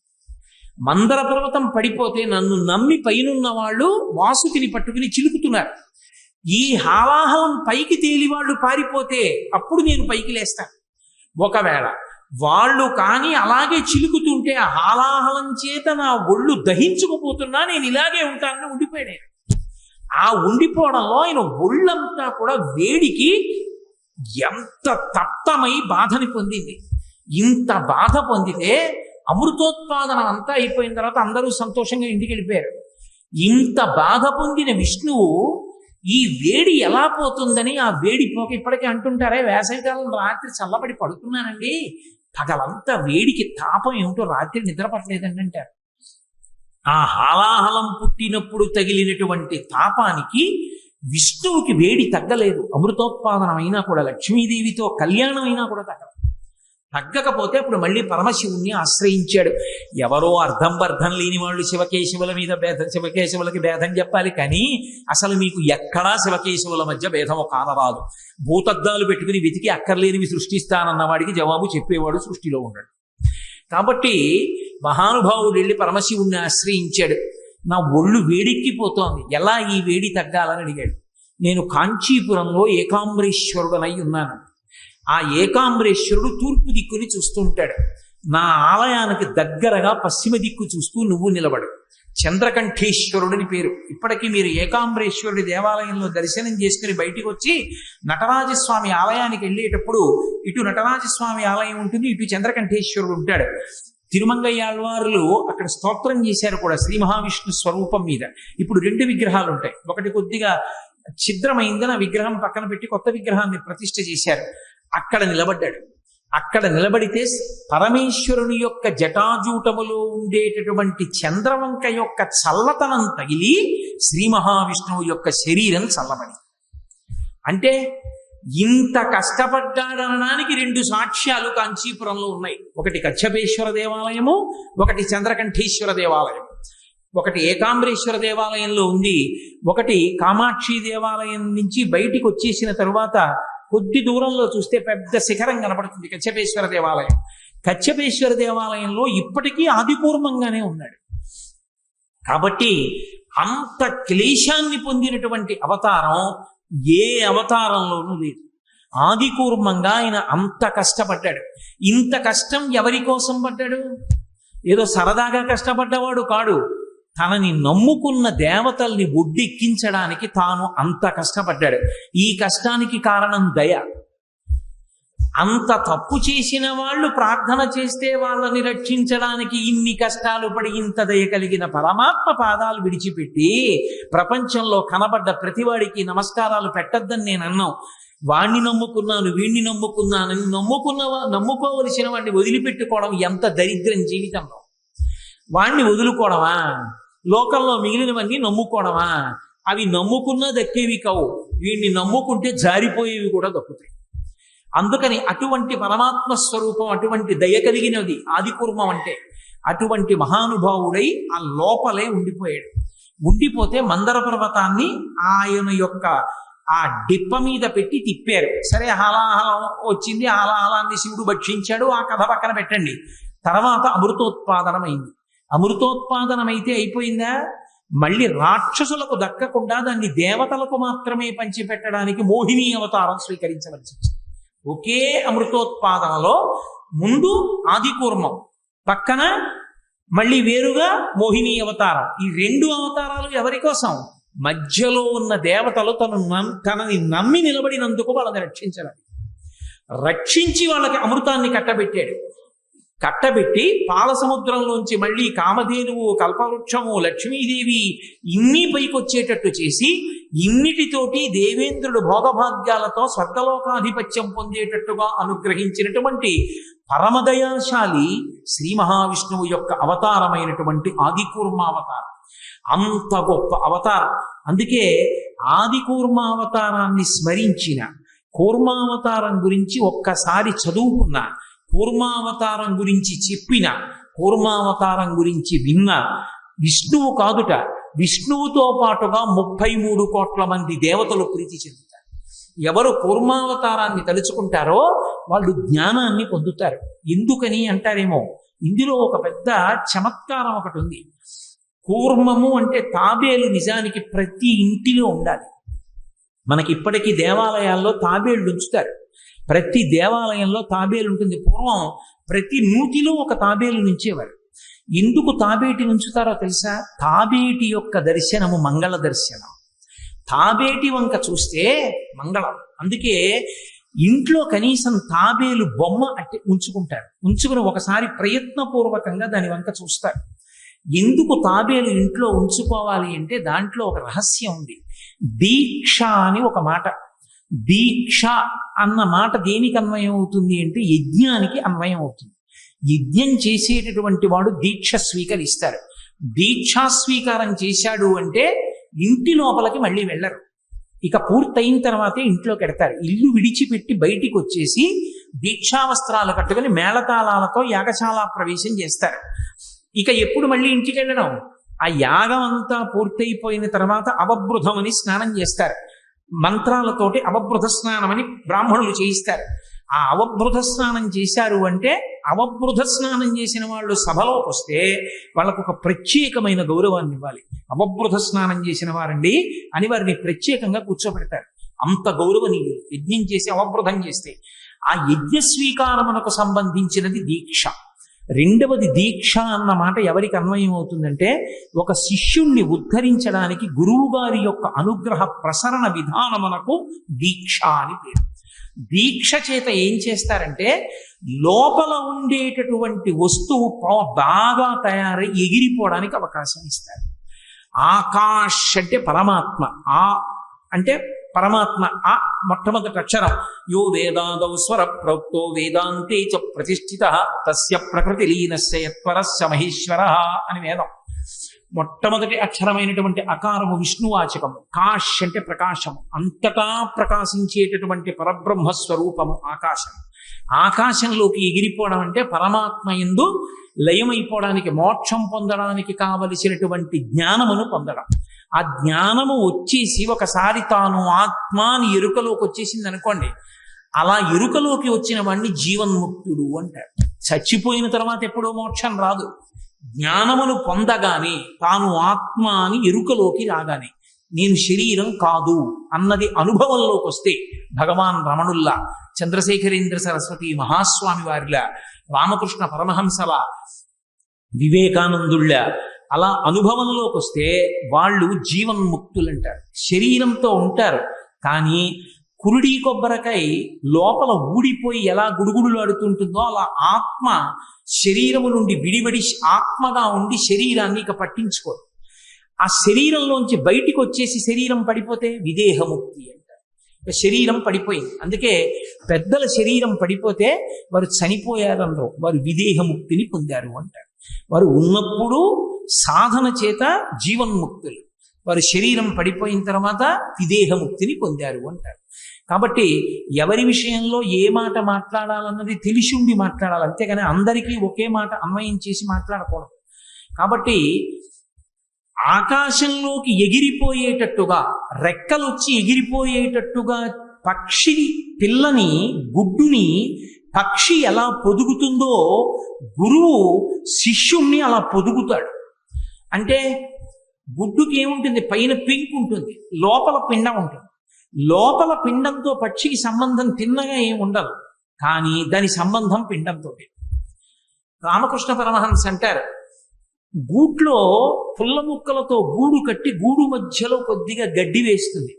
మందర పర్వతం పడిపోతే నన్ను నమ్మి పైనున్న వాళ్ళు వాసుకిని పట్టుకుని చిలుకుతున్నారు. ఈ హాలాహలం పైకి తేలి వాళ్ళు పారిపోతే అప్పుడు నేను పైకి లేస్తాను. ఒకవేళ వాళ్ళు కానీ అలాగే చిలుకుతుంటే ఆ హాలాహలం చేత నా ఒళ్ళు దహించుకుపోతున్నా నేను ఇలాగే ఉంటానని ఉండిపోయాడు. ఆ ఉండిపోవడంలో ఆయన ఒళ్ళంతా కూడా వేడికి ఎంత తప్తమై బాధని పొందింది. ఇంత బాధ పొందితే అమృతోత్పాదనం అంతా అయిపోయిన తర్వాత అందరూ సంతోషంగా ఇంటికి వెళ్ళిపోయారు. ఇంత బాధ పొందిన విష్ణువు ఈ వేడి ఎలా పోతుందని ఆ వేడి పోక ఇప్పటికీ అంటుంటారే, వేసవికాలం రాత్రి చల్లబడి పడుకున్నానండి, పగలంతా వేడికి తాపం ఏమిటో రాత్రి నిద్ర పట్టలేదండి అంటారు. ఆ హాలాహలం పుట్టినప్పుడు తగిలినటువంటి తాపానికి విష్ణువుకి వేడి తగ్గలేదు. అమృతోత్పాదనం అయినా కూడా, లక్ష్మీదేవితో కళ్యాణం అయినా కూడా తగ్గకపోతే అప్పుడు మళ్ళీ పరమశివుణ్ణి ఆశ్రయించాడు. ఎవరో అర్థం లేని వాళ్ళు శివకేశవుల మీద భేదం, శివకేశవులకి భేదం చెప్పాలి కానీ అసలు మీకు ఎక్కడా శివకేశవుల మధ్య భేదం కానరాదు. భూతద్దాలు పెట్టుకుని వెతికి అక్కర్లేనివి సృష్టిస్తానన్న వాడికి జవాబు చెప్పేవాడు సృష్టిలో ఉన్నాడు. కాబట్టి మహానుభావుడు వెళ్ళి పరమశివుణ్ణి ఆశ్రయించాడు. నా ఒళ్ళు వేడెక్కిపోతోంది, ఎలా ఈ వేడి తగ్గాలని అడిగాడు. నేను కాంచీపురంలో ఏకాంబరేశ్వరుడనై ఉన్నాను. ఆ ఏకాంబరేశ్వరుడు తూర్పు దిక్కుని చూస్తుంటాడు. నా ఆలయానికి దగ్గరగా పశ్చిమ దిక్కు చూస్తూ నువ్వు నిలబడు. చంద్రకంఠేశ్వరుడని పేరు. ఇప్పటికీ మీరు ఏకాంబరేశ్వరుడి దేవాలయంలో దర్శనం చేసుకుని బయటికి వచ్చి నటరాజస్వామి ఆలయానికి వెళ్ళేటప్పుడు ఇటు నటరాజస్వామి ఆలయం ఉంటుంది, ఇటు చంద్రకంఠేశ్వరుడు ఉంటాడు. తిరుమంగయ్యాళ్వారులు అక్కడ స్తోత్రం చేశారు కూడా శ్రీ మహావిష్ణు స్వరూపం మీద. ఇప్పుడు 2 విగ్రహాలు ఉంటాయి. ఒకటి కొద్దిగా ఛిద్రమైందని ఆ విగ్రహం పక్కన పెట్టి కొత్త విగ్రహాన్ని ప్రతిష్ఠ చేశారు. అక్కడ నిలబడ్డాడు. అక్కడ నిలబడితే పరమేశ్వరుని యొక్క జటాజూటములో ఉండేటటువంటి చంద్రవంక యొక్క చల్లతనం తగిలి శ్రీ మహావిష్ణువు యొక్క శరీరం చల్లబడి. అంటే ఇంత కష్టపడ్డాడనడానికి 2 సాక్ష్యాలు కాంచీపురంలో ఉన్నాయి. ఒకటి కచ్చపేశ్వర దేవాలయము, ఒకటి చంద్రకంఠేశ్వర దేవాలయం. ఒకటి ఏకాంబరేశ్వర దేవాలయంలో ఉంది, ఒకటి కామాక్షి దేవాలయం నుంచి బయటికి వచ్చేసిన తరువాత కొద్ది దూరంలో చూస్తే పెద్ద శిఖరం కనపడుతుంది, కచ్చపేశ్వర దేవాలయం. కచ్చపేశ్వర దేవాలయంలో ఇప్పటికీ ఆదిపూర్వంగానే ఉన్నాడు. కాబట్టి అంత క్లేశాన్ని పొందినటువంటి అవతారం ఏ అవతారంలోనూ లేదు. ఆదికూర్మంగా ఆయన అంత కష్టపడ్డాడు. ఇంత కష్టం ఎవరి కోసం పడ్డాడు? ఏదో సరదాగా కష్టపడ్డవాడు కాడు. తనని నమ్ముకున్న దేవతల్ని ఒడ్డెక్కించడానికి తాను అంత కష్టపడ్డాడు. ఈ కష్టానికి కారణం దయ. అంత తప్పు చేసిన వాళ్ళు ప్రార్థన చేస్తే వాళ్ళని రక్షించడానికి ఇన్ని కష్టాలు పడి ఇంత దయ కలిగిన పరమాత్మ పాదాలు విడిచిపెట్టి ప్రపంచంలో కనబడ్డ ప్రతివాడికి నమస్కారాలు పెట్టద్దని నేను అన్నాం. వాణ్ణి నమ్ముకున్నాను, వీణ్ణి నమ్ముకున్నానని నమ్ముకోవలసిన వాడిని వదిలిపెట్టుకోవడం ఎంత దరిద్రం జీవితంలో. వాణ్ణి వదులుకోవడమా? లోకంలో మిగిలినవన్నీ నమ్ముకోవడమా? అవి నమ్ముకున్నా దక్కేవి కావు. వీణ్ణి నమ్ముకుంటే జారిపోయేవి కూడా దక్కుతాయి. అందుకని అటువంటి పరమాత్మ స్వరూపం, అటువంటి దయ కలిగినది ఆదికూర్మం అంటే. అటువంటి మహానుభావుడై ఆ లోపలే ఉండిపోయాడు. ఉండిపోతే మందర పర్వతాన్ని ఆయన యొక్క ఆ డిప్ప మీద పెట్టి తిప్పారు. సరే, హాలాహలం వచ్చింది, హాలాహలాన్ని శివుడు భక్షించాడు. ఆ కథ పక్కన పెట్టండి. తర్వాత అమృతోత్పాదనం అయింది. అమృతోత్పాదనం అయితే అయిపోయిందా? మళ్ళీ రాక్షసులకు దక్కకుండా దాన్ని దేవతలకు మాత్రమే పంచిపెట్టడానికి మోహిని అవతారం స్వీకరించవలసి వచ్చింది. ఒకే అమృతోత్పాదనలో ముందు ఆదికూర్మం, పక్కన మళ్ళీ వేరుగా మోహిని అవతారం. ఈ 2 అవతారాలు ఎవరి కోసం? మధ్యలో ఉన్న దేవతలు తనని నమ్మి నిలబడినందుకు వాళ్ళని రక్షించాలి. రక్షించి వాళ్ళకి అమృతాన్ని కట్టబెట్టాడు. కట్టబెట్టి పాల సముద్రంలోంచి మళ్ళీ కామధేనువు, కల్పవృక్షము, లక్ష్మీదేవి ఇన్ని పైకొచ్చేటట్టు చేసి ఇన్నిటితోటి దేవేంద్రుడు భోగభాగ్యాలతో స్వర్గలోకాధిపత్యం పొందేటట్టుగా అనుగ్రహించినటువంటి పరమదయాశాలి శ్రీ మహావిష్ణువు యొక్క అవతారమైనటువంటి ఆదికూర్మావతారం. అంత గొప్ప అవతారం. అందుకే ఆదికూర్మావతారాన్ని స్మరించిన, కూర్మావతారం గురించి ఒక్కసారి చదువుకున్న, కూర్మావతారం గురించి చెప్పిన, కూర్మావతారం గురించి విన్న విష్ణువు కాదుట, విష్ణువుతో పాటుగా 33 కోట్ల మంది దేవతలు ప్రీతి చెందుతారు. ఎవరు కూర్మావతారాన్ని తలుచుకుంటారో వాళ్ళు జ్ఞానాన్ని పొందుతారు. ఎందుకని అంటారేమో, ఇందులో ఒక పెద్ద చమత్కారం ఒకటి ఉంది. కూర్మము అంటే తాబేలు నిజానికి ప్రతి ఇంటిలో ఉండాలి. మనకి ఇప్పటికీ దేవాలయాల్లో తాబేళ్ళు ఉంచుతారు. ప్రతి దేవాలయంలో తాబేలు ఉంటుంది. పూర్వం ప్రతి నూతిలో ఒక తాబేలు నుంచేవారు. ఎందుకు తాబేటి నుంచుతారో తెలుసా? తాబేటి యొక్క దర్శనము మంగళ దర్శనం. తాబేటి వంక చూస్తే మంగళం. అందుకే ఇంట్లో కనీసం తాబేలు బొమ్మ అట్టి ఉంచుకుంటారు. ఉంచుకుని ఒకసారి ప్రయత్నపూర్వకంగా దాని వంక చూస్తారు. ఎందుకు తాబేలు ఇంట్లో ఉంచుకోవాలి అంటే దాంట్లో ఒక రహస్యం ఉంది. దీక్ష అని ఒక మాట. దీక్ష అన్న మాట దేనికి అన్వయం అవుతుంది అంటే యజ్ఞానికి అన్వయం అవుతుంది. యజ్ఞం చేసేటటువంటి వాడు దీక్ష స్వీకరిస్తారు. దీక్షా స్వీకారం చేశాడు అంటే ఇంటి లోపలికి మళ్ళీ వెళ్ళరు. ఇక పూర్తయిన తర్వాతే ఇంట్లోకి వెడతారు. ఇల్లు విడిచిపెట్టి బయటికి వచ్చేసి దీక్షా వస్త్రాలు కట్టుకుని మేళతాళాలతో యాగశాల ప్రవేశం చేస్తారు. ఇక ఎప్పుడు మళ్ళీ ఇంటికి వెళ్ళడం? ఆ యాగం అంతా పూర్తయిపోయిన తర్వాత అవబృధం అని స్నానం చేస్తారు. మంత్రాలతోటి అవబృధ స్నానం అని బ్రాహ్మణులు చేయిస్తారు. ఆ అవబృధ స్నానం చేశారు అంటే అవబృధ స్నానం చేసిన వాళ్ళు సభలోకి వస్తే వాళ్ళకు ఒక ప్రత్యేకమైన గౌరవాన్ని ఇవ్వాలి. అవబృధ స్నానం చేసిన వారండి అని వారిని ప్రత్యేకంగా కూర్చోబెడతారు. అంత గౌరవనీయులు యజ్ఞం చేసి అవబృధం చేస్తే. ఆ యజ్ఞ స్వీకారమునకు సంబంధించినది దీక్ష. రెండవది దీక్ష అన్న మాట ఎవరికి అన్వయం అవుతుందంటే ఒక శిష్యుణ్ణి ఉద్ధరించడానికి గురువు గారి యొక్క అనుగ్రహ ప్రసరణ విధానమునకు దీక్ష అని పేరు. దీక్ష చేత ఏం చేస్తారంటే లోపల ఉండేటటువంటి వస్తువు బాగా తయారై ఎగిరిపోవడానికి అవకాశం ఇస్తారు. ఆకాష్ అంటే పరమాత్మ, ఆ అంటే పరమాత్మ, ఆ మొట్టమొదటి అక్షరం. యో వేదాదౌ స్వర ప్రోక్తో వేదాంతే చ ప్రతిష్ఠిత తస్య ప్రకృతి లీనస్య యత్పరస్య మహేశ్వర అని వేదం. మొట్టమొదటి అక్షరమైనటువంటి అకారము విష్ణువాచకము. కాష్ అంటే ప్రకాశము, అంతటా ప్రకాశించేటటువంటి పరబ్రహ్మ స్వరూపము ఆకాశం. ఆకాశంలోకి ఎగిరిపోవడం అంటే పరమాత్మ యందు లయమైపోవడానికి, మోక్షం పొందడానికి కావలసినటువంటి జ్ఞానమును పొందడం. ఆ జ్ఞానము వచ్చేసి ఒకసారి తాను ఆత్మ అని ఎరుకలోకి వచ్చేసింది అనుకోండి, అలా ఎరుకలోకి వచ్చిన వాడిని జీవన్ముక్తుడు అంటారు. చచ్చిపోయిన తర్వాత ఎప్పుడో మోక్షం రాదు. జ్ఞానమును పొందగానే తాను ఆత్మ అని ఎరుకలోకి రాగానే నేను శరీరం కాదు అన్నది అనుభవంలోకి వస్తే భగవాన్ రమణుల్లా, చంద్రశేఖరేంద్ర సరస్వతి మహాస్వామి వారిలా, రామకృష్ణ పరమహంసల, వివేకానందుళ్ళ అలా అనుభవంలోకి వస్తే వాళ్ళు జీవన్ముక్తులు అంటారు. శరీరంతో ఉంటారు కానీ కురుడి కొబ్బరికాయ లోపల ఊడిపోయి ఎలా గుడుగుడులాడుతుంటుందో అలా ఆత్మ శరీరము నుండి విడివడి ఆత్మగా ఉండి శరీరాన్ని ఇక పట్టించుకోరు. ఆ శరీరంలోంచి బయటికి వచ్చేసి శరీరం పడిపోతే విదేహముక్తి అంటారు. శరీరం పడిపోయింది. అందుకే పెద్దల శరీరం పడిపోతే వారు చనిపోయారనరు, వారు విదేహముక్తిని పొందారు అంటారు. వారు ఉన్నప్పుడు సాధన చేత జీవన్ముక్తులు, వారు శరీరం పడిపోయిన తర్వాత విదేహముక్తిని పొందారు అంటారు. కాబట్టి ఎవరి విషయంలో ఏ మాట మాట్లాడాలన్నది తెలిసి ఉండి మాట్లాడాలి, అంతేగాని అందరికీ ఒకే మాట అన్వయం చేసి మాట్లాడకూడదు. కాబట్టి ఆకాశంలోకి ఎగిరిపోయేటట్టుగా, రెక్కలొచ్చి ఎగిరిపోయేటట్టుగా పక్షి పిల్లని, గుడ్డుని పక్షి ఎలా పొదుగుతుందో గురువు శిష్యుణ్ణి అలా పొదుగుతాడు. అంటే గుడ్డుకి ఏముంటుంది? పైన పెంకు ఉంటుంది, లోపల పిండం ఉంటుంది. లోపల పిండంతో పక్షికి సంబంధం తిన్నగా ఏమి ఉండదు, కానీ దాని సంబంధం పిండంతో. రామకృష్ణ పరమహంస అంటారు, గూట్లో పుల్ల ముక్కలతో గూడు కట్టి గూడు మధ్యలో కొద్దిగా గడ్డి వేస్తుంది.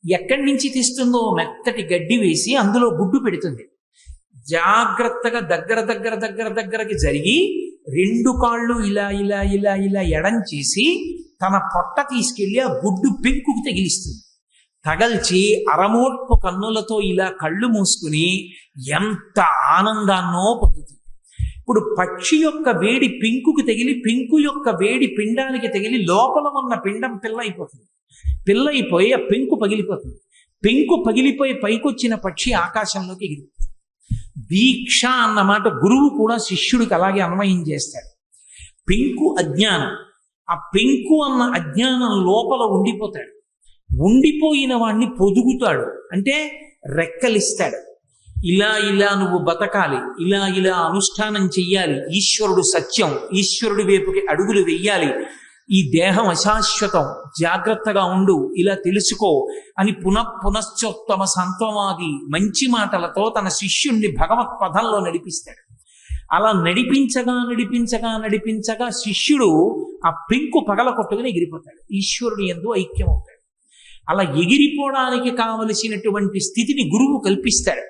ఎక్కడి నుంచి తీస్తుందో మెత్తటి గడ్డి వేసి అందులో గుడ్డు పెడుతుంది. జాగ్రత్తగా దగ్గరకి జరిగి రెండు కాళ్ళు ఇలా ఇలా ఇలా ఇలా ఎడం చేసి తన పొట్ట తీసుకెళ్లి ఆ గుడ్డు పెంకుకు తగిలిస్తుంది. తగల్చి అరమోట్పు కన్నులతో ఇలా కళ్ళు మూసుకుని ఎంత ఆనందాన్నో పొందుతుంది. ఇప్పుడు పక్షి యొక్క వేడి పెంకుకు తగిలి, పెంకు యొక్క వేడి పిండానికి తగిలి లోపల ఉన్న పిండం పిల్లయిపోతుంది. పిల్లయిపోయి ఆ పెంకు పగిలిపోతుంది. పెంకు పగిలిపోయి పైకొచ్చిన పక్షి ఆకాశంలోకి ఎగిరిపోతుంది. దీక్ష అన్నమాట గురువు కూడా శిష్యుడికి అలాగే అన్వయం చేస్తాడు. పెంకు అజ్ఞానం, ఆ పెంకు అన్న అజ్ఞానం లోపల ఉండిపోతాడు. ఉండిపోయిన వాణ్ణి పొదుగుతాడు, అంటే రెక్కలిస్తాడు. ఇలా ఇలా నువ్వు బతకాలి, ఇలా ఇలా అనుష్ఠానం చెయ్యాలి, ఈశ్వరుడు సత్యం, ఈశ్వరుడి వైపుకి అడుగులు వెయ్యాలి, ఈ దేహం అశాశ్వతం, జాగ్రత్తగా ఉండు, ఇలా తెలుసుకో అని పునశ్చోత్తమ సంత్వమాది మంచి మాటలతో తన శిష్యుణ్ణి భగవత్ పదంలో నడిపిస్తాడు. అలా నడిపించగా నడిపించగా నడిపించగా శిష్యుడు ఆ పెంకు పగల కొట్టుకుని ఎగిరిపోతాడు, ఈశ్వరుడు యందు ఐక్యం అవుతాడు. అలా ఎగిరిపోవడానికి కావలసినటువంటి స్థితిని గురువు కల్పిస్తాడు.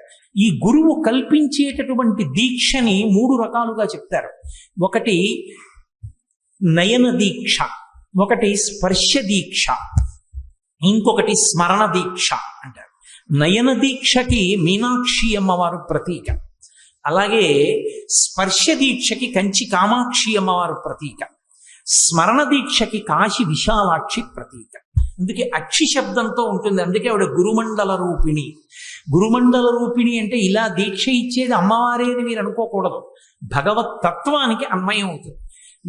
ఈ గురువు కల్పించేటటువంటి దీక్షని 3 రకాలుగా చెప్తారు. ఒకటి నయన దీక్ష, ఒకటి స్పర్శ దీక్ష, ఇంకొకటి స్మరణ దీక్ష అంటారు. నయన దీక్షకి మీనాక్షి అమ్మవారు ప్రతీక, అలాగే స్పర్శ దీక్షకి కంచి కామాక్షి అమ్మవారు ప్రతీక, స్మరణ దీక్షకి కాశీ విశాలాక్షి ప్రతీక. అందుకే అక్షి శబ్దంతో ఉంటుంది, అందుకే ఆవిడ గురుమండల రూపిణి. గురుమండల రూపిణి అంటే ఇలా దీక్ష ఇచ్చేది అమ్మవారే అని మీరు అనుకోకూడదు, భగవత్ తత్వానికి అన్వయం అవుతుంది.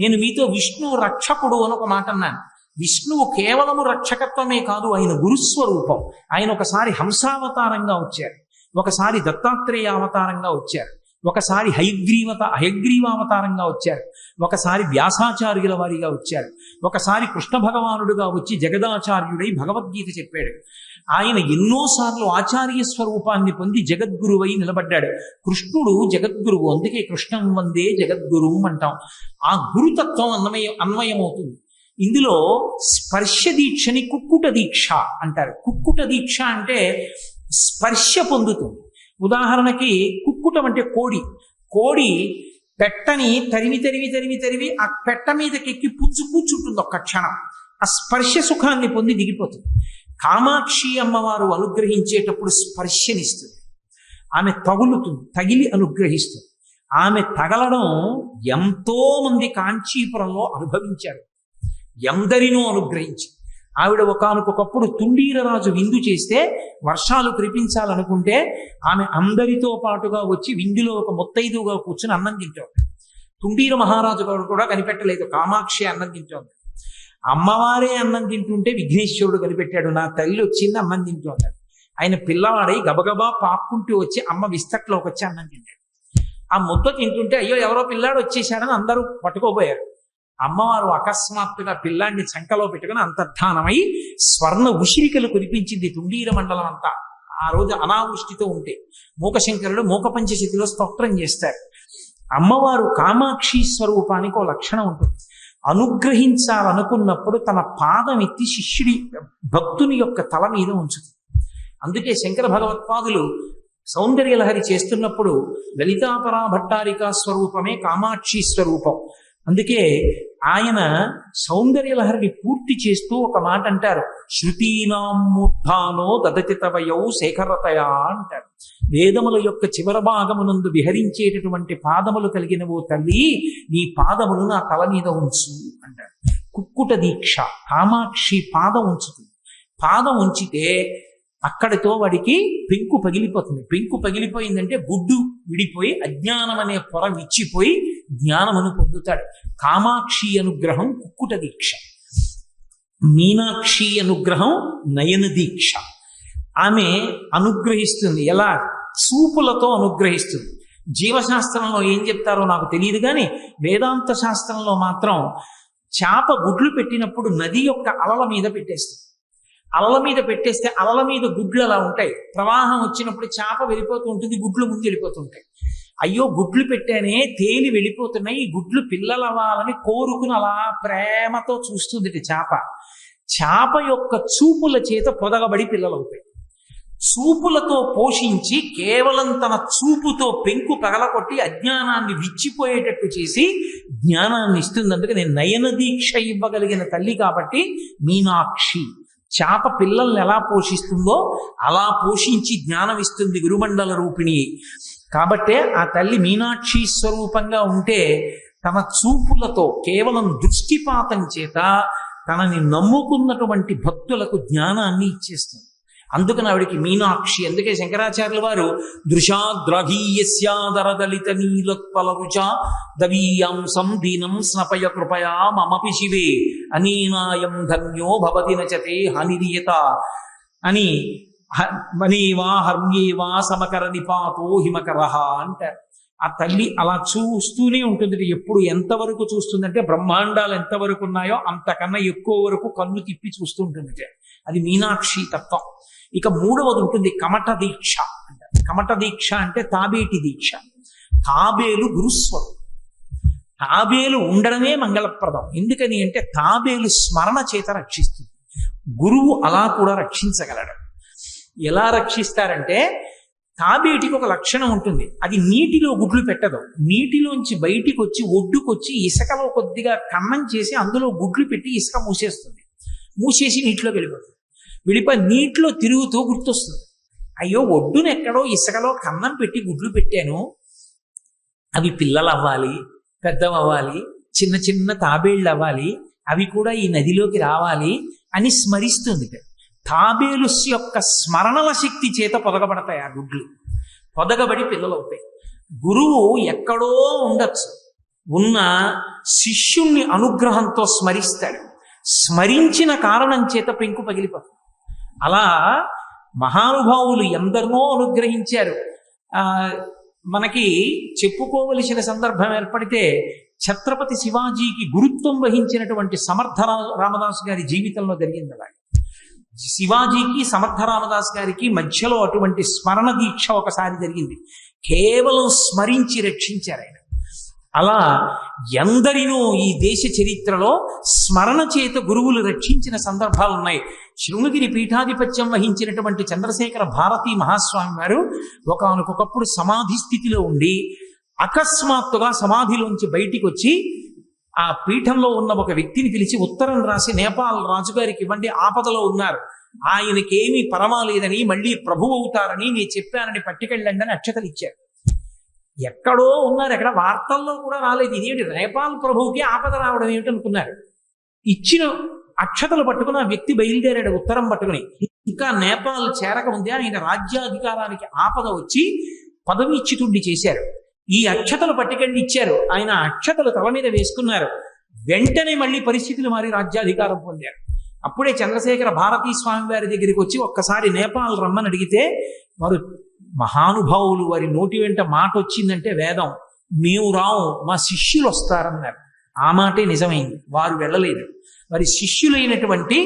నేను మీతో విష్ణు రక్షకుడు అని ఒక మాట అన్నాను. విష్ణువు కేవలము రక్షకత్వమే కాదు, ఆయన గురుస్వరూపం. ఆయన ఒకసారి హంసావతారంగా వచ్చారు, ఒకసారి దత్తాత్రేయ అవతారంగా వచ్చారు, ఒకసారి హయగ్రీవావతారంగా వచ్చారు, ఒకసారి వ్యాసాచార్యుల వారిగా వచ్చారు, ఒకసారి కృష్ణ భగవానుడుగా వచ్చి జగదాచార్యుడై భగవద్గీత చెప్పాడు. ఆయన ఎన్నోసార్లు ఆచార్య స్వరూపాన్ని పొంది జగద్గురువై నిలబడ్డాడు. కృష్ణుడు జగద్గురువు, అందుకే కృష్ణం వందే జగద్గురు అంటాం. ఆ గురుతత్వం అన్వయమవుతుంది. ఇందులో స్పర్శ దీక్షని కుక్కుట దీక్ష అంటారు. కుక్కుట దీక్ష అంటే స్పర్శ పొందుతుంది. ఉదాహరణకి కుక్కుటం అంటే కోడి పెట్టని తరిమి తరిమి తరిమి తరిమి ఆ పెట్ట మీదకెక్కి కూర్చుంటుంది ఒక్క క్షణం, ఆ స్పర్శ సుఖాన్ని పొంది దిగిపోతుంది. కామాక్షి అమ్మవారు అనుగ్రహించేటప్పుడు స్పర్శనిస్తుంది, ఆమె తగిలి అనుగ్రహిస్తుంది. ఆమె తగలడం ఎంతో మంది కాంచీపురంలో అనుభవించారు, ఎందరినో అనుగ్రహించి. ఆవిడ ఒకానొకప్పుడు తుండీరరాజు విందు చేస్తే వర్షాలు కురిపించాలనుకుంటే ఆమె అందరితో పాటుగా వచ్చి విందులో ఒక ముత్తైదుగా కూర్చుని అన్నం తింటోంది. తుండీర మహారాజు గారు కూడా కనిపెట్టలేదు, కామాక్షి అన్నం తింటోంది. అమ్మవారే అన్నం తింటుంటే విఘ్నేశ్వరుడు కనిపెట్టాడు, నా తల్లి వచ్చింది అన్నం తింటోంది. ఆయన పిల్లవాడై గబగబా పాక్కుంటూ వచ్చి అమ్మ విస్తట్లోకి వచ్చి అన్నం తింటాడు. ఆ ముద్ద తింటుంటే అయ్యో ఎవరో పిల్లాడు వచ్చేసాడని అందరూ పట్టుకోబోయారు. అమ్మవారు అకస్మాత్తుగా పిల్లాన్ని చంకలో పెట్టుకుని అంతర్ధానమై స్వర్ణ ఉసిరికలు కురిపించింది తుండీర మండలం అంతా. ఆ రోజు అనావృష్టితో ఉంటే మూకశంకరుడు మూకపంచశతిలో స్తోత్రం చేస్తారు. అమ్మవారు కామాక్షి స్వరూపానికి ఓ లక్షణం ఉంటుంది. అనుగ్రహించాలనుకున్నప్పుడు తన పాదం ఎత్తి శిష్యుడి భక్తుని యొక్క తల మీద ఉంచుతుంది. అందుకే శంకర భగవత్పాదులు సౌందర్యలహరి చేస్తున్నప్పుడు లలితాపరా భట్టారికా స్వరూపమే కామాక్షి స్వరూపం. అందుకే ఆయన సౌందర్యలహరిని పూర్తి చేస్తూ ఒక మాట అంటారు, శృతీనాం మూర్ధానో దదతి తవయౌ శేఖరతయా అంటారు. వేదముల యొక్క చివర భాగమునందు విహరించేటటువంటి పాదములు కలిగిన ఓ తల్లి, నీ పాదములు నా తల మీద ఉంచు అంటారు. కుక్కుట దీక్ష, కామాక్షి పాదం ఉంచుతుంది. పాదం ఉంచితే అక్కడితో వాడికి పెంకు పగిలిపోతుంది. పెంకు పగిలిపోయిందంటే గుడ్డు విడిపోయి అజ్ఞానం అనే పొర విచ్చిపోయి జ్ఞానమును పొందుతాడు. కామాక్షి అనుగ్రహం కుక్కుట దీక్ష, మీనాక్షి అనుగ్రహం నయన దీక్ష. ఆమె అనుగ్రహిస్తుంది, ఎలా? చూపులతో అనుగ్రహిస్తుంది. జీవశాస్త్రంలో ఏం చెప్తారో నాకు తెలియదు, కానీ వేదాంత శాస్త్రంలో మాత్రం చేప గుడ్లు పెట్టినప్పుడు నది యొక్క అలల మీద పెట్టేస్తుంది. అలల మీద పెట్టేస్తే అలల మీద గుడ్లు అలా ఉంటాయి. ప్రవాహం వచ్చినప్పుడు చేప వెళ్ళిపోతూ ఉంటుంది, గుడ్లు ముందు వెళ్ళిపోతుంటాయి. అయ్యో గుడ్లు పెట్టానే, తేలి వెళ్ళిపోతున్నాయి, ఈ గుడ్లు పిల్లలు అవ్వాలని కోరుకుని అలా ప్రేమతో చూస్తుంది చేప. చేప యొక్క చూపుల చేత పొదగబడి పిల్లలు అవుతాయి. చూపులతో పోషించి కేవలం తన చూపుతో పెంకు పగలకొట్టి అజ్ఞానాన్ని విచ్చిపోయేటట్టు చేసి జ్ఞానాన్ని ఇస్తుంది. అందుకే నేను నయన దీక్ష ఇవ్వగలిగిన తల్లి కాబట్టి మీనాక్షి. చేప పిల్లల్ని ఎలా పోషిస్తుందో అలా పోషించి జ్ఞానం ఇస్తుంది గురుమండల రూపిణి. కాబట్టే ఆ తల్లి మీనాక్షి స్వరూపంగా ఉంటే తన చూపులతో కేవలం దృష్టిపాతం చేత తనని నమ్ముకున్నటువంటి భక్తులకు జ్ఞానాన్ని ఇచ్చేస్తుంది. అందుకని ఆవిడికి మీనాక్షి. అందుకే శంకరాచార్యుల వారు దృశాద్రహీయస్యాదరదలిత నీలోత్పల రుచ దవీయాంసం దీనం స్నపయ కృపయా మమపి శివే అనీనాయం ధన్యో భవతి నచతే హనిరియత అని మనీవా హర్మ్యేవా సమకర నిపాతో హిమకరహ అంటారు. ఆ తల్లి అలా చూస్తూనే ఉంటుంది. ఎప్పుడు ఎంతవరకు చూస్తుందంటే బ్రహ్మాండాలు ఎంతవరకు ఉన్నాయో అంతకన్నా ఎక్కువ వరకు కన్ను తిప్పి చూస్తుంటుంది. అది మీనాక్షి తత్వం. ఇక మూడవది ఉంటుంది కమట దీక్ష అంటారు. కమట దీక్ష అంటే తాబేటి దీక్ష. తాబేలు గురుస్వరం. తాబేలు ఉండడమే మంగళప్రదం. ఎందుకని అంటే తాబేలు స్మరణ చేత రక్షిస్తుంది. గురువు అలా కూడా రక్షించగలడు. ఎలా రక్షిస్తారంటే తాబేటికి ఒక లక్షణం ఉంటుంది, అది నీటిలో గుడ్లు పెట్టదు. నీటిలోంచి బయటికి వచ్చి ఒడ్డుకొచ్చి ఇసుకలో కొద్దిగా కన్నం చేసి అందులో గుడ్లు పెట్టి ఇసుక మూసేస్తుంది. మూసేసి నీటిలో వెళ్ళిపోతుంది. వెళ్ళిపోయి నీటిలో తిరుగుతూ గుర్తొస్తుంది, అయ్యో ఒడ్డున ఎక్కడో ఇసుకలో కన్నం పెట్టి గుడ్లు పెట్టాను, అవి పిల్లలు అవ్వాలి, పెద్దవవ్వాలి, చిన్న చిన్న తాబేళ్ళు అవ్వాలి, అవి కూడా ఈ నదిలోకి రావాలి అని స్మరిస్తుంది. తాబేలు యొక్క స్మరణల శక్తి చేత పొదగబడతాయి ఆ గుడ్లు. పొదగబడి పిల్లలు అవుతాయి. గురువు ఎక్కడో ఉండొచ్చు, ఉన్న శిష్యుణ్ణి అనుగ్రహంతో స్మరిస్తాడు. స్మరించిన కారణం చేత పెంకు పగిలిపోతుంది. అలా మహానుభావులు ఎందరినో అనుగ్రహించారు. మనకి చెప్పుకోవలసిన సందర్భం ఏర్పడితే ఛత్రపతి శివాజీకి గురుత్వం వహించినటువంటి సమర్థ రామదాసు గారి జీవితంలో జరిగింది. అలా శివాజీకి సమర్థ రామదాస్ గారికి మధ్యలో అటువంటి స్మరణ దీక్ష ఒకసారి జరిగింది. కేవలం స్మరించి రక్షించారు ఆయన. అలా ఎందరినో ఈ దేశ చరిత్రలో స్మరణ చేత గురువులు రక్షించిన సందర్భాలు ఉన్నాయి. శృంగగిరి పీఠాధిపత్యం వహించినటువంటి చంద్రశేఖర భారతీ మహాస్వామి వారు ఒకానొకప్పుడు సమాధి స్థితిలో ఉండి అకస్మాత్తుగా సమాధిలోంచి బయటికి వచ్చి ఆ పీఠంలో ఉన్న ఒక వ్యక్తిని పిలిచి ఉత్తరం రాసి నేపాల్ రాజుగారికి ఇవ్వండి, ఆపదలో ఉన్నారు, ఆయనకేమీ పరవాలేదని మళ్ళీ ప్రభువు అవుతారని నేను చెప్పానని పట్టుకెళ్ళండి అని అక్షతలు ఇచ్చారు. ఎక్కడో ఉన్నారు, ఎక్కడ వార్తల్లో కూడా రాలేదు. ఇదేమిటి నేపాల్ ప్రభువుకి ఆపద రావడం ఏమిటి అనుకున్నారు. ఇచ్చిన అక్షతలు పట్టుకుని ఆ వ్యక్తి బయలుదేరాడు ఉత్తరం పట్టుకుని. ఇంకా నేపాల్ చేరక ముందే ఆయన రాజ్యాధికారానికి ఆపద వచ్చి పదవీచ్యుతుడిని చేశారు. ఈ అక్షతలు పట్టుకెళ్ళి ఇచ్చారు. ఆయన అక్షతలు తల మీద వేసుకున్నారు. వెంటనే మళ్ళీ పరిస్థితులు మారి రాజ్యాధికారం పొందారు. అప్పుడే చంద్రశేఖర భారతీ స్వామి వారి దగ్గరికి వచ్చి ఒక్కసారి నేపాల్ రమ్మని అడిగితే వారు మహానుభావులు, వారి నోటి వెంట మాట వచ్చిందంటే వేదం, మేము రావు, మా శిష్యులు వస్తారన్నారు. ఆ మాటే నిజమైంది. వారు వెళ్ళలేదు. వారి శిష్యులైనటువంటి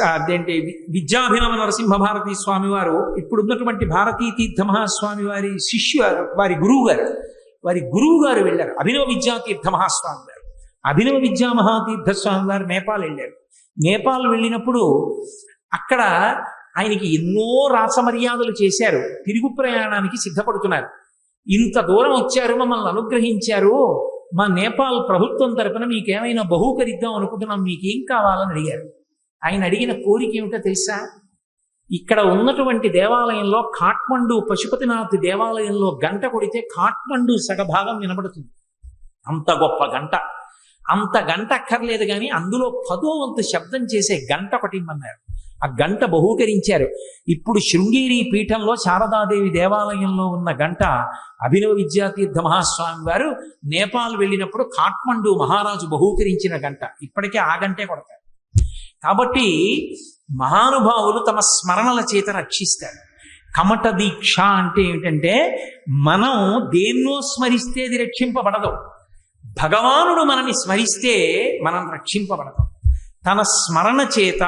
అదేంటి విద్యాభినవ నరసింహ భారతీ స్వామి వారు, ఇప్పుడున్నటువంటి భారతీ తీర్థ మహాస్వామి వారి వారి గురువు గారు వెళ్ళారు. అభినవ విద్యాతీర్థ మహాస్వామి గారు, అభినవ విద్యా మహాతీర్థ స్వామి వారు నేపాల్ వెళ్ళారు. నేపాల్ వెళ్ళినప్పుడు అక్కడ ఆయనకి ఎన్నో రాసమర్యాదలు చేశారు. తిరుగు ప్రయాణానికి సిద్ధపడుతున్నారు. ఇంత దూరం వచ్చారు, మమ్మల్ని అనుగ్రహించారు, మా నేపాల్ ప్రభుత్వం తరపున మీకేమైనా బహూకరిద్దాం అనుకుంటున్నాం, మీకేం కావాలని అడిగారు. ఆయన అడిగిన కోరిక ఏమిటో తెలుసా? ఇక్కడ ఉన్నటువంటి దేవాలయంలో కాఠ్మండు పశుపతినాథ్ దేవాలయంలో గంట కొడితే కాఠ్మండు సగభాగం వినబడుతుంది. అంత గొప్ప గంట. అంత గంట అక్కర్లేదు కానీ అందులో 10వ వంతు శబ్దం చేసే గంట ఒకటి ఇమ్మన్నారు. ఆ గంట బహూకరించారు. ఇప్పుడు శృంగేరి పీఠంలో శారదాదేవి దేవాలయంలో ఉన్న గంట అభినవ విద్యాతీర్థ మహాస్వామి వారు నేపాల్ వెళ్ళినప్పుడు కాఠ్మండు మహారాజు బహూకరించిన గంట. ఇప్పటికే ఆ గంటే కొడతారు. కాబట్టి మహానుభావులు తమ స్మరణల చేత రక్షిస్తారు. కమట దీక్ష అంటే ఏమిటంటే మనం దేన్నో స్మరిస్తే అది రక్షింపబడదు. భగవానుడు మనని స్మరిస్తే మనం రక్షింపబడతాం. తన స్మరణ చేత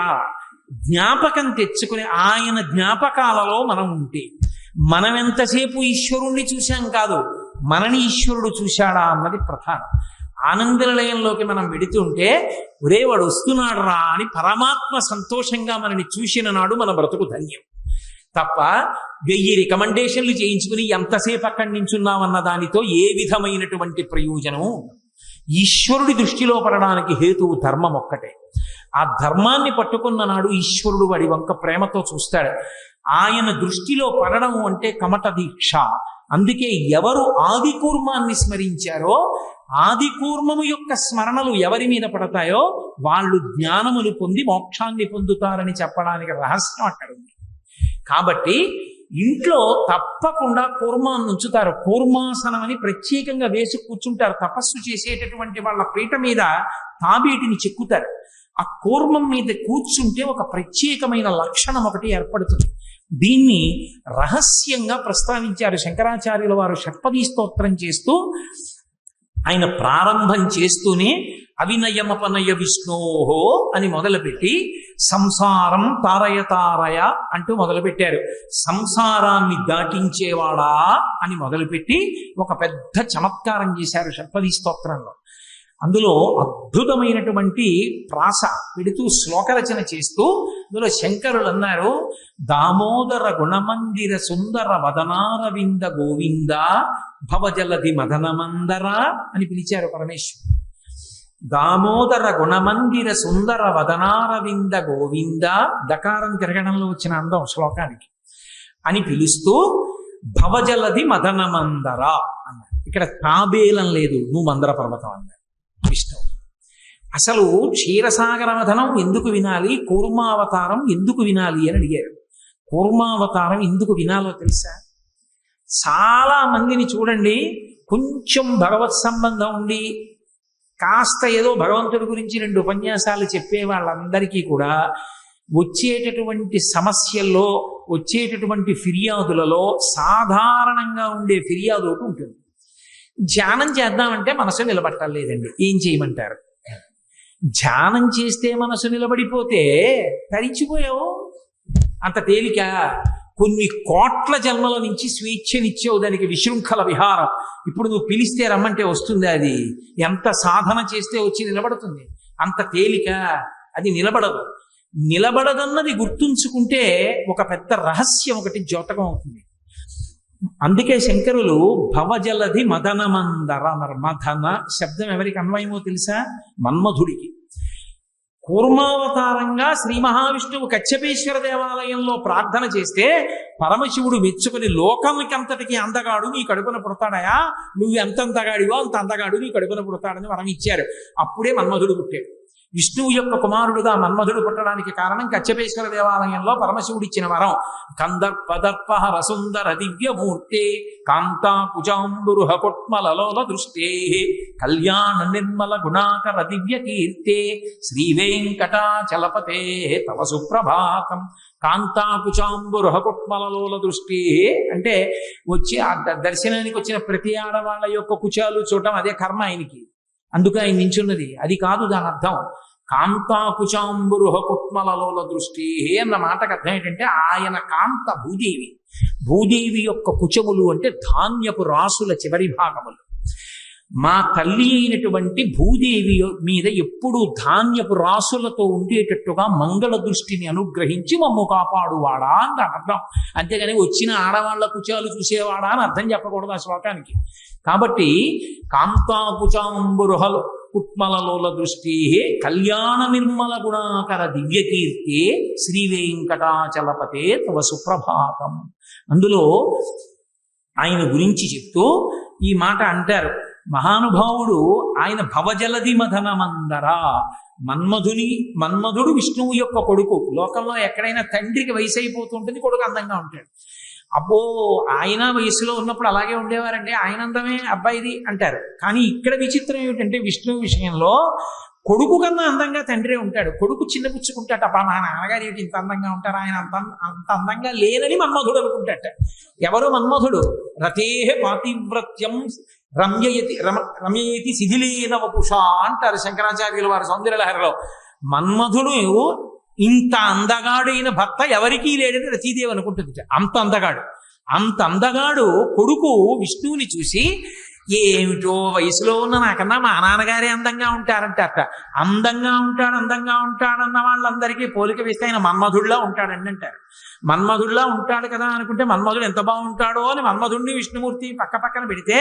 జ్ఞాపకం తెచ్చుకుని ఆయన జ్ఞాపకాలలో మనం ఉంటే, మనం ఎంతసేపు ఈశ్వరుణ్ణి చూశాం కాదు, మనని ఈశ్వరుడు చూశాడా అన్నది ప్రధానం. ఆనంద నిలయంలోకి మనం వెడుతుంటే ఒరే వాడు వస్తున్నాడు రా అని పరమాత్మ సంతోషంగా మనని చూసిన నాడు మన బ్రతుకు ధన్యం. తప్ప 1000 రికమెండేషన్లు చేయించుకుని ఎంతసేపు అక్కడి నించున్నామన్న దానితో ఏ విధమైనటువంటి ప్రయోజనము. ఈశ్వరుడి దృష్టిలో పడడానికి హేతువు ధర్మం ఒక్కటే. ఆ ధర్మాన్ని పట్టుకున్న నాడు ఈశ్వరుడు వాడి వంక ప్రేమతో చూస్తాడు. ఆయన దృష్టిలో పడడం అంటే కమట దీక్ష. అందుకే ఎవరు ఆది కూర్మాన్ని స్మరించారో, ఆది కూర్మము యొక్క స్మరణలు ఎవరి మీద పడతాయో వాళ్ళు జ్ఞానములు పొంది మోక్షాన్ని పొందుతారని చెప్పడానికి రహస్యం అక్కడ ఉంది. కాబట్టి ఇంట్లో తప్పకుండా కూర్మాన్ని ఉంచుతారు. కూర్మాసనం అని ప్రత్యేకంగా వేసి కూర్చుంటారు. తపస్సు చేసేటటువంటి వాళ్ళ పీట మీద తాబేటిని చెక్కుతారు. ఆ కూర్మం మీద కూర్చుంటే ఒక ప్రత్యేకమైన లక్షణం ఒకటి ఏర్పడుతుంది. దీన్ని రహస్యంగా ప్రస్తావించారు శంకరాచార్యుల వారు. షట్పదీ స్తోత్రం చేస్తూ ఆయన ప్రారంభం చేస్తూనే అవినయమపనయ విష్ణోహో అని మొదలుపెట్టి సంసారం తారయ తారయ అంటూ మొదలుపెట్టారు. సంసారాన్ని దాటించేవాడా అని మొదలుపెట్టి ఒక పెద్ద చమత్కారం చేశారు షట్పది స్తోత్రంలో. అందులో అద్భుతమైనటువంటి ప్రాస పెడుతూ శ్లోకరచన చేస్తూ అందులో శంకరులు అన్నారు, దామోదర గుణమందిర సుందర వదనారవింద గోవింద భవజలధి మదనమందర అని పిలిచారు పరమేశ్వరుడు. దామోదర గుణమందిర సుందర వదనారవింద గోవింద, దకారం తిరగడంలో వచ్చిన అందం శ్లోకానికి అని పిలుస్తూ భవజలధి మదనమందర అన్నారు. ఇక్కడ తాబేలం లేదు, నువ్వు మందర పర్వతం అన్నారు విష్ణువు. అసలు క్షీరసాగర మథనం ఎందుకు వినాలి, కూర్మావతారం ఎందుకు వినాలి అని అడిగారు. కూర్మావతారం ఎందుకు వినాలో తెలుసా? చాలా మందిని చూడండి, కొంచెం భగవత్ సంబంధం ఉండి కాస్త ఏదో భగవంతుడి గురించి 2 ఉపన్యాసాలు చెప్పే వాళ్ళందరికీ కూడా వచ్చేటటువంటి సమస్యల్లో, వచ్చేటటువంటి ఫిర్యాదులలో సాధారణంగా ఉండే ఫిర్యాదు ఒకటి ఉంటుంది. ధ్యానం చేద్దామంటే మనసు నిలబట్టలేదండి, ఏం చేయమంటారు? ధ్యానం చేస్తే మనసు నిలబడిపోతే తరించిపోయావు. అంత తేలిక? కొన్ని కోట్ల జన్మల నుంచి స్వేచ్ఛనిచ్చావు దానికి, విశృంఖల విహారం. ఇప్పుడు నువ్వు పిలిస్తే రమ్మంటే వస్తుంది. అది ఎంత సాధన చేస్తే వచ్చి నిలబడుతుంది? అంత తేలిక అది నిలబడదు. నిలబడదన్నది గుర్తుంచుకుంటే ఒక పెద్ద రహస్యం ఒకటి ద్యోతకం అవుతుంది. అందుకే శంకరులు భవజలధి మదనమందర అన్నారు. మదన శబ్దం ఎవరికి అన్వయమో తెలుసా? మన్మధుడికి. కూర్మావతారంగా శ్రీ మహావిష్ణువు కచ్చపేశ్వర దేవాలయంలో ప్రార్థన చేస్తే పరమశివుడు మెచ్చుకుని, లోకానికంతటికి అందగాడు నీ కడుపున పుడతాడయా, నువ్వు ఎంత అందగాడివో అంత అందగాడు నీ కడుపున పుడతాడని వరం ఇచ్చారు. అప్పుడే మన్మధుడు పుట్టాడు. విష్ణువు యొక్క కుమారుడుగా మన్మధుడు పుట్టడానికి కారణం కచ్చపేశ్వర దేవాలయంలో పరమశివుడు ఇచ్చిన వరం. కందర్పదర్ప రసుందర దివ్యమూర్తే కాంతా కుజాంబురుహ కొట్మలలోల దృష్టే కళ్యాణ నిర్మల గుణాకర దివ్య కీర్తే శ్రీ వెంకటాచలపతే తవ సుప్రభాతం. కాంతాకుచాంబురుహ కుట్మలలోల దృష్టి అంటే వచ్చి ఆ దర్శనానికి వచ్చిన ప్రతి ఆడవాళ్ళ యొక్క కుచాలు చూడటం అదే కర్మ ఆయనకి. అందుకు ఆయన నించున్నది. అది కాదు దాని అర్థం. కాంతాకుచాంబురుహ కుట్మలలోల దృష్టి అన్న మాటకు అర్థం ఏంటంటే ఆయన కాంత భూదేవి. భూదేవి యొక్క కుచములు అంటే ధాన్యపు రాసుల చివరి భాగములు. మా తల్లి అయినటువంటి భూదేవి మీద ఎప్పుడూ ధాన్యపు రాసులతో ఉండేటట్టుగా మంగళ దృష్టిని అనుగ్రహించి మమ్ము కాపాడువాడా అని అర్థం. అంతేగాని వచ్చిన ఆడవాళ్ల కుచాలు చూసేవాడా అని అర్థం చెప్పకూడదు ఆ శ్లోకానికి. కాబట్టి కాంతాకుచాంబురుహలు కుట్మలలోల దృష్టి కళ్యాణ నిర్మల గుణాకర దివ్యకీర్తి శ్రీ వెంకటాచలపతే తవ సుప్రభాతం. అందులో ఆయన గురించి చెప్తూ ఈ మాట అంటారు మహానుభావుడు. ఆయన భవజలధి మదనమందర, మన్మధుడు విష్ణువు యొక్క కొడుకు. లోకంలో ఎక్కడైనా తండ్రికి వయసు అయిపోతుంటుంది, కొడుకు అందంగా ఉంటాడు. అబ్బో ఆయన వయసులో ఉన్నప్పుడు అలాగే ఉండేవారండి, ఆయన అందమే అబ్బాయిది అంటారు. కానీ ఇక్కడ విచిత్రం ఏమిటంటే విష్ణువు విషయంలో కొడుకు కన్నా అందంగా తండ్రే ఉంటాడు. కొడుకు చిన్నపుచ్చుకుంటాట, అబ్బా మా నాన్నగారు ఏంటి ఇంత అందంగా ఉంటారు, ఆయన అంత అందంగా లేనని మన్మధుడు అనుకుంటాట. ఎవరు మన్మధుడు? రతేహ పాతివ్రత్యం రమ్యయతి శిథిలీన వపుషా అంటారు శంకరాచార్యుల వారి సౌందర్యలహరిలో. మన్మధుడు ఇంత అందగాడైన భర్త ఎవరికీ లేడని రతీదేవి అనుకుంటుంది. అంత అందగాడు కొడుకు విష్ణువుని చూసి, ఏమిటో వయసులో ఉన్న నాకన్నా మా నాన్నగారే అందంగా ఉంటారంటారట. అందంగా ఉంటాడన్న వాళ్ళందరికీ పోలిక వేస్తే ఆయన మన్మధుడిలా ఉంటాడండి అంటారు. మన్మధుడిలా ఉంటాడు కదా అనుకుంటే మన్మధుడు ఎంత బాగుంటాడో అని మన్మధుడిని విష్ణుమూర్తి పక్కన పెడితే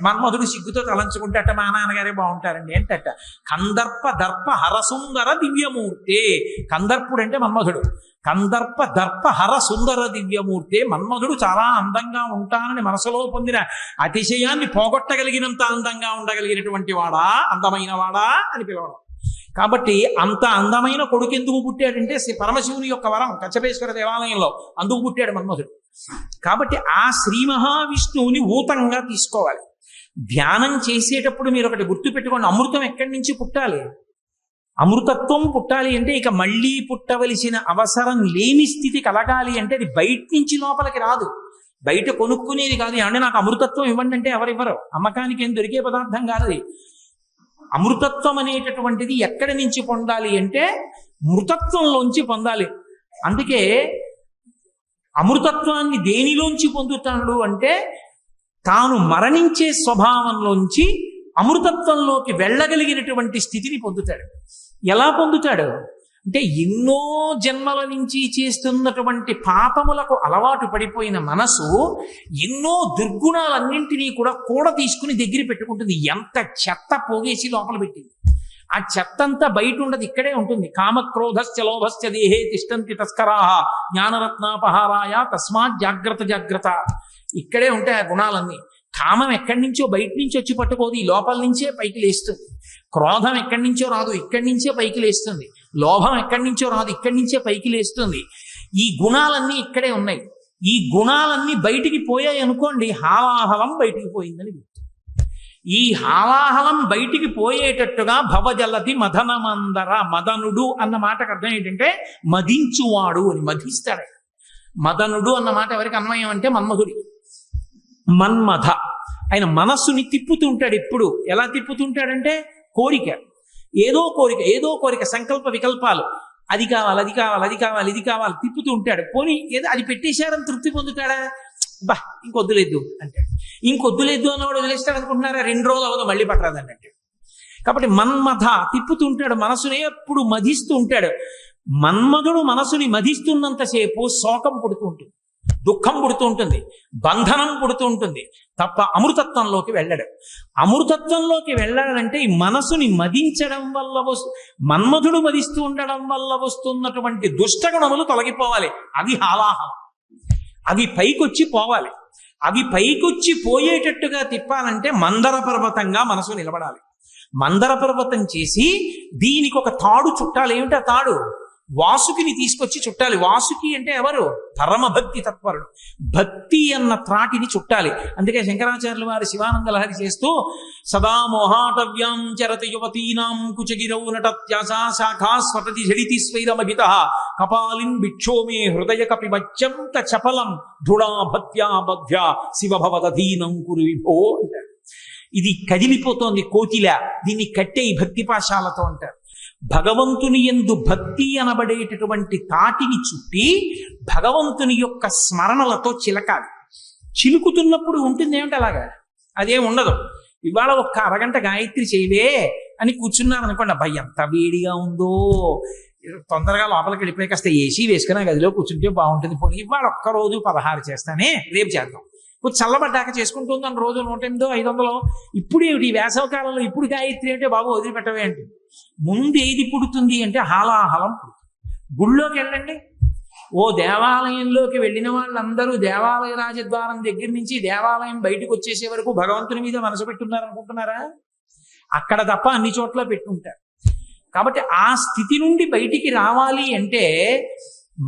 మన్మధుడు సిగ్గుతో తలంచుకుంటాట మా నాన్నగారే బాగుంటారండి అంటట. కందర్ప దర్ప హరసుందర దివ్యమూర్తి. కందర్పుడు అంటే మన్మధుడు. కందర్ప దర్ప హర సుందర దివ్యమూర్తి. మన్మధుడు చాలా అందంగా ఉంటానని మనసులో పొందిన అతిశయాన్ని పోగొట్టగలిగినంత అందంగా ఉండగలిగినటువంటి వాడా, అందమైన వాడా అని పిలవడం. కాబట్టి అంత అందమైన కొడుకు ఎందుకు పుట్టాడంటే పరమశివుని యొక్క వరం కచ్చపేశ్వర దేవాలయంలో, అందుకు పుట్టాడు మన్మధుడు. కాబట్టి ఆ శ్రీ మహావిష్ణువుని ఊతంగా తీసుకోవాలి. ధ్యానం చేసేటప్పుడు మీరు ఒకటి గుర్తుపెట్టుకోండి, అమృతం ఎక్కడి నుంచి పుట్టాలి? అమృతత్వం పుట్టాలి అంటే ఇక మళ్ళీ పుట్టవలసిన అవసరం లేని స్థితి కలగాలి అంటే అది బయట నుంచి లోపలికి రాదు, బయట కొనుక్కునేది కాదు. అంటే నాకు అమృతత్వం ఇవ్వండి అంటే ఎవరివ్వరు, అమ్మకానికి ఏం దొరికే పదార్థం కాదు. అమృతత్వం అనేటటువంటిది ఎక్కడి నుంచి పొందాలి అంటే మృతత్వంలోంచి పొందాలి. అందుకే అమృతత్వాన్ని దేనిలోంచి పొందుతాడు అంటే తాను మరణించే స్వభావంలోంచి అమృతత్వంలోకి వెళ్ళగలిగినటువంటి స్థితిని పొందుతాడు. ఎలా పొందుతాడు అంటే ఎన్నో జన్మల నుంచి చేస్తున్నటువంటి పాపములకు అలవాటు పడిపోయిన మనసు ఎన్నో దుర్గుణాలన్నింటినీ కూడా తీసుకుని దగ్గర పెట్టుకుంటుంది. ఎంత చెత్త పోగేసి లోపల పెట్టింది. ఆ చెత్త అంతా బయట ఉండదు, ఇక్కడే ఉంటుంది. కామక్రోధశ్చ లోభశ్చ దేహే తిష్టంతి తస్కరాః జ్ఞానరత్నాపహారాయ తస్మాత్ జాగ్రత్త జాగ్రత్త. ఇక్కడే ఉంటాయి ఆ గుణాలన్నీ. కామం ఎక్కడి నుంచో బయట నుంచి వచ్చి పట్టుకోదు, ఈ లోపల నుంచే పైకి లేస్తుంది. క్రోధం ఎక్కడి నుంచో రాదు, ఇక్కడి నుంచే పైకి లేస్తుంది. లోభం ఎక్కడి నుంచో రాదు, ఇక్కడి నుంచే పైకి లేస్తుంది. ఈ గుణాలన్నీ ఇక్కడే ఉన్నాయి. ఈ గుణాలన్నీ బయటికి పోయాయి అనుకోండి, హాలాహలం బయటికి పోయిందని. ఈ హాలాహలం బయటికి పోయేటట్టుగా భవజలది మదనమందర, మదనుడు అన్న మాటకు అర్థం ఏంటంటే మదించువాడు అని, మధిస్తాడు. మదనుడు అన్న మాట ఎవరికి అన్వయం అంటే మన్మధుడి. మన్మథ ఆయన మనస్సుని తిప్పుతూ ఉంటాడు. ఎప్పుడు ఎలా తిప్పుతుంటాడంటే కోరిక, ఏదో కోరిక, సంకల్ప వికల్పాలు, అది కావాలి, అది కావాలి, అది కావాలి, ఇది కావాలి తిప్పుతూ ఉంటాడు. పోనీ ఏదో అది పెట్టేశారని తృప్తి పొందుతాడా? బా ఇంకొద్దులేదు అంటాడు. ఇంకొద్దులేదు అన్నవాడు వదిలేస్తాడు అనుకుంటున్నారా? 2 రోజులు అవదు మళ్ళీ పట్టరాదండి అంటాడు. కాబట్టి మన్మథ తిప్పుతూ ఉంటాడు, మనసుని ఎప్పుడు మధిస్తూ ఉంటాడు. మన్మధుడు మనసుని మధిస్తున్నంతసేపు శోకం పుడుతూ ఉంటుంది, దుఃఖం పుడుతూ ఉంటుంది, బంధనం పుడుతూ ఉంటుంది. తప్ప అమృతత్వంలోకి వెళ్ళడం. అమృతత్వంలోకి వెళ్ళాలంటే ఈ మనసుని మదించడం వల్ల మన్మధుడు మదిస్తూ ఉండడం వల్ల వస్తున్నటువంటి దుష్టగుణములు తొలగిపోవాలి. అది హాలాహలం. అవి పైకొచ్చి పోవాలి. అవి పైకొచ్చి పోయేటట్టుగా తిప్పాలంటే మందర పర్వతంగా మనసు నిలబడాలి. మందర పర్వతం చేసి దీనికి ఒక తాడు చుట్టాలి. ఏమిటి ఆ తాడు? వాసుకిని తీసుకొచ్చి చుట్టాలి. వాసుకి అంటే ఎవరు? పరమభక్తి తత్పరుడు. భక్తి అన్న త్రాటిని చుట్టాలి. అందుకే శంకరాచార్యుల వారి శివానంద లహరి చేస్తూ సదా మోహాటవ్యాం చరతి యువతీనాం కుచగిరౌ నటత్యాసా శాఖా స్వతతి ఝడితి స్వైరమభిత కపాలిన్ భిక్షోమే హృదయ కపిమత్యంత చపలం దృఢా భక్త్యా బధ్యా శివభవదధీనం కురు విభో అంటారు. ఇది కదిలిపోతోంది కోకిల, దీన్ని కట్టే ఈ భక్తి పాశాలతో అంటారు. భగవంతుని యందు భక్తి అనబడేటటువంటి తాటిని చుట్టి భగవంతుని యొక్క స్మరణలతో చిలకాలి. చిలుకుతున్నప్పుడు ఉంటుంది ఏమిటి అలాగా? అదేం ఉండదు. ఇవాళ ఒక్క అరగంట గాయత్రి చేయవే అని కూర్చున్నారు అనుకోండి, అబ్బాయి ఎంత వేడిగా ఉందో, తొందరగా లోపలికి వెళ్ళిపోయి కాస్త ఏసీ వేసుకుని ఆ గదిలో కూర్చుంటే బాగుంటుంది. పోనీ ఇవాళ ఒక్కరోజు 16 చేస్తానే, రేపు చేద్దాం. కొంచెం చల్లబడ్డాక చేసుకుంటుందని రోజు 108, 500. ఇప్పుడు ఏమిటి వేసవ కాలంలో ఇప్పుడు గాయత్రి అంటే బాబు వదిలిపెట్టవే అంటే ముందు ఏది పుడుతుంది అంటే హాలాహలం పుడుతుంది. గుళ్ళోకి వెళ్ళండి, ఓ దేవాలయంలోకి వెళ్ళిన వాళ్ళందరూ దేవాలయ రాజద్వారం దగ్గర నుంచి దేవాలయం బయటకు వచ్చేసే వరకు భగవంతుని మీద మనసు పెట్టున్నారు అనుకుంటున్నారా? అక్కడ తప్ప అన్ని చోట్ల పెట్టుంటారు. కాబట్టి ఆ స్థితి నుండి బయటికి రావాలి అంటే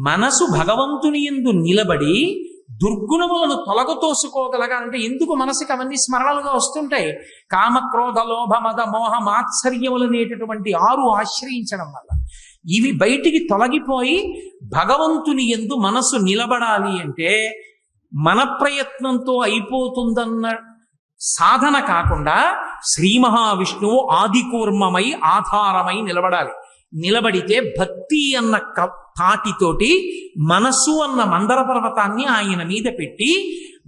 మనసు భగవంతుని యందు నిలబడి దుర్గుణములను తొలగతోసుకోగలగాలంటే ఎందుకు మనసుకి అవన్నీ స్మరణలుగా వస్తుంటాయి? కామక్రోధ లోభ మద మోహ మాత్సర్యములనేటటువంటి 6 ఆశ్రయించడం వల్ల ఇవి బయటికి తొలగిపోయి భగవంతుని యందు మనసు నిలబడాలి అంటే మన ప్రయత్నంతో అయిపోతుందన్న సాధన కాకుండా శ్రీ మహావిష్ణువు ఆదికూర్మమై ఆధారమై నిలబడాలి. నిలబడితే భక్తి అన్న తాటితోటి మనస్సు అన్న మందర పర్వతాన్ని ఆయన మీద పెట్టి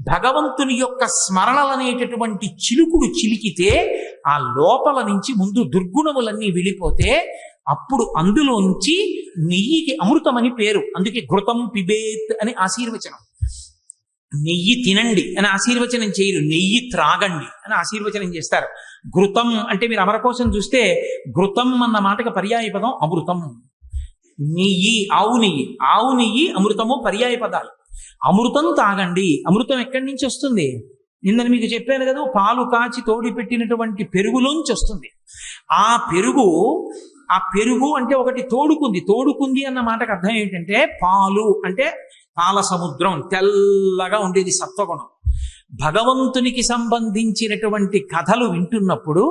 భగవంతుని యొక్క స్మరణలనేటటువంటి చిలుకుడు చిలికితే ఆ లోపల నుంచి ముందు దుర్గుణములన్నీ వెళ్ళిపోతే అప్పుడు అందులోంచి నెయ్యికి అమృతమని పేరు. అందుకే ఘృతం పిబేత్ అని ఆశీర్వచనం. నెయ్యి తినండి అని ఆశీర్వచనం చేయరు, నెయ్యి త్రాగండి అని ఆశీర్వచనం చేస్తారు. ఘృతం అంటే మీరు అమరకోశం చూస్తే ఘృతం అన్న మాటకు పర్యాయ పదం అమృతం. నెయ్యి, ఆవు నెయ్యి అమృతము పర్యాయ పదాలు. అమృతం తాగండి. అమృతం ఎక్కడి నుంచి వస్తుంది? నిన్న మీకు చెప్పాను కదా, పాలు కాచి తోడి పెట్టినటువంటి పెరుగులోంచి వస్తుంది. ఆ పెరుగు అంటే ఒకటి తోడుకుంది అన్న మాటకు అర్థం ఏంటంటే పాలు అంటే పాల సముద్రం, తెల్లగా ఉండేది సత్వగుణం. భగవంతునికి సంబంధించినటువంటి కథలు వింటున్నప్పుడు,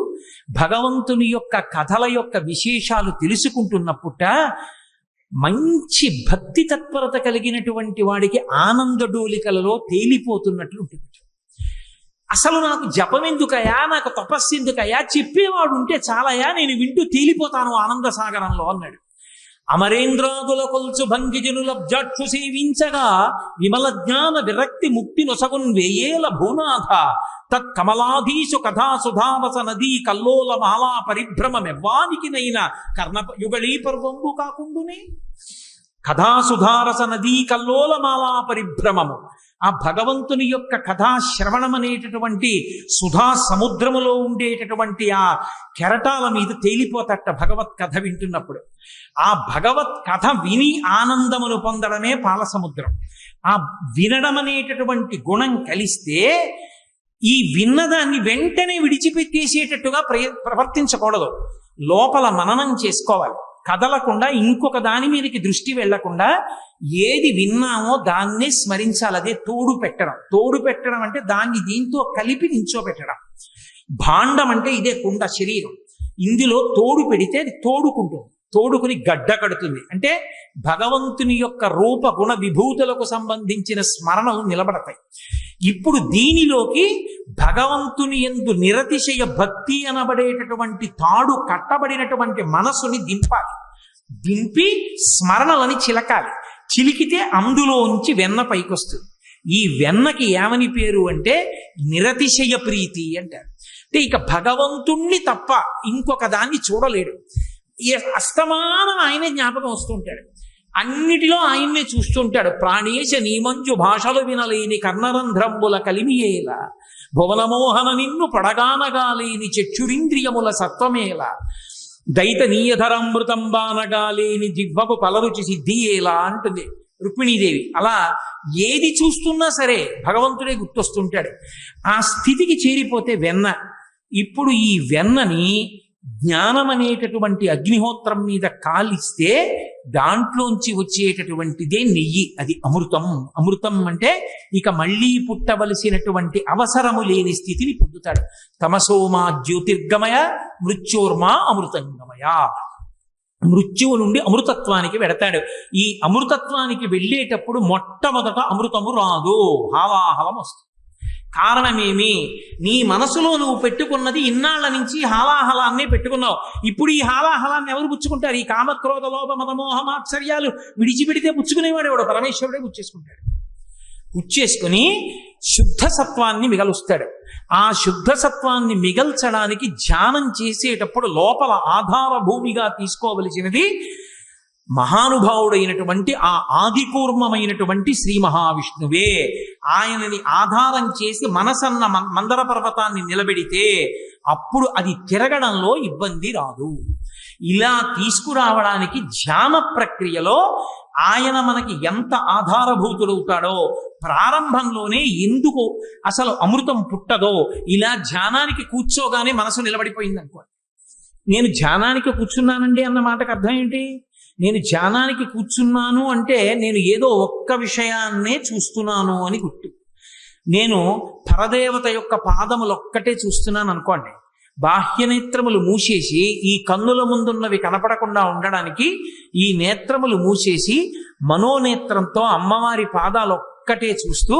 భగవంతుని యొక్క కథల యొక్క విశేషాలు తెలుసుకుంటున్నప్పుట మంచి భక్తి తత్పరత కలిగినటువంటి వాడికి ఆనంద డోలికలలో తేలిపోతున్నట్లు ఉంటుంది. అసలు నాకు జపం ఎందుకయా, నాకు తపస్సు ఎందుకయా, చెప్పేవాడు ఉంటే చాలయా, నేను వింటూ తేలిపోతాను ఆనంద సాగరంలో అన్నాడు. అమరేంద్రాదుల కొల్చు భంగిజనుల జక్షు సేవించగా విమల జ్ఞాన విరక్తి ముక్తి నొసగున్ వేయేల భూనాథ తత్కమలాధీశు కథా సుధావస నదీ కల్లోల మాలా పరిభ్రమమెవ్వానికినైనా కర్ణ యుగళీ పర్వంబు కాకుండునే. కథాసుధారస నదీ కల్లోల మాలా పరిభ్రమము, ఆ భగవంతుని యొక్క కథాశ్రవణం అనేటటువంటి సుధా సముద్రములో ఉండేటటువంటి ఆ కెరటాల మీద తేలిపోతట భగవత్ కథ వింటున్నప్పుడు. ఆ భగవత్ కథ విని ఆనందమును పొందడమే పాల సముద్రం. ఆ వినడం అనేటటువంటి గుణం కలిస్తే ఈ విన్నదాన్ని వెంటనే విడిచిపెట్టేసేటట్టుగా ప్రవర్తించకూడదు. లోపల మననం చేసుకోవాలి. కదలకుండా ఇంకొక దాని మీదకి దృష్టి వెళ్లకుండా ఏది విన్నామో దాన్నే స్మరించాలి. అదే తోడు పెట్టడం. తోడు పెట్టడం అంటే దాన్ని దీంతో కలిపి నించోబెట్టడం. భాండం అంటే ఇదే కుండ శరీరం. ఇందులో తోడు పెడితే అది తోడుకుంటుంది, తోడుకుని గడ్డ కడుతుంది. అంటే భగవంతుని యొక్క రూప గుణ విభూతులకు సంబంధించిన స్మరణలు నిలబడతాయి. ఇప్పుడు దీనిలోకి భగవంతుని యందు నిరతిశయ భక్తి అనబడేటటువంటి తాడు కట్టబడినటువంటి మనసుని దింపాలి. దింపి స్మరణలని చిలకాలి. చిలికితే అందులోంచి వెన్న పైకొస్తుంది. ఈ వెన్నకి ఏమని పేరు అంటే నిరతిశయ ప్రీతి అంటారు. అంటే ఇక భగవంతుణ్ణి తప్ప ఇంకొక దాన్ని చూడలేడు. అస్తమానం ఆయనే జ్ఞాపకం వస్తుంటాడు. అన్నిటిలో ఆయన్నే చూస్తుంటాడు. ప్రాణేశ నీమంజు భాషలు వినలేని కర్ణరంధ్రంబుల కలిమియేల భువనమోహన నిన్ను పడగానగాలేని చక్షురింద్రియముల సత్వమేల దైత నీయధరామృతంబానగాలేని జిహ్వకు పలరుచి సిద్ధియేలా అంటుంది రుక్మిణీదేవి. అలా ఏది చూస్తున్నా సరే భగవంతుడే గుర్తొస్తుంటాడు. ఆ స్థితికి చేరిపోతే వెన్న. ఇప్పుడు ఈ వెన్నని జ్ఞానం అనేటటువంటి అగ్నిహోత్రం మీద కాలిస్తే దాంట్లోంచి వచ్చేటటువంటిదే నెయ్యి. అది అమృతం. అమృతం అంటే ఇక మళ్ళీ పుట్టవలసినటువంటి అవసరము లేని స్థితిని పొందుతాడు. తమసోమా జ్యోతిర్గమయ మృత్యోర్మా అమృతంగమయ. మృత్యువు నుండి అమృతత్వానికి వెడతాడు. ఈ అమృతత్వానికి వెళ్ళేటప్పుడు మొట్టమొదట అమృతము రాదు, హాలాహలం వస్తుంది. కారణమేమి? నీ మనసులో నువ్వు పెట్టుకున్నది ఇన్నాళ్ల నుంచి హాలాహలాన్నే పెట్టుకున్నావు. ఇప్పుడు ఈ హాలాహలాన్ని ఎవరు పుచ్చుకుంటారు? ఈ కామక్రోధ లోభ మదమోహ మాత్సర్యాలు విడిచిపెడితే పుచ్చుకునేవాడు ఎవడు? పరమేశ్వరుడే పుచ్చేసుకుంటాడు. పుచ్చేసుకుని శుద్ధ సత్వాన్ని మిగలుస్తాడు. ఆ శుద్ధ సత్వాన్ని మిగల్చడానికి ధ్యానం చేసేటప్పుడు లోపల ఆధార భూమిగా తీసుకోవలసినది మహానుభావుడైనటువంటి ఆ ఆదికూర్మమైనటువంటి శ్రీ మహావిష్ణువే. ఆయనని ఆధారం చేసి మనసన్న మందర పర్వతాన్ని నిలబెడితే అప్పుడు అది తిరగడంలో ఇబ్బంది రాదు. ఇలా తీసుకురావడానికి ధ్యాన ప్రక్రియలో ఆయన మనకి ఎంత ఆధారభూతుడవుతాడో, ప్రారంభంలోనే ఎందుకు అసలు అమృతం పుట్టదో, ఇలా ధ్యానానికి కూర్చోగానే మనసు నిలబడిపోయింది అనుకోండి. నేను ధ్యానానికి కూర్చున్నానండి అన్న మాటకు అర్థం ఏంటి? నేను ధ్యానానికి కూర్చున్నాను అంటే నేను ఏదో ఒక్క విషయాన్నే చూస్తున్నాను అని గుర్తు. నేను పరదేవత యొక్క పాదములొక్కటే చూస్తున్నాను అనుకోండి. బాహ్య నేత్రములు మూసేసి ఈ కన్నుల ముందున్నవి కనపడకుండా ఉండడానికి ఈ నేత్రములు మూసేసి మనోనేత్రంతో అమ్మవారి పాదాలు ఒక్కటే చూస్తూ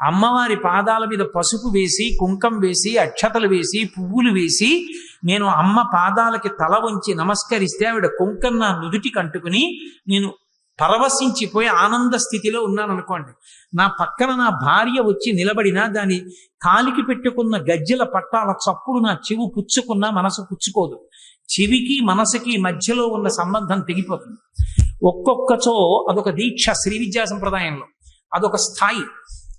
అమ్మవారి పాదాల మీద పసుపు వేసి కుంకం వేసి అక్షతలు వేసి పువ్వులు వేసి నేను అమ్మ పాదాలకి తల వంచి నమస్కరిస్తే ఆవిడ కుంకం నా నుదుటికి అంటుకుని నేను పరవశించిపోయి ఆనంద స్థితిలో ఉన్నాను అనుకోండి. నా పక్కన నా భార్య వచ్చి నిలబడినా దాని కాలికి పెట్టుకున్న గజ్జెల పట్టాల చప్పుడు నా చెవు పుచ్చుకున్నా మనసు పుచ్చుకోదు. చెవికి మనసుకి మధ్యలో ఉన్న సంబంధం తెగిపోతుంది. ఒక్కొక్కచో అదొక దీక్ష. శ్రీ విద్యా సంప్రదాయంలో అదొక స్థాయి.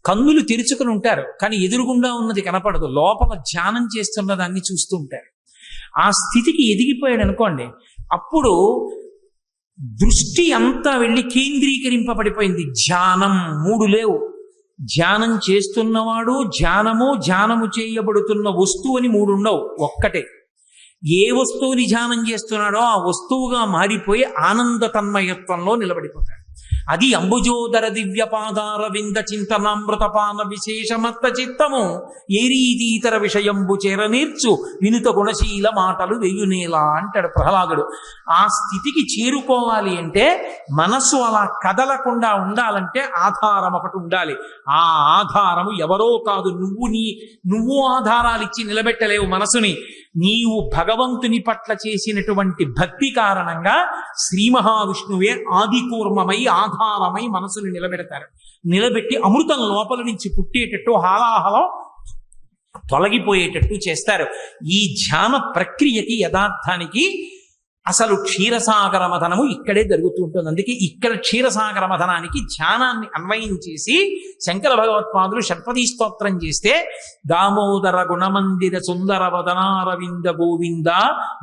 కన్నులు తెరుచుకుని ఉంటారు కానీ ఎదురుగుండా ఉన్నది కనపడదు. లోపల ధ్యానం చేస్తున్న దాన్ని చూస్తూ ఉంటారు. ఆ స్థితికి ఎదిగిపోయాడు అనుకోండి, అప్పుడు దృష్టి అంతా వెళ్ళి కేంద్రీకరింపబడిపోయింది. ధ్యానం మూడు లేవు. ధ్యానం చేస్తున్నవాడు, ధ్యానము చేయబడుతున్న వస్తువు అని మూడు ఉండవు, ఒక్కటే. ఏ వస్తువుని ధ్యానం చేస్తున్నాడో ఆ వస్తువుగా మారిపోయి ఆనంద తన్మయత్వంలో నిలబడిపోతాడు. అది అంబుజోదర దివ్యపాదార వింద చింతనామృతపాన విశేషమత్త చిత్తము ఏ రీతి ఇతర విషయంబు చేరనీర్చు వినుత గుణశీల మాటలు వెయ్యునేలా అంటాడు ప్రహ్లాదుడు. ఆ స్థితికి చేరుకోవాలి అంటే మనస్సు అలా కదలకుండా ఉండాలంటే ఆధారం ఒకటి ఉండాలి. ఆ ఆధారము ఎవరో కాదు, నువ్వు ఆధారాలు ఇచ్చి నిలబెట్టలేవు మనసుని. నీవు భగవంతుని పట్ల చేసినటువంటి భక్తి కారణంగా శ్రీ మహావిష్ణువే ఆది కూర్మమై ఆధారమై మనసుని నిలబెడతారు. నిలబెట్టి అమృతం లోపల నుంచి పుట్టేటట్టు హాలాహలం తొలగిపోయేటట్టు చేస్తారు. ఈ ధ్యాన ప్రక్రియకి యథార్థానికి అసలు క్షీరసాగర మథనము ఇక్కడే జరుగుతూ ఉంటుంది. అందుకే ఇక్కడ క్షీరసాగర మథనానికి ధ్యానాన్ని అన్వయం చేసి శంకర భగవత్పాదులు షట్పదీ స్తోత్రం చేస్తే దామోదర గుణమందిర సుందర వదనారవింద గోవింద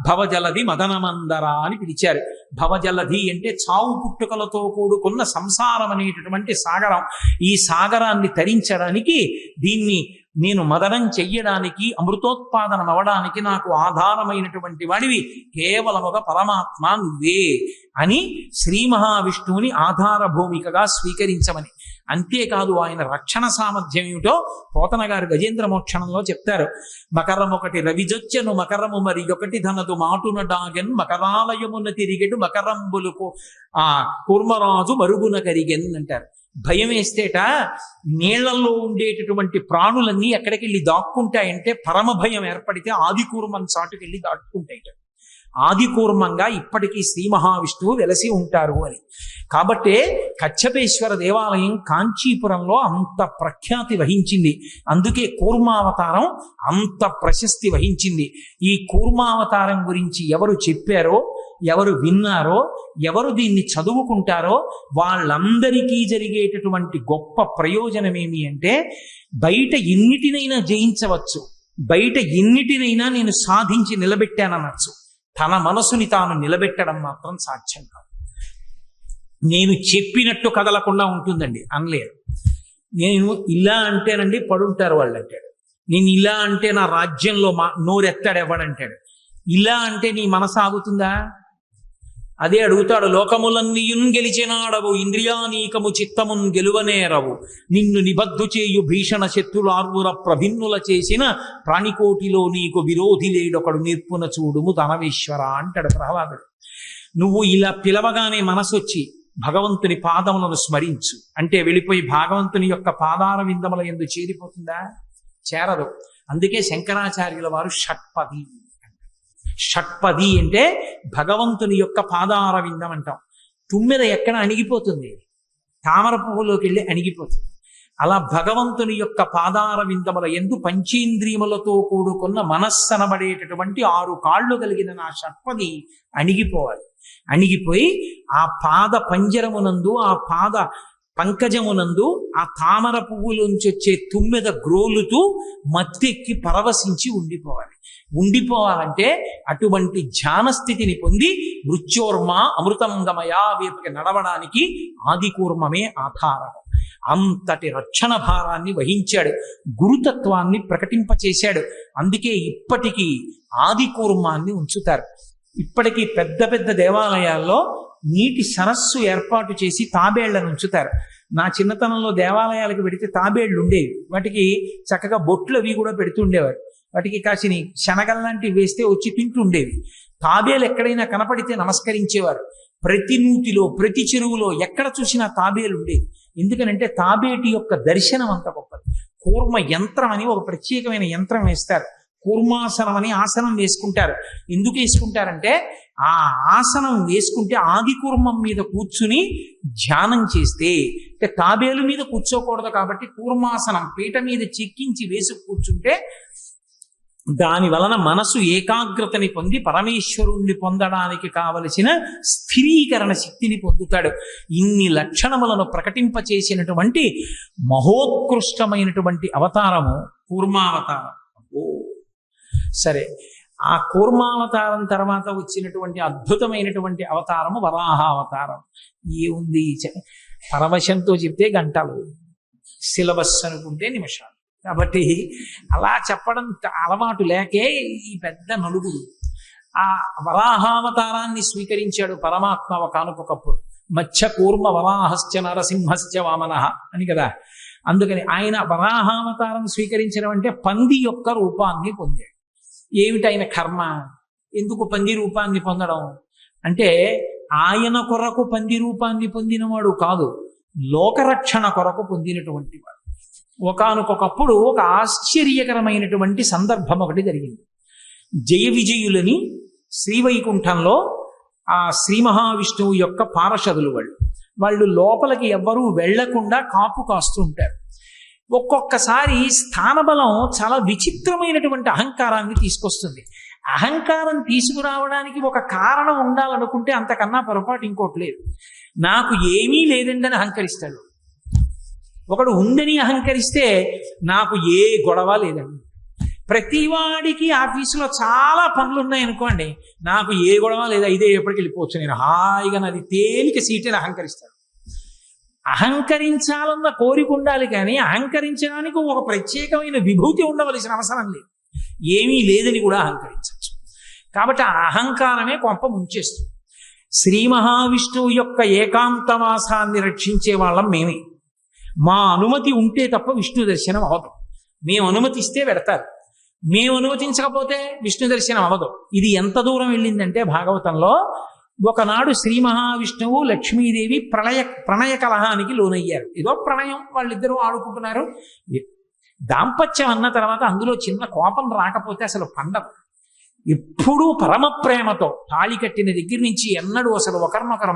భవజలధి మదనమందర అని పిలిచారు. భవజలధి అంటే చావు పుట్టుకలతో కూడుకున్న సంసారం అనేటటువంటి సాగరం. ఈ సాగరాన్ని తరించడానికి దీన్ని నేను మదనం చెయ్యడానికి అమృతోత్పాదనం అవడానికి నాకు ఆధారమైనటువంటి వాడివి కేవలముగా పరమాత్మ నువ్వే అని శ్రీ మహావిష్ణువుని ఆధార భూమికగా స్వీకరించమని. అంతేకాదు ఆయన రక్షణ సామర్థ్యం ఏమిటో పోతన గారు గజేంద్ర మోక్షణంలో చెప్తారు. మకరం ఒకటి రవిజొచ్చెను మకరము మరి ఒకటి ధనదు మాటున డాగెన్ మకరాలయమున తిరిగెడు మకరంబులకు కూర్మరాజు మరుగున కరిగెన్ అంటారు. భయం వేస్తేట నీళ్లలో ఉండేటటువంటి ప్రాణులన్నీ ఎక్కడికి వెళ్ళి దాక్కుంటాయంటే పరమ భయం ఏర్పడితే ఆదికూర్మం చాటుకెళ్ళి దాక్కుంటాయిట. ఆదికూర్మంగా ఇప్పటికీ శ్రీ మహావిష్ణువు వెలసి ఉంటారు అని. కాబట్టే కచ్చపేశ్వర దేవాలయం కాంచీపురంలో అంత ప్రఖ్యాతి వహించింది. అందుకే కూర్మావతారం అంత ప్రశస్తి వహించింది. ఈ కూర్మావతారం గురించి ఎవరు చెప్పారో, ఎవరు విన్నారో, ఎవరు దీన్ని చదువుకుంటారో వాళ్ళందరికీ జరిగేటటువంటి గొప్ప ప్రయోజనం ఏమి అంటే బయట ఎన్నిటినైనా జయించవచ్చు, బయట ఎన్నిటినైనా నేను సాధించి నిలబెట్టాననొచ్చు. తన మనసుని తాను నిలబెట్టడం మాత్రం సాధ్యం కాదు. నేను చెప్పినట్టు కదలకుండా ఉంటుందండి అనలేరు. నేను ఇలా అంటేనండి పడుంటారు వాళ్ళు అంటాడు. నేను ఇలా అంటే నా రాజ్యంలో నోరెత్తాడు ఎవడంటాడు. ఇలా అంటే నీ మనసు ఆగుతుందా? అదే అడుగుతాడు. లోకములన్నీయున్ గెలిచినాడవు ఇంద్రియానీకము చిత్తమున్ గెలువనేరవు నిన్ను నిబద్ధు చేయు భీషణ శత్రులార్వుర ప్రభిన్నుల చేసిన ప్రాణికోటిలో నీకు విరోధి లేడొకడు నిర్పున చూడుము ధనవేశ్వర అంటాడు ప్రహ్లాదుడు. నువ్వు ఇలా పిలవగానే మనసొచ్చి భగవంతుని పాదములను స్మరించు అంటే వెళ్ళిపోయి భగవంతుని యొక్క పాదార విందముల యందు చేరిపోతుందా? చేరదు. అందుకే శంకరాచార్యుల వారు షట్పది. షట్పది అంటే భగవంతుని యొక్క పాదార విందం అంటాం. తుమ్మెద ఎక్కడ అణిగిపోతుంది? తామర పువ్వులోకి వెళ్ళి అణిగిపోతుంది. అలా భగవంతుని యొక్క పాదార విందముల యందు పంచేంద్రియములతో కూడుకున్న మనస్సనబడేటటువంటి 6 కాళ్ళు కలిగిన నా షట్పది అణిగిపోవాలి. అణిగిపోయి ఆ పాద పంజరమునందు, ఆ పాద పంకజమునందు ఆ తామర పువ్వులోంచి వచ్చే తుమ్మెద గ్రోలుతూ మత్తెక్కి పరవశించి ఉండిపోవాలంటే అటువంటి ధ్యాన స్థితిని పొంది మృత్యోర్మ అమృతంగమయ వైపుకి నడవడానికి ఆదికూర్మమే ఆధారం. అంతటి రక్షణ భారాన్ని వహించాడు, గురుతత్వాన్ని ప్రకటింపచేశాడు. అందుకే ఇప్పటికీ ఆదికూర్మాన్ని ఉంచుతారు. ఇప్పటికీ పెద్ద పెద్ద దేవాలయాల్లో నీటి సరస్సు ఏర్పాటు చేసి తాబేళ్లను ఉంచుతారు. నా చిన్నతనంలో దేవాలయాలకు పెడితే తాబేళ్లు ఉండేవి. వాటికి చక్కగా బొట్లు అవి కూడా పెడుతుండేవారు. వాటికి కాసిని శనగల్లాంటివి వేస్తే వచ్చి తింటుండేవి. తాబేలు ఎక్కడైనా కనపడితే నమస్కరించేవారు. ప్రతి నూతిలో, ప్రతి చెరువులో ఎక్కడ చూసినా తాబేలు ఉండేవి. ఎందుకనంటే తాబేటి యొక్క దర్శనం అంత గొప్పది. కూర్మ యంత్రం అని ఒక ప్రత్యేకమైన యంత్రం వేస్తారు. కూర్మాసనం అని ఆసనం వేసుకుంటారు. ఎందుకు వేసుకుంటారంటే ఆ ఆసనం వేసుకుంటే ఆది కూర్మం మీద కూర్చుని ధ్యానం చేస్తే, అంటే తాబేలు మీద కూర్చోకూడదు కాబట్టి కూర్మాసనం పీట మీద చెక్కించి వేసి కూర్చుంటే దాని వలన మనసు ఏకాగ్రతని పొంది పరమేశ్వరుణ్ణి పొందడానికి కావలసిన స్థిరీకరణ శక్తిని పొందుతాడు. ఇన్ని లక్షణములను ప్రకటింపచేసినటువంటి మహోత్కృష్టమైనటువంటి అవతారము కూర్మావతారం. సరే, ఆ కూర్మావతారం తర్వాత వచ్చినటువంటి అద్భుతమైనటువంటి అవతారము వరాహావతారం. ఏముంది పరవశంతో చెప్తే గంటలు, సిలబస్ అనుకుంటే నిమిషాలు. కాబట్టి అలా చెప్పడం అలవాటు లేకే ఈ పెద్ద నలుగురు. ఆ వరాహావతారాన్ని స్వీకరించాడు పరమాత్మ ఒకానొకప్పుడు. మత్స్య కూర్మ వరాహశ్చ నరసింహశ్చ వామనః అని కదా. అందుకని ఆయన వరాహావతారం స్వీకరించడం అంటే పంది యొక్క రూపాన్ని పొందాడు. ఏమిటి ఆయన కర్మ? ఎందుకు పంది రూపాన్ని పొందడం అంటే, ఆయన కొరకు పంది రూపాన్ని పొందినవాడు కాదు, లోకరక్షణ కొరకు పొందినటువంటి వాడు. ఒకానొకప్పుడు ఒక ఆశ్చర్యకరమైనటువంటి సందర్భం ఒకటి జరిగింది. జయ విజయులని శ్రీవైకుంఠంలో ఆ శ్రీ మహావిష్ణువు యొక్క పార్షదులు వాళ్ళు లోపలికి ఎవ్వరూ వెళ్లకుండా కాపు కాస్తూ ఉంటారు. ఒక్కొక్కసారి స్థానబలం చాలా విచిత్రమైనటువంటి అహంకారాన్ని తీసుకొస్తుంది. అహంకారం తీసుకురావడానికి ఒక కారణం ఉండాలనుకుంటే అంతకన్నా పొరపాటు ఇంకోటి లేదు. నాకు ఏమీ లేదండి అని అహంకరిస్తాడు. ఒకడు ఉందని అహంకరిస్తే నాకు ఏ గొడవ లేదండి. ప్రతివాడికి ఆఫీసులో చాలా పనులు ఉన్నాయనుకోండి, నాకు ఏ గొడవ లేదా, ఇదే ఎప్పటికి వెళ్ళిపోవచ్చు, నేను హాయిగా నాది తేలిక సీట్ అని అహంకరిస్తాడు. అహంకరించాలన్న కోరిక ఉండాలి, కానీ అహంకరించడానికి ఒక ప్రత్యేకమైన విభూతి ఉండవలసిన అవసరం లేదు. ఏమీ లేదని కూడా అహంకరించవచ్చు. కాబట్టి ఆ అహంకారమే కొంప ముంచేస్తుంది. శ్రీ మహావిష్ణువు యొక్క ఏకాంతవాసాన్ని రక్షించే వాళ్ళం మేమే. మా అనుమతి ఉంటే తప్ప విష్ణు దర్శనం అవ్వదు. మేము అనుమతిస్తే పెడతారు, మేము అనుమతించకపోతే విష్ణు దర్శనం అవ్వదు. ఇది ఎంత దూరం వెళ్ళిందంటే భాగవతంలో ఒకనాడు శ్రీ మహావిష్ణువు లక్ష్మీదేవి ప్రణయ కలహానికి లోనయ్యారు. ఏదో ప్రణయం, వాళ్ళిద్దరూ ఆడుకుంటున్నారు. దాంపత్యం అన్న తర్వాత అందులో చిన్న కోపం రాకపోతే అసలు పండదు. ఎప్పుడూ పరమ ప్రేమతో తాళి కట్టిన దగ్గర నుంచి ఎన్నడూ అసలు ఒకరినొకరు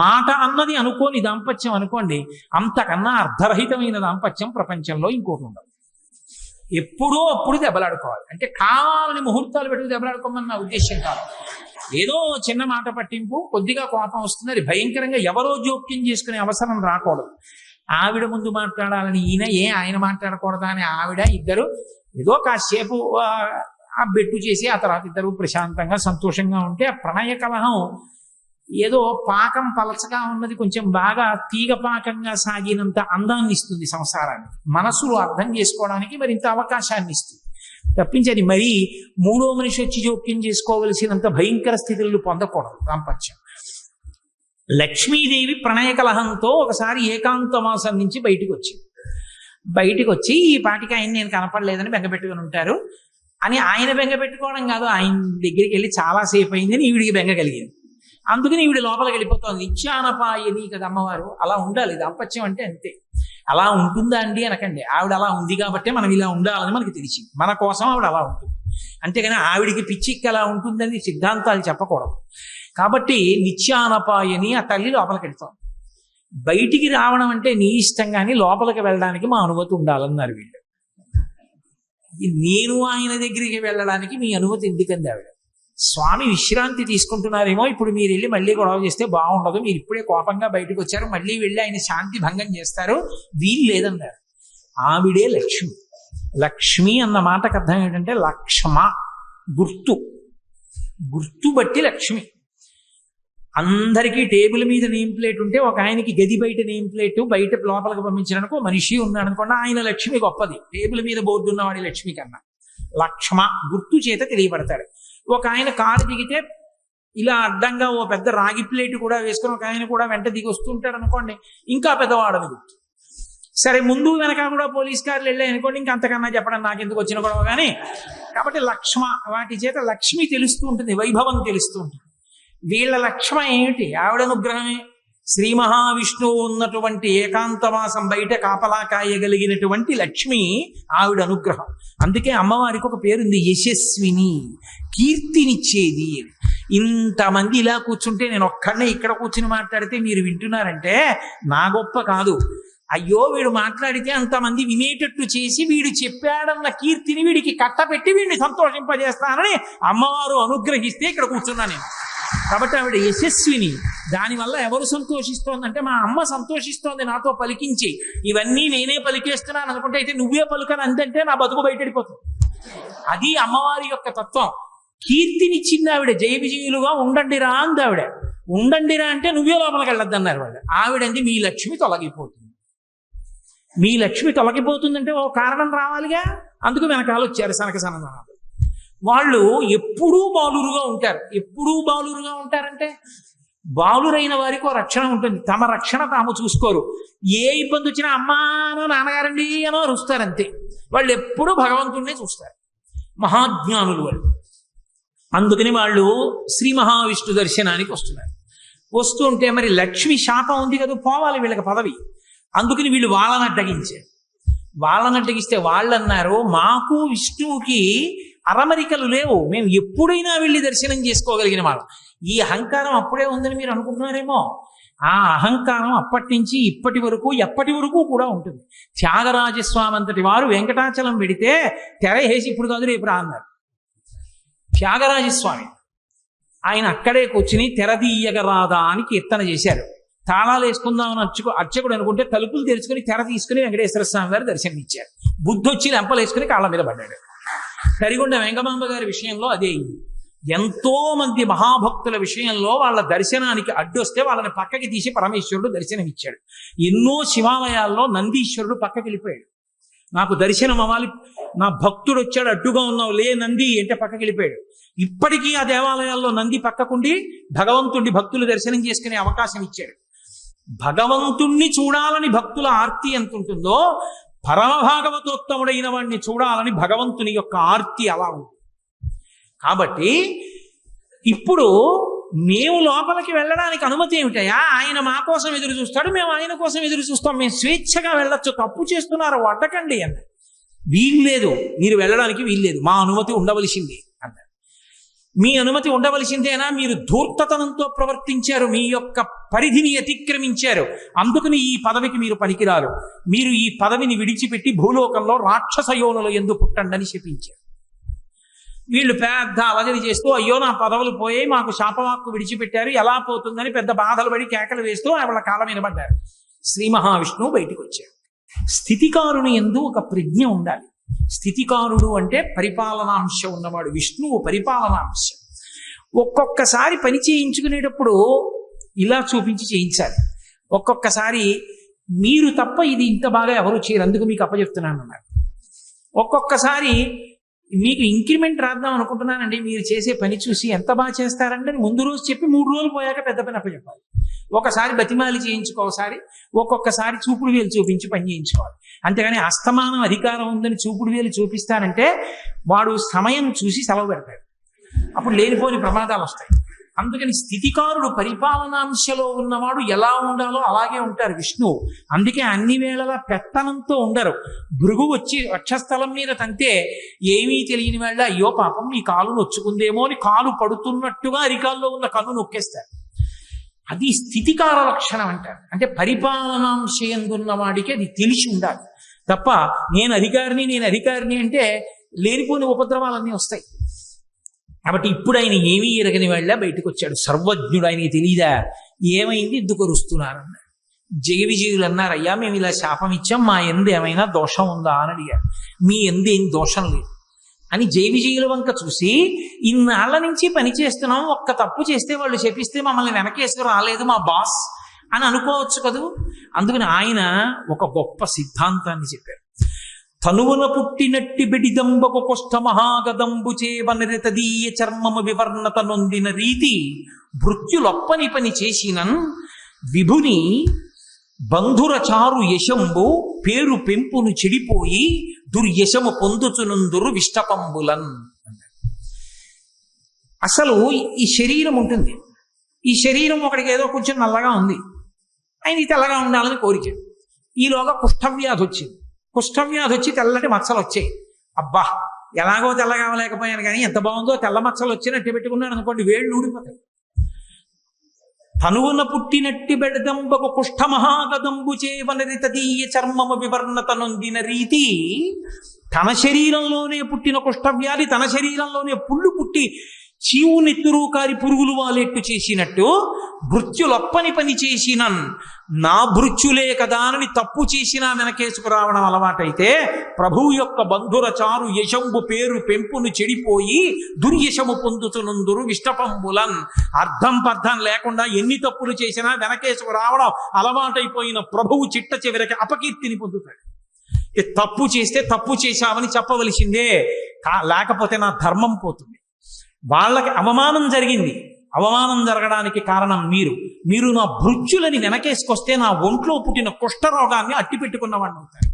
మాట అన్నది అనుకోని దాంపత్యం అనుకోండి, అంతకన్నా అర్ధరహితమైన దాంపత్యం ప్రపంచంలో ఇంకోటి ఉండదు. ఎప్పుడో అప్పుడు దెబ్బలాడుకోవాలి. అంటే కావాలని ముహూర్తాలు పెట్టుకు దెబ్బలాడుకోమని నా ఉద్దేశం కాదు. ఏదో చిన్న మాట పట్టింపు, కొద్దిగా కోపం వస్తుంది, అది భయంకరంగా ఎవరో జోక్యం చేసుకునే అవసరం రాకూడదు. ఆవిడ ముందు మాట్లాడాలని ఈయన, ఆయన మాట్లాడకూడదా అని ఆవిడ, ఇద్దరు ఏదో కాసేపు ఆ బెట్టు చేసి ఆ తర్వాత ఇద్దరు ప్రశాంతంగా సంతోషంగా ఉంటే ఆ ప్రణయ కలహం ఏదో పాకం పలచగా ఉన్నది కొంచెం బాగా తీగ పాకంగా సాగినంత అందాన్ని ఇస్తుంది సంసారానికి. మనసులు అర్థం చేసుకోవడానికి మరింత అవకాశాన్ని ఇస్తుంది తప్పించని మరీ మూడో మనిషి వచ్చి జోక్యం చేసుకోవలసినంత భయంకర స్థితులను పొందకూడదు దాంపత్యం. లక్ష్మీదేవి ప్రణయ కలహంతో ఒకసారి ఏకాంతవాసం నుంచి బయటికి వచ్చి ఈ పాటికి ఆయన నేను కనపడలేదని బెంగపెట్టుకుని ఉంటారు అని ఆయన బెంగ పెట్టుకోవడం కాదు, ఆయన దగ్గరికి వెళ్ళి చాలాసేపు అయిందని ఈవిడికి బెంగ కలిగింది. అందుకని ఈవిడ లోపలికి వెళ్ళిపోతుంది. నిత్యానపాయని కదా అమ్మవారు. అలా ఉండాలి దాంపత్యం అంటే, అంతే. అలా ఉంటుందా అండి అనకండి. ఆవిడ అలా ఉంది కాబట్టి మనం ఇలా ఉండాలని మనకి తెలిసింది, మన కోసం ఆవిడ అలా ఉంటుంది. అంతేగాని ఆవిడికి పిచ్చికి అలా ఉంటుందని సిద్ధాంతాలు చెప్పకూడదు. కాబట్టి నిత్యానపాయని ఆ తల్లి లోపలికి వెళ్తాం. బయటికి రావడం అంటే నీ ఇష్టం, కానీ లోపలికి వెళ్ళడానికి మా అనుమతి ఉండాలన్నారు వీళ్ళు. నేను ఆయన దగ్గరికి వెళ్ళడానికి మీ అనుమతి ఎందుకంది ఆవిడ. స్వామి విశ్రాంతి తీసుకుంటున్నారేమో, ఇప్పుడు మీరు వెళ్ళి మళ్ళీ గొడవ చేస్తే బాగుండదు, మీరు ఇప్పుడే కోపంగా బయటకు వచ్చారు, మళ్ళీ వెళ్ళి ఆయన శాంతి భంగం చేస్తారు, వీలు లేదన్నారు. ఆవిడే లక్ష్మి. లక్ష్మి అన్న మాటకు అర్థం ఏంటంటే లక్ష్మ, గుర్తు బట్టి లక్ష్మి. అందరికీ టేబుల్ మీద నేమ్ ప్లేట్ ఉంటే ఒక ఆయనకి గది బయట నేమ్ ప్లేట్, బయట లోపలికి పంపించడానికి మనిషి ఉన్నాడు అనుకోండి, ఆయన లక్ష్మి గొప్పది, టేబుల్ మీద బోర్డు ఉన్నవాడి లక్ష్మి కన్నా. లక్ష్మ గుర్తు చేత తెలియబడతాడు. ఒక ఆయన కారు దిగితే ఇలా అడ్డంగా ఓ పెద్ద రాగి ప్లేట్ కూడా వేసుకొని ఒక ఆయన కూడా వెంట దిగి వస్తుంటాడు అనుకోండి, ఇంకా పెద్దవాడని గుర్తు. సరే ముందు వెనక కూడా పోలీస్ కార్లు వెళ్ళాయి అనుకోండి, ఇంకా అంతకన్నా చెప్పడం నాకెందుకు వచ్చిన గొడవ కానీ. కాబట్టి లక్ష్మ, వాటి చేత లక్ష్మి తెలుస్తూ ఉంటుంది, వైభవం తెలుస్తూ ఉంటుంది. వీళ్ళ లక్ష్మ ఏమిటి? ఆవిడ అనుగ్రహమే. శ్రీ మహావిష్ణువు ఉన్నటువంటి ఏకాంతవాసం బయట కాపలా కాయగలిగినటువంటి లక్ష్మి ఆవిడ అనుగ్రహం. అందుకే అమ్మవారికి ఒక పేరుంది, యశస్విని, కీర్తినిచ్చేది. ఇంతమంది ఇలా కూర్చుంటే నేను ఒక్కడనే ఇక్కడ కూర్చుని మాట్లాడితే మీరు వింటున్నారంటే నా గొప్ప కాదు. అయ్యో వీడు మాట్లాడితే అంతమంది వినేటట్టు చేసి వీడు చెప్పాడన్న కీర్తిని వీడికి కట్టపెట్టి వీడిని సంతోషింపజేస్తానని అమ్మవారు అనుగ్రహిస్తే ఇక్కడ కూర్చున్నా నేను. కాబట్టి ఆవిడ యశస్విని. దానివల్ల ఎవరు సంతోషిస్తోందంటే మా అమ్మ సంతోషిస్తోంది నాతో పలికించి. ఇవన్నీ నేనే పలికేస్తున్నాను అనుకుంటే అయితే నువ్వే పలుకని అందంటే నా బతుకు బయటడిపోతుంది. అది అమ్మవారి యొక్క తత్వం. కీర్తినిచ్చింది ఆవిడ. జయ విజయులుగా ఉండండిరా అంది ఆవిడ. ఉండండిరా అంటే నువ్వే లోపలికి వెళ్ళొద్దన్నారు వాళ్ళు. ఆవిడంది మీ లక్ష్మి తొలగిపోతుంది. మీ లక్ష్మి తొలగిపోతుందంటే ఓ కారణం రావాలిగా. అందుకు వెనకాల వచ్చారు సనక సనందనాథులు. వాళ్ళు ఎప్పుడూ బాలురుగా ఉంటారు. ఎప్పుడూ బాలురుగా ఉంటారంటే బాలురైన వారికి ఒక రక్షణ ఉంటుంది, తమ రక్షణ తాము చూసుకోరు. ఏ ఇబ్బంది వచ్చినా అమ్మానో నాన్నగారండి అనో అరుస్తారు అంతే. వాళ్ళు ఎప్పుడూ భగవంతుడినే చూస్తారు. మహాజ్ఞానులు వాళ్ళు. అందుకని వాళ్ళు శ్రీ మహావిష్ణు దర్శనానికి వస్తున్నారు. వస్తుంటే మరి లక్ష్మి శాపం ఉంది కదా, పోవాలి వీళ్ళకి పదవి. అందుకని వీళ్ళు వాళ్ళని అడ్డగించారు. వాళ్ళని అడ్డగిస్తే వాళ్ళు అన్నారు, మాకు విష్ణువుకి అరమరికలు లేవు, మేము ఎప్పుడైనా వెళ్ళి దర్శనం చేసుకోగలిగిన వాళ్ళం. ఈ అహంకారం అప్పుడే ఉందని మీరు అనుకుంటున్నారేమో. ఆ అహంకారం అప్పటి నుంచి ఇప్పటి వరకు ఎప్పటి వరకు కూడా ఉంటుంది. త్యాగరాజస్వామి అంతటి వారు వెంకటాచలం వెడితే తెర వేసి ఇప్పుడు కాదు రేపు రా అన్నారు. త్యాగరాజస్వామి ఆయన అక్కడే కూర్చుని తెరదీయగరాదా అని కీర్తన చేశారు. తాళాలు వేసుకుందామని అర్చకుడు అనుకుంటే తలుపులు తెరుచుకుని తెర తీసుకుని వెంకటేశ్వర స్వామి గారు దర్శనం ఇచ్చారు. బుద్ధి వచ్చి లెంపలు వేసుకుని కాళ్ళ మీద పడ్డాడు. కరిగొండ వెంగమాంబ గారి విషయంలో అదే అయింది. ఎంతో మంది మహాభక్తుల విషయంలో వాళ్ళ దర్శనానికి అడ్డొస్తే వాళ్ళని పక్కకి తీసి పరమేశ్వరుడు దర్శనం ఇచ్చాడు. ఎన్నో శివాలయాల్లో నందీశ్వరుడు పక్కకి వెళ్ళిపోయాడు. నాకు దర్శనం అవ్వాలి, నా భక్తుడు వచ్చాడు అడ్డుగా ఉన్నావు లే నంది అంటే పక్కకి వెళ్ళిపోయాడు. ఇప్పటికీ ఆ దేవాలయాల్లో నంది పక్కకుండి భగవంతుడి భక్తులు దర్శనం చేసుకునే అవకాశం ఇచ్చాడు. భగవంతుణ్ణి చూడాలని భక్తుల ఆర్తి ఎంత ఉంటుందో, పరమభాగవతోత్తముడైన వాడిని చూడాలని భగవంతుని యొక్క ఆర్తి అలా ఉంటుంది. కాబట్టి ఇప్పుడు మేము లోపలికి వెళ్ళడానికి అనుమతి ఏమిటయా? ఆయన మా కోసం ఎదురు చూస్తాడు, మేము ఆయన కోసం ఎదురు చూస్తాం, మేము స్వేచ్ఛగా వెళ్ళొచ్చు, తప్పు చేస్తున్నారు అడ్డకండి అన్నారు. వీల్లేదు, మీరు వెళ్ళడానికి వీల్లేదు, మా అనుమతి ఉండవలసింది అన్నారు. మీ అనుమతి ఉండవలసిందేనా? మీరు ధూర్తతనంతో ప్రవర్తించారు, మీ యొక్క పరిధిని అతిక్రమించారు, అందుకని ఈ పదవికి మీరు పనికిరారు, మీరు ఈ పదవిని విడిచిపెట్టి భూలోకంలో రాక్షస యోనుల యందు పుట్టండి అని శపించారు. వీళ్ళు పెద్ద అలజడి చేస్తూ అయ్యో నా పదవులు పోయి మాకు శాపవాక్కు విడిచిపెట్టారు, ఎలా పోతుందని పెద్ద బాధలు పడి కేకలు వేస్తూ వాళ్ళ కాళ్ళ మీద పడ్డారు. శ్రీ మహావిష్ణువు బయటికి వచ్చారు. స్థితికారుని యందు ఒక ప్రజ్ఞ ఉండాలి. స్థితికారుడు అంటే పరిపాలనాంశ ఉన్నవాడు. విష్ణువు పరిపాలనాంశ. ఒక్కొక్కసారి పని చేయించుకునేటప్పుడు ఇలా చూపించి చేయించాలి. ఒక్కొక్కసారి మీరు తప్ప ఇది ఇంత బాగా ఎవరు చేయరు, అందుకు మీకు అప్పచెప్తున్నాను అన్నారు. ఒక్కొక్కసారి మీకు ఇంక్రిమెంట్ రాద్దాం అనుకుంటున్నానండి, మీరు చేసే పని చూసి ఎంత బాగా చేస్తారంటే ముందు రోజు చెప్పి 3 రోజులు పోయాక పెద్ద పని అప్పచెప్పాలి. ఒకసారి బతిమాలి చేయించుకోసారి, ఒక్కొక్కసారి చూపుడు వేలు చూపించి పని చేయించుకోవాలి. అంతేగాని అస్తమానం అధికారం ఉందని చూపుడు వేలు చూపిస్తానంటే వాడు సమయం చూసి సెలవు పెడతాడు, అప్పుడు లేనిపోని ప్రమాదాలు వస్తాయి. అందుకని స్థితికారుడు పరిపాలనాంశలో ఉన్నవాడు ఎలా ఉండాలో అలాగే ఉంటారు విష్ణువు. అందుకే అన్ని వేళలా పెత్తనంతో ఉండరు. భృగు వచ్చి వక్షస్థలం మీద తంతే ఏమీ తెలియని వాళ్ళ అయ్యో పాపం మీ కాలు నొచ్చుకుందేమో అని కాలు పడుతున్నట్టుగా అరికాల్లో ఉన్న కన్ను నొక్కేస్తారు. అది స్థితికార లక్షణం అంటారు. అంటే పరిపాలనాంశయందున్న వాడికి అది తెలిసి ఉండాలి తప్ప నేను అధికారిని అంటే లేనిపోని ఉపద్రవాలన్నీ వస్తాయి. కాబట్టి ఇప్పుడు ఆయన ఏమీ ఎరగని వాళ్ళ బయటకు వచ్చాడు. సర్వజ్ఞుడు, ఆయనకి తెలియదా ఏమైంది, ఎందుకు వస్తున్నారన్నారు. జయ విజయులు అన్నారు, అయ్యా మేము ఇలా శాపం ఇచ్చాం, మా ఎందు ఏమైనా దోషం ఉందా అని అడిగారు. మీ ఎందు ఏం దోషం లేదు అని జయ విజయుల వంక చూసి, ఇన్నాళ్ల నుంచి పని చేస్తున్నాం, ఒక్క తప్పు చేస్తే వాళ్ళు చెప్పిస్తే మమ్మల్ని వెనకేసుకు రాలేదు మా బాస్ అని అనుకోవచ్చు కదూ. అందుకని ఆయన ఒక గొప్ప సిద్ధాంతాన్ని చెప్పారు. తనువున పుట్టినట్టి బెడిదంబకు కొష్ట మహాగదంబు చేవనరితదీయ చర్మము వివర్ణత నొందిన రీతి భృత్యులొప్పని పని చేసినన్ విభుని బంధుర చారు యశంబు పేరు పెంపును చెడిపోయి దుర్యశము పొందుచునందురు విష్టపంబులన్. అసలు ఈ శరీరం ఉంటుంది, ఈ శరీరం ఒకడికి ఏదో కొంచెం నల్లగా ఉంది, ఆయన తెల్లగా ఉండాలని కోరిక. ఈలోగా కుష్ఠవ్యాధి వచ్చింది. కుష్ఠవ్యాధి వచ్చి తెల్లటి మచ్చలు వచ్చాయి. అబ్బా ఎలాగో తెల్లగా అవ్వలేకపోయాను కానీ ఎంత బాగుందో, తెల్ల మచ్చలు వచ్చినట్టు పెట్టుకున్నాడు అనుకోండి, వేళ్ళు ఊడిపోతాయి. తనువున పుట్టినట్టి బెడదంబకు కుష్ఠ మహాగదంబు చేవనరితదీయ చర్మము వివర్ణత నొందిన రీతి. తన శరీరంలోనే పుట్టిన కుష్ఠవ్యాధి తన శరీరంలోనే పుళ్ళు పుట్టి చీవు నెత్తురు కారి పురుగులు వాలేట్టు చేసినట్టు భృత్యులొప్పని పని చేసినన్ నా భృత్యులే కదా అని తప్పు చేసినా వెనకేసుకు రావడం అలవాటైతే, ప్రభువు యొక్క బంధుర చారు యశంబు పేరు పెంపును చెడిపోయి దుర్యశము పొందుతునందురు విష్టపంబులన్. అర్థం పర్థం లేకుండా ఎన్ని తప్పులు చేసినా వెనకేసుకు రావడం అలవాటైపోయిన ప్రభువు చిట్ట చివరికి అపకీర్తిని పొందుతాడు. తప్పు చేస్తే తప్పు చేశామని చెప్పవలసిందే, లేకపోతే నా ధర్మం పోతుంది. వాళ్ళకి అవమానం జరిగింది, అవమానం జరగడానికి కారణం మీరు నా భృత్యులని వెనకేసుకొస్తే నా ఒంట్లో పుట్టిన కుష్ఠరోగాన్ని అట్టిపెట్టుకున్నవాడిని అవుతారు.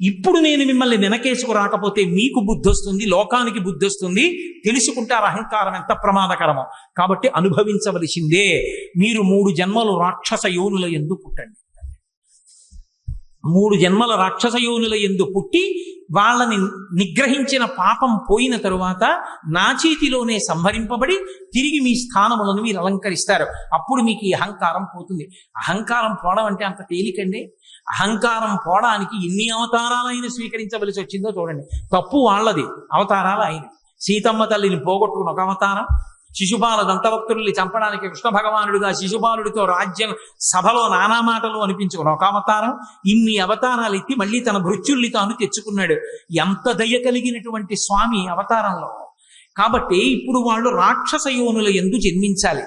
ఇప్పుడు నేను మిమ్మల్ని వెనకేసుకు రాకపోతే మీకు బుద్ధి వస్తుంది, లోకానికి బుద్ధి వస్తుంది, తెలుసుకుంటారు అహంకారం ఎంత ప్రమాదకరమో. కాబట్టి అనుభవించవలసిందే. మీరు 3 జన్మలు రాక్షస యోనుల యందు పుట్టండి. 3 జన్మల రాక్షస యోనుల యందు పుట్టి వాళ్ళని నిగ్రహించిన పాపం పోయిన తరువాత నా చేతిలోనే సంహరింపబడి తిరిగి మీ స్థానములను మీరు అలంకరిస్తారు. అప్పుడు మీకు ఈ అహంకారం పోతుంది. అహంకారం పోవడం అంటే అంత తేలికండి. అహంకారం పోవడానికి ఎన్ని అవతారాలైనా స్వీకరించవలసి వచ్చిందో చూడండి. తప్పు వాళ్ళది, అవతారాలు ఆయన. సీతమ్మ తల్లిని పోగొట్టుకుని ఒక అవతారం, శిశుపాల దంతభక్తుల్ని చంపడానికి కృష్ణ భగవానుడిగా శిశుపాలుడితో రాజ్యం సభలో నానా మాటలు అనిపించుకుని ఒక అవతారం. ఇన్ని అవతారాలు ఎత్తి మళ్ళీ తన భృత్యుల్ని తాను తెచ్చుకున్నాడు. ఎంత దయ కలిగినటువంటి స్వామి అవతారంలో. కాబట్టి ఇప్పుడు వాళ్ళు రాక్షస యోనుల యందు జన్మించాలి.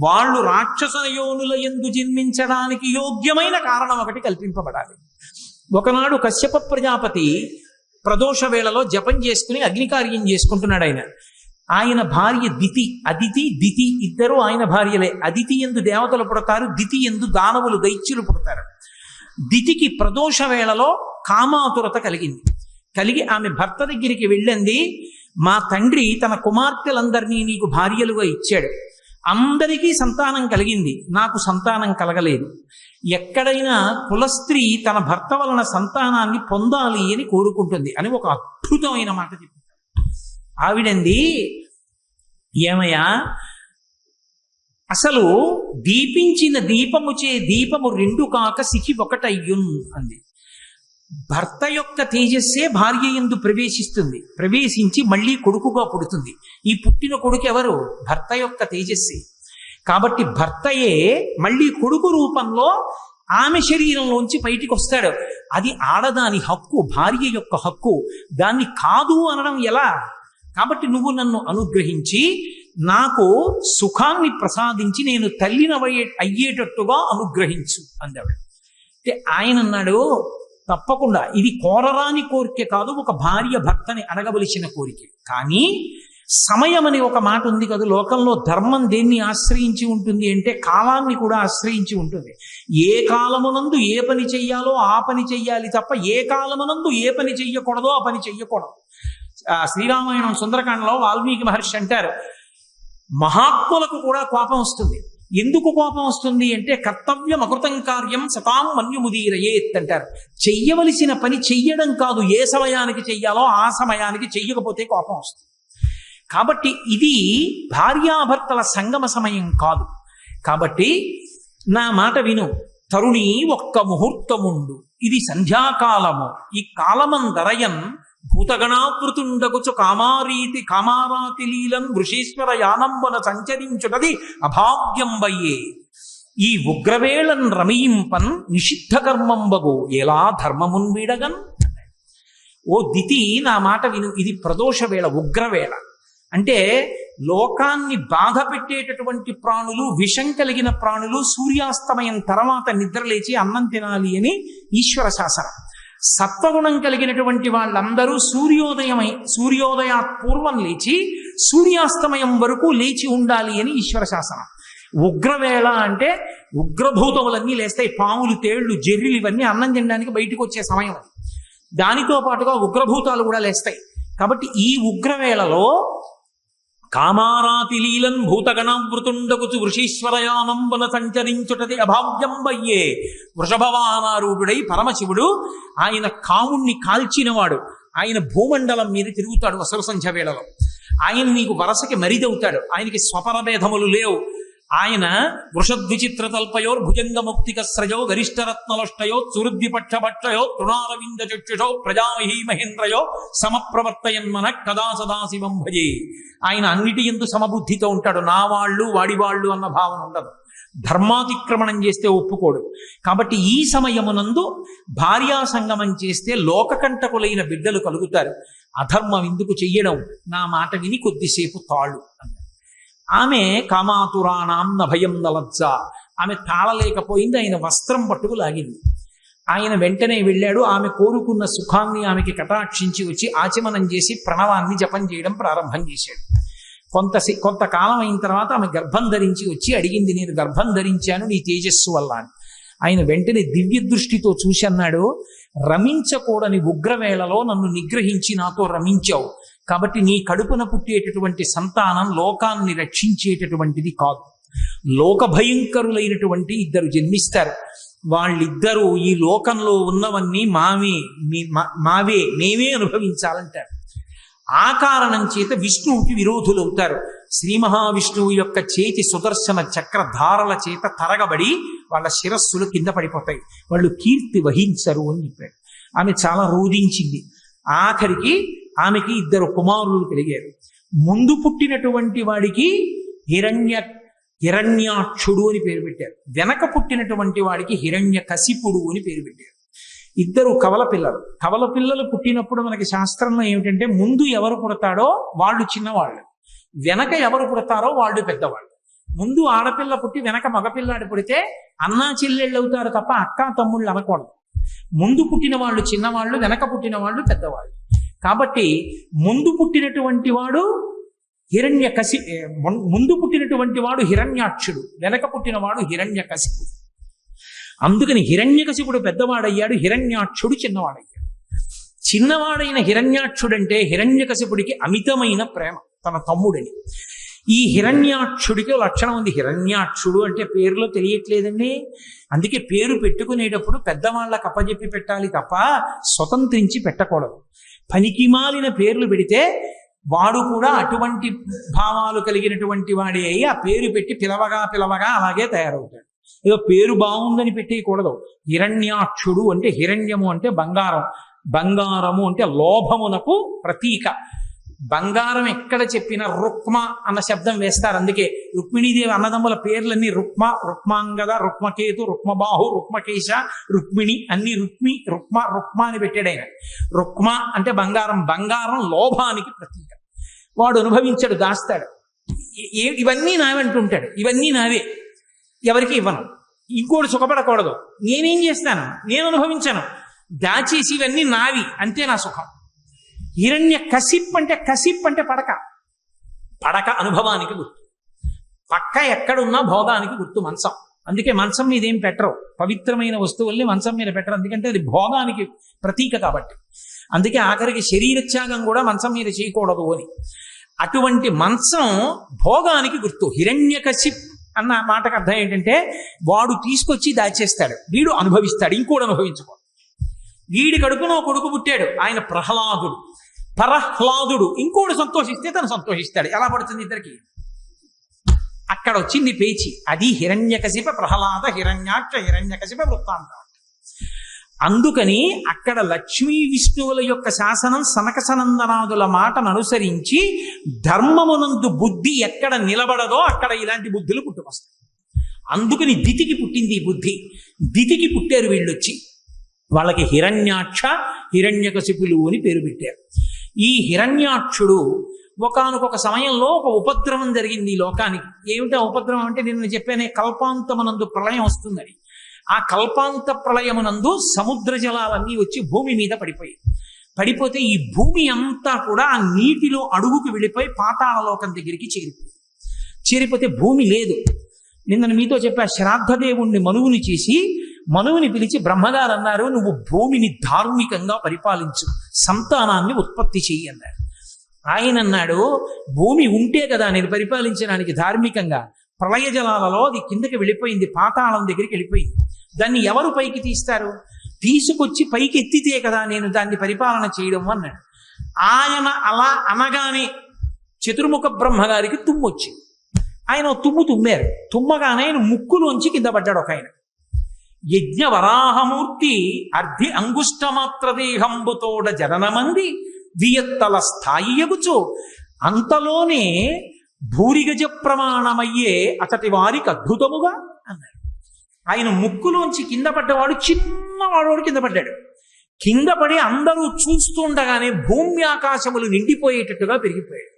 వాళ్ళు రాక్షస యోనుల యందు జన్మించడానికి యోగ్యమైన కారణం ఒకటి కల్పింపబడాలి. ఒకనాడు కశ్యప ప్రజాపతి ప్రదోష వేళలో జపం చేసుకుని అగ్నికార్యం చేసుకుంటున్నాడు. ఆయన భార్య అదితి దితి ఇద్దరు ఆయన భార్యలే. అదితి యందు దేవతలు పుడతారు, దితి యందు దానవులు దైత్యులు పుడతారు. దితికి ప్రదోష వేళలో కామాతురత కలిగి ఆమె భర్త దగ్గరికి వెళ్ళింది. మా తండ్రి తన కుమార్తెలందరినీ నీకు భార్యలుగా ఇచ్చాడు, అందరికీ సంతానం కలిగింది, నాకు సంతానం కలగలేదు. ఎక్కడైనా కులస్త్రీ తన భర్త వలన సంతానాన్ని పొందాలి అని కోరుకుంటుంది అని ఒక అద్భుతమైన మాట చెప్పింది. ఆవిడంది, ఏమయ్యా, అసలు దీపించిన దీపముచే దీపము 2 కాక సికి 1 అయ్యున్ అంది. భర్త యొక్క తేజస్సే భార్య యందు ప్రవేశించి మళ్ళీ కొడుకుగా పుడుతుంది. ఈ పుట్టిన కొడుకు ఎవరు? భర్త యొక్క తేజస్సే. కాబట్టి భర్తయే మళ్ళీ కొడుకు రూపంలో ఆమె శరీరంలోంచి బయటికి వస్తాడు. అది ఆడదాని హక్కు, భార్య యొక్క హక్కు. దాన్ని కాదు అనడం ఎలా? కాబట్టి నువ్వు నన్ను అనుగ్రహించి నాకు సుఖాన్ని ప్రసాదించి నేను అయ్యేటట్టుగా అనుగ్రహించు అందాడు. అంటే ఆయన అన్నాడు, తప్పకుండా ఇది కోరరాని కోరిక కాదు, ఒక భార్య భర్తని అడగవలసిన కోరిక. కానీ సమయం అనే ఒక మాట ఉంది కదా లోకంలో. ధర్మం దేన్ని ఆశ్రయించి ఉంటుంది అంటే కాలాన్ని కూడా ఆశ్రయించి ఉంటుంది. ఏ కాలమునందు ఏ పని చెయ్యాలో ఆ పని చెయ్యాలి తప్ప ఏ కాలమునందు ఏ పని చెయ్యకూడదో ఆ పని చెయ్యకూడదు. శ్రీరామాయణం సుందరకాండలో వాల్మీకి మహర్షి అంటారు, మహాత్ములకు కూడా కోపం వస్తుంది. ఎందుకు కోపం వస్తుంది అంటే కర్తవ్యం అకృతం కార్యం సతాం మన్యుముదీరయేత్ అంటారు. చెయ్యవలసిన పని చెయ్యడం కాదు, ఏ సమయానికి చెయ్యాలో ఆ సమయానికి చెయ్యకపోతే కోపం వస్తుంది. కాబట్టి ఇది భార్యాభర్తల సంగమ సమయం కాదు. కాబట్టి నా మాట విను, తరుణి ఒక్క ముహూర్తముండు, ఇది సంధ్యాకాలము, ఈ కాలమందరయన్ భూతగణావృతుండగుచు కామారాతి లీలన్ వృషీశ్వర యానంబన సంచరించుటది అభాగ్యంబయ్యే. ఈ ఉగ్రవేళన్ రమయింపన్ నిషిద్ధ కర్మంబగు ఎలా ధర్మమున్ వీడగన్. ఓ దితి, నా మాట విను, ఇది ప్రదోష వేళ, ఉగ్రవేళ. అంటే లోకాన్ని బాధ పెట్టేటటువంటి ప్రాణులు, విషం కలిగిన ప్రాణులు సూర్యాస్తమయం తర్వాత నిద్రలేచి అన్నం తినాలి అని ఈశ్వర శాసనం. సత్వగుణం కలిగినటువంటి వాళ్ళందరూ సూర్యోదయాత్ పూర్వం లేచి సూర్యాస్తమయం వరకు లేచి ఉండాలి అని ఈశ్వర శాసనం. ఉగ్రవేళ అంటే ఉగ్రభూతములన్నీ లేస్తాయి. పాములు, తేళ్లు, జెర్రీలు ఇవన్నీ అన్నం తినడానికి బయటకు వచ్చే సమయం. దానితో పాటుగా ఉగ్రభూతాలు కూడా లేస్తాయి. కాబట్టి ఈ ఉగ్రవేళలో కామారాతి లీలన్ భూతగణావృతుండగుచు వృషీశ్వరయానంబన సంచరించుటది అభావ్యంబయ్యే. వృషభవానారూఢుడై పరమశివుడు, ఆయన కాముణ్ణి కాల్చినవాడు, ఆయన భూమండలం మీద తిరుగుతాడు అసుర సంధ్య వేళలో. ఆయన నీకు వరసకి మరిదవుతాడు. ఆయనకి స్వపరభేదములు లేవు. ఆయన వృషద్విచిత్ర తల్పయోర్ భుజంగముక్తికస్రజో గరిష్టరత్నలష్టయో సురుద్ధిపక్షభక్షయో తృణారవింద చక్షుషో ప్రజామహీ మహేంద్రయో సమప్రవర్తయన్మన కదా సదాశివం భజే. ఆయన అన్నిటి యందు సమబుద్ధితో ఉంటాడు. నా వాళ్ళు వాడివాళ్ళు అన్న భావన ఉండదు. ధర్మాతిక్రమణం చేస్తే ఒప్పుకోడు. కాబట్టి ఈ సమయమునందు భార్యా సంగమం చేస్తే లోకకంటకులైన బిడ్డలు కలుగుతారు. అధర్మం ఎందుకు చెయ్యడం, నా మాట విని కొద్దిసేపు తాళ్ళు అన్నారు. ఆమె కామాతురాణాం నభయం నలజ్జ, ఆమె తాళలేకపోయింది. ఆయన వస్త్రం పట్టుకు లాగింది. ఆయన వెంటనే వెళ్ళాడు. ఆమె కోరుకున్న సుఖాన్ని ఆమెకి కటాక్షించి వచ్చి ఆచమనం చేసి ప్రణవాన్ని జపం చేయడం ప్రారంభం చేశాడు. కొంతకాలం అయిన తర్వాత ఆమె గర్భం ధరించి వచ్చి అడిగింది, నేను గర్భం ధరించాను నీ తేజస్సు వల్ల అని. ఆయన వెంటనే దివ్య దృష్టితో చూసి అన్నాడు, రమించకూడని ఉగ్రవేళలో నన్ను నిగ్రహించి నాతో రమించావు, కాబట్టి నీ కడుపున పుట్టేటటువంటి సంతానం లోకాన్ని రక్షించేటటువంటిది కాదు. లోక భయంకరులైనటువంటి ఇద్దరు జన్మిస్తారు. వాళ్ళిద్దరూ ఈ లోకంలో ఉన్నవన్నీ మావే మేమే అనుభవించాలంటారు. ఆ కారణం చేత విష్ణువుకి విరోధులవుతారు. శ్రీ మహావిష్ణువు యొక్క చేతి సుదర్శన చక్రధారల చేత తరగబడి వాళ్ళ శిరస్సులు కింద పడిపోతాయి, వాళ్ళు కీర్తి వహించరు అని చెప్పాడు. ఆమె చాలా రోధించింది. ఆఖరికి ఆమెకి ఇద్దరు కుమారులు కలిగారు. ముందు పుట్టినటువంటి వాడికి హిరణ్యాక్షుడు అని పేరు పెట్టారు, వెనక పుట్టినటువంటి వాడికి హిరణ్యకశిపుడు అని పేరు పెట్టారు. ఇద్దరు కవల పిల్లలు పుట్టినప్పుడు మనకి శాస్త్రంలో ఏమిటంటే, ముందు ఎవరు పుడతాడో వాళ్ళు చిన్నవాళ్ళు, వెనక ఎవరు పుడతారో వాళ్ళు పెద్దవాళ్ళు. ముందు ఆడపిల్ల పుట్టి వెనక మగపిల్లాడు పుడితే అన్నా చెల్లెళ్ళు అవుతారు తప్ప అక్క తమ్ముళ్ళు అనకూడదు. ముందు పుట్టిన వాళ్ళు చిన్నవాళ్ళు, వెనక పుట్టిన వాళ్ళు పెద్దవాళ్ళు. కాబట్టి ముందు పుట్టినటువంటి వాడు ముందు పుట్టినటువంటి వాడు హిరణ్యాక్షుడు, వెనక పుట్టినవాడు హిరణ్యకశిపుడు. అందుకని హిరణ్యకశిపుడు పెద్దవాడయ్యాడు, హిరణ్యాక్షుడు చిన్నవాడయ్యాడు. చిన్నవాడైన హిరణ్యాక్షుడంటే హిరణ్యకశిపుడికి అమితమైన ప్రేమ తన తమ్ముడని. ఈ హిరణ్యాక్షుడికి లక్షణం ఉంది. హిరణ్యాక్షుడు అంటే పేరులో తెలియట్లేదండి. అందుకే పేరు పెట్టుకునేటప్పుడు పెద్దవాళ్ళకి అప్పజెప్పి పెట్టాలి తప్ప స్వతంత్రించి పెట్టకూడదు. పనికిమాలిన పేర్లు పెడితే వాడు కూడా అటువంటి భావాలు కలిగినటువంటి వాడే అయి ఆ పేరు పెట్టి పిలవగా అలాగే తయారవుతాడు. ఏదో పేరు బాగుందని పెట్టేయకూడదు. హిరణ్యాక్షుడు అంటే హిరణ్యము అంటే బంగారము అంటే లోభమునకు ప్రతీక. బంగారం ఎక్కడ చెప్పినా రుక్మ అన్న శబ్దం వేస్తారు. అందుకే రుక్మిణీదేవి అన్నదమ్ముల పేర్లన్నీ రుక్మాంగద, రుక్మకేతు, రుక్మబాహు, రుక్మకేశ, రుక్మిణి అన్ని రుక్మ అని పెట్టాడు ఆయన. రుక్మ అంటే బంగారం లోభానికి ప్రతీక. వాడు అనుభవించాడు, దాస్తాడు. ఇవన్నీ నావంటుంటాడు, ఇవన్నీ నావే, ఎవరికి ఇవ్వను, ఇంకోటి సుఖపడకూడదు, నేనేం చేస్తాను, నేను అనుభవించాను, దాచేసి ఇవన్నీ నావి, అంతే నా సుఖం. హిరణ్యకశిప్ అంటే పడక అనుభవానికి గుర్తు. పక్క ఎక్కడున్నా భోగానికి గుర్తు మంచం. అందుకే మంచం మీద ఏం పెట్టరు, పవిత్రమైన వస్తువుల్ని మంచం మీద పెట్టరు, ఎందుకంటే అది భోగానికి ప్రతీక కాబట్టి. అందుకే ఆఖరికి శరీరత్యాగం కూడా మంచం మీద చేయకూడదు అని. అటువంటి మంచం భోగానికి గుర్తు. హిరణ్యకశిప్ అన్న మాటకు అర్థం ఏంటంటే, వాడు తీసుకొచ్చి దాచేస్తాడు, వీడు అనుభవిస్తాడు, ఇంకోడు అనుభవించుకో. వీడి కడుపునో కొడుకు పుట్టాడు, ఆయన పరహ్లాదుడు, ఇంకోడు సంతోషిస్తే తను సంతోషిస్తాడు. ఎలా పడుతుంది ఇద్దరికి? అక్కడ వచ్చింది పేచి. అది హిరణ్యకశిప ప్రహ్లాద హిరణ్యాక్ష హిరణ్యకశిప వృత్తాంతం. అందుకని అక్కడ లక్ష్మీ విష్ణువుల యొక్క శాసనం సనక సనందనాదుల మాటను అనుసరించి ధర్మమునందు బుద్ధి ఎక్కడ నిలబడదో అక్కడ ఇలాంటి బుద్ధులు పుట్టుకొస్తాయి. అందుకని దితికి పుట్టింది ఈ బుద్ధి. దితికి పుట్టారు వీళ్ళొచ్చి. వాళ్ళకి హిరణ్యాక్ష హిరణ్యకశిపులు అని పేరు పెట్టారు. ఈ హిరణ్యాక్షుడు ఒకానొక సమయంలో ఒక ఉపద్రవం జరిగింది ఈ లోకానికి. ఏమిటా ఉపద్రవం అంటే, నేను చెప్పానే కల్పాంతమనందు ప్రళయం వస్తుందని. ఆ కల్పాంత ప్రళయమునందు సముద్ర జలాలన్నీ వచ్చి భూమి మీద పడిపోతే ఈ భూమి అంతా కూడా ఆ నీటిలో అడుగుకు వెళ్ళిపోయి పాతాళలోకం దగ్గరికి చేరిపోతే భూమి లేదు. నిన్న మీతో చెప్పా, శ్రాద్ధదేవుణ్ణి మనువుని చేసి మనువుని పిలిచి బ్రహ్మగారు అన్నారు, నువ్వు భూమిని ధార్మికంగా పరిపాలించు, సంతానాన్ని ఉత్పత్తి చెయ్యి అన్నారు. ఆయన అన్నాడు, భూమి ఉంటే కదా నేను పరిపాలించడానికి ధార్మికంగా. ప్రళయ జలాలలో అది కిందకి వెళ్ళిపోయింది, పాతాళం దగ్గరికి వెళ్ళిపోయింది. దాన్ని ఎవరు పైకి తీస్తారు? తీసుకొచ్చి పైకి ఎత్తితే కదా నేను దాన్ని పరిపాలన చేయడం అన్నాడు. ఆయన అలా అనగానే చతుర్ముఖ బ్రహ్మగారికి తుమ్ము వచ్చింది. ఆయన తుమ్మారు. తుమ్మగానే ఆయన ముక్కులోంచి కింద పడ్డాడు ఒక ఆయన. యజ్ఞ వరాహమూర్తి అర్ధి అంగుష్టమాత్ర దేహంబుతోడ జననమంది వియత్తల స్థాయి ఎగుచు అంతలోనే భూరిగజ ప్రమాణమయ్యే అతటి వారికి అద్భుతముగా అన్నాడు. ఆయన ముక్కులోంచి కింద పడ్డవాడు చిన్నవాడు కింద పడ్డాడు. కింద పడి అందరూ చూస్తుండగానే భూమి ఆకాశములు నిండిపోయేటట్టుగా పెరిగిపోయాడు.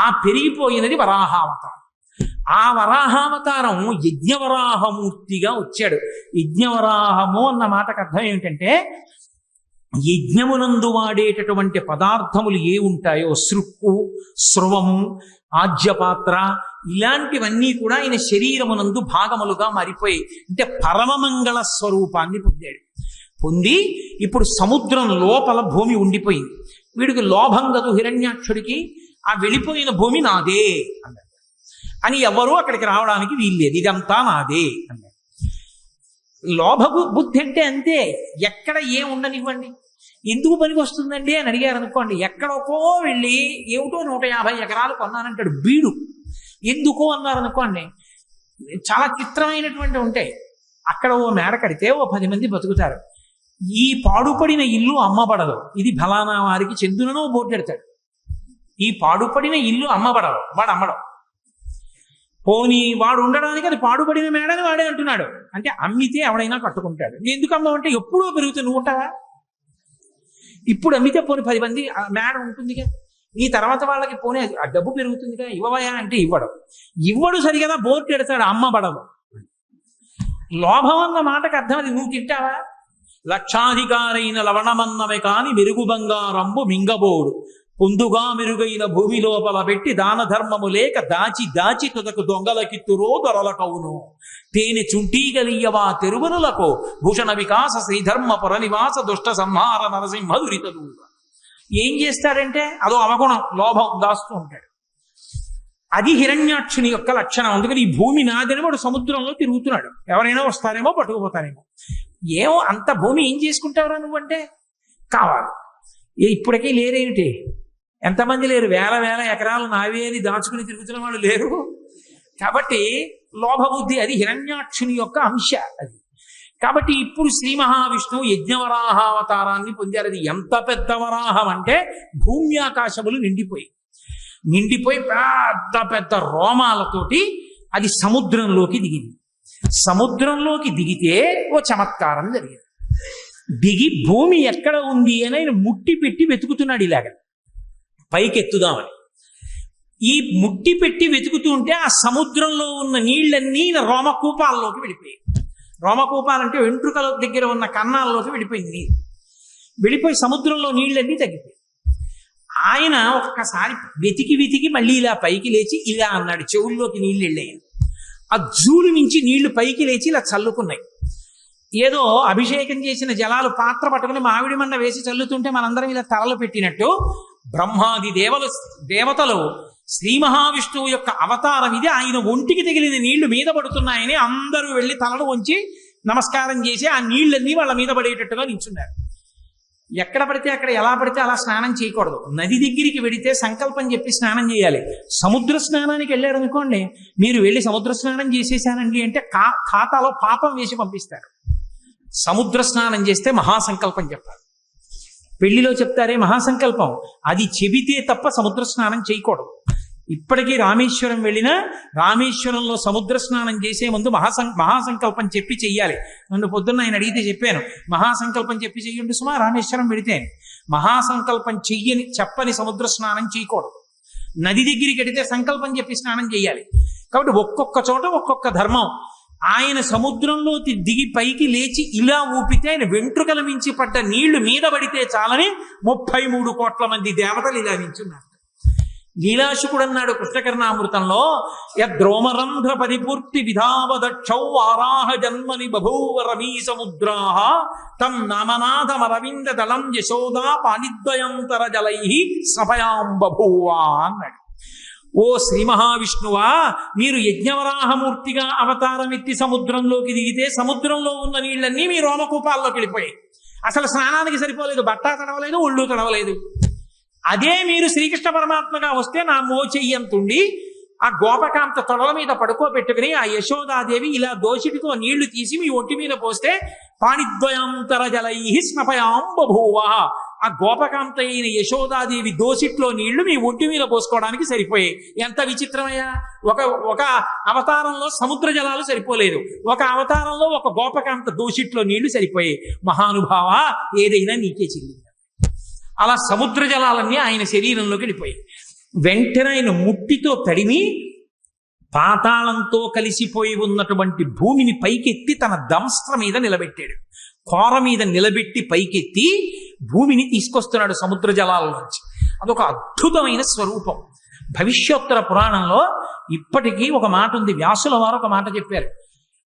ఆ పెరిగిపోయినది వరాహావతారం. ఆ వరాహావతారం యజ్ఞవరాహమూర్తిగా వచ్చాడు. యజ్ఞవరాహము అన్న మాటకు అర్థం ఏమిటంటే, యజ్ఞమునందు వాడేటటువంటి పదార్థములు ఏ ఉంటాయో సృక్కు, స్రవము, ఆజ్యపాత్ర ఇలాంటివన్నీ కూడా ఆయన శరీరమునందు భాగములుగా మారిపోయి అంటే పరమమంగళ స్వరూపాన్ని పొంది ఇప్పుడు సముద్రం లోపల భూమి ఉండిపోయింది. వీడికి లోభం గదు హిరణ్యాక్షుడికి, ఆ వెళ్ళిపోయిన భూమి నాదే అన్నాడు. అని ఎవరూ అక్కడికి రావడానికి వీల్లేదు, ఇదంతా నాదే అన్నాడు. లోభ బుద్ధి అంటే అంతే, ఎక్కడ ఏం ఉండనివ్వండి. ఎందుకు పనికి వస్తుందండి అని అడిగారు అనుకోండి, ఎక్కడికో వెళ్ళి ఏమిటో 150 ఎకరాలు కొన్నానంటాడు బీడు. ఎందుకు అన్నారు అనుకోండి, చాలా చిత్రమైనటువంటి ఉంటాయి. అక్కడ ఓ మేడ కడితే ఓ 10 మంది బతుకుతారు. ఈ పాడుపడిన ఇల్లు అమ్మబడదు, ఇది ఫలానా వారికి చెందునో బోర్డు పెడతాడు. ఈ పాడుపడిన ఇల్లు అమ్మబడదు, వాడు అమ్మడం. పోనీ వాడు ఉండడానికి అది పాడుపడిన మేడని వాడే అంటున్నాడు, అంటే అమ్మితే ఎవడైనా కట్టుకుంటాడు. ఎందుకు అమ్మవంటే ఎప్పుడో పెరుగుతుంది, నువ్వు ఉంటావా? ఇప్పుడు అమ్మితే పోనీ 10 మంది మేడ ఉంటుందిగా, ఈ తర్వాత వాళ్ళకి పోనీ ఆ డబ్బు పెరుగుతుందిగా, ఇవ్వవయా అంటే ఇవ్వడు సరిగా బోర్డు పెడతాడు, అమ్మబడదు. లోభం అన్న మాటకు అర్థం అది. నువ్వు తింటావా? లక్షాధికారైన లవణమన్నమే కాని మెరుగు బంగారంబు మింగబోడు, పొందుగా మెరుగైన భూమి లోపల పెట్టి దాన ధర్మము లేక దాచి దాచి తుదకు దొంగలకిత్తురో దొరలకవును, తేనె చుంటీగలియవా తెరువనులకు భూషణ వికాస శ్రీధర్మ పురనివాస దుష్ట సంహార నరసింహ దురితలు. ఏం చేస్తాడంటే అదో అవగుణం, లోభం దాస్తూ ఉంటాడు. అది హిరణ్యాక్షుని యొక్క లక్షణం. అందుకని ఈ భూమి నాదని వాడు సముద్రంలో తిరుగుతున్నాడు. ఎవరైనా వస్తారేమో పట్టుకుపోతారేమో. ఏమో అంత భూమి ఏం చేసుకుంటావురా నువ్వంటే కావాలి. ఇప్పటికీ లేరేమిటి, ఎంతమంది లేరు? వేల ఎకరాలు నావే అని దాచుకుని తిరుగుతున్న వాళ్ళు లేరు. కాబట్టి లోభబుద్ధి అది హిరణ్యాక్షుని యొక్క అంశ అది. కాబట్టి ఇప్పుడు శ్రీ మహావిష్ణువు యజ్ఞవరాహావతారాన్ని పొందారు. అది ఎంత పెద్ద వరాహం అంటే భూమి ఆకాశములు నిండిపోయి పెద్ద పెద్ద రోమాలతోటి అది సముద్రంలోకి దిగింది. సముద్రంలోకి దిగితే ఓ చమత్కారం జరిగింది. దిగి భూమి ఎక్కడ ఉంది అని ఆయన ముట్టి పెట్టి వెతుకుతున్నాడు, ఇలాగ పైకెత్తుదామని. ఈ ముట్టి పెట్టి వెతుకుతూ ఉంటే ఆ సముద్రంలో ఉన్న నీళ్ళన్నీ రోమకూపాల్లోకి వెళ్ళిపోయాయి. రోమకూపాలంటే వెంట్రుకల దగ్గర ఉన్న కన్నాల్లోకి వెళ్ళిపోయింది నీరు. వెళ్ళిపోయి సముద్రంలో నీళ్ళన్నీ తగ్గిపోయి ఆయన ఒక్కసారి వెతికి మళ్ళీ ఇలా పైకి లేచి ఇలా అన్నాడు, చెవుల్లోకి నీళ్ళు వెళ్ళాయి. ఆ జూలు నుంచి నీళ్లు పైకి లేచి ఇలా చల్లుకున్నాయి. ఏదో అభిషేకం చేసిన జలాలు పాత్ర పట్టుకుని మామిడి మండ వేసి చల్లుతుంటే మనందరం ఇలా తలలు పెట్టినట్టు బ్రహ్మాది దేవతలు శ్రీ మహావిష్ణువు యొక్క అవతారం ఇది, ఆయన ఒంటికి తగిలిన నీళ్లు మీద పడుతున్నాయని అందరూ వెళ్ళి తలలు వంచి నమస్కారం చేసి ఆ నీళ్ళన్నీ వాళ్ళ మీద పడేటట్టుగా నిల్చున్నారు. ఎక్కడ పడితే అక్కడ ఎలా పడితే అలా స్నానం చేయకూడదు. నది దగ్గరికి వెడితే సంకల్పం చెప్పి స్నానం చేయాలి. సముద్ర స్నానానికి వెళ్ళారు అనుకోండి, మీరు వెళ్ళి సముద్ర స్నానం చేసేసానండి అంటే ఖాతాలో పాపం వేసి పంపిస్తారు. సముద్ర స్నానం చేస్తే మహాసంకల్పం చెప్పాలి. పెళ్లిలో చెప్తారే మహాసంకల్పం, అది చెబితే తప్ప సముద్ర స్నానం చేయకూడదు. ఇప్పటికీ రామేశ్వరం వెళ్ళినా రామేశ్వరంలో సముద్ర స్నానం చేసే ముందు మహాసంకల్పం చెప్పి చెయ్యాలి. నన్ను పొద్దున్న ఆయన అడిగితే చెప్పాను, మహాసంకల్పం చెప్పి చెయ్యండి సుమా రామేశ్వరం వెళితే. మహాసంకల్పం చెప్పని సముద్ర స్నానం చేయకూడదు. నది దగ్గరికి వెడితే సంకల్పం చెప్పి స్నానం చేయాలి. కాబట్టి ఒక్కొక్క చోట ఒక్కొక్క ధర్మం. ఆయన సముద్రంలో దిగి పైకి లేచి ఇలా ఊపితే ఆయన వెంట్రుకల మించి పడ్డ నీళ్లు మీద పడితే చాలని 33 కోట్ల మంది దేవతలు ఇలా నించున్నారు. లీలాశుకుడు అన్నాడు కృష్ణకర్ణామృతంలో, యద్రోమరంధ్ర పరిపూర్తి విధావదక్షౌ వారాహ జన్మని బభూవ రమీ సముద్రాః తం నామనాథమరవింద దళం యశోదా పాణిద్వయంతర జలై సభయాం బభూవా అన్నాడు. ఓ శ్రీ మహావిష్ణువా, మీరు యజ్ఞవరాహమూర్తిగా అవతారం ఎత్తి సముద్రంలోకి దిగితే సముద్రంలో ఉన్న నీళ్ళన్నీ మీ రోమకూపాల్లోకి వెళ్ళిపోయాయి. అసలు స్నానానికి సరిపోలేదు, బట్ట తడవలేదు, ఒళ్ళు తడవలేదు. అదే మీరు శ్రీకృష్ణ పరమాత్మగా వస్తే నా మోచెయ్యంతుండి ఆ గోపకాంత తొడల మీద పడుకోబెట్టుకుని ఆ యశోదాదేవి ఇలా దోషిటితో నీళ్లు తీసి మీ ఒంటి మీద పోస్తే పాణిద్వయాంతర జలై స్నపయాం బభూవా, ఆ గోపకాంత అయిన యశోదాదేవి దోసిట్లో నీళ్లు మీ ఒంటి మీద పోసుకోవడానికి సరిపోయాయి. ఎంత విచిత్రమయ్యా! ఒక అవతారంలో సముద్ర జలాలు సరిపోలేదు, ఒక అవతారంలో ఒక గోపకాంత దోసిట్లో నీళ్లు సరిపోయాయి. మహానుభావ, ఏదైనా నీకే చెల్లింది. అలా సముద్ర జలాలన్నీ ఆయన శరీరంలోకి వెళ్ళిపోయాయి. వెంటనే ఆయన ముట్టితో తడిమి పాతాళంతో కలిసిపోయి ఉన్నటువంటి భూమిని పైకెత్తి తన దంస్త్ర మీద నిలబెట్టాడు. కోర మీద నిలబెట్టి పైకెత్తి భూమిని తీసుకొస్తున్నాడు సముద్ర జలాల్లోంచి. అదొక అద్భుతమైన స్వరూపం. భవిష్యోత్తర పురాణంలో ఇప్పటికీ ఒక మాట ఉంది, వ్యాసుల వారు ఒక మాట చెప్పారు.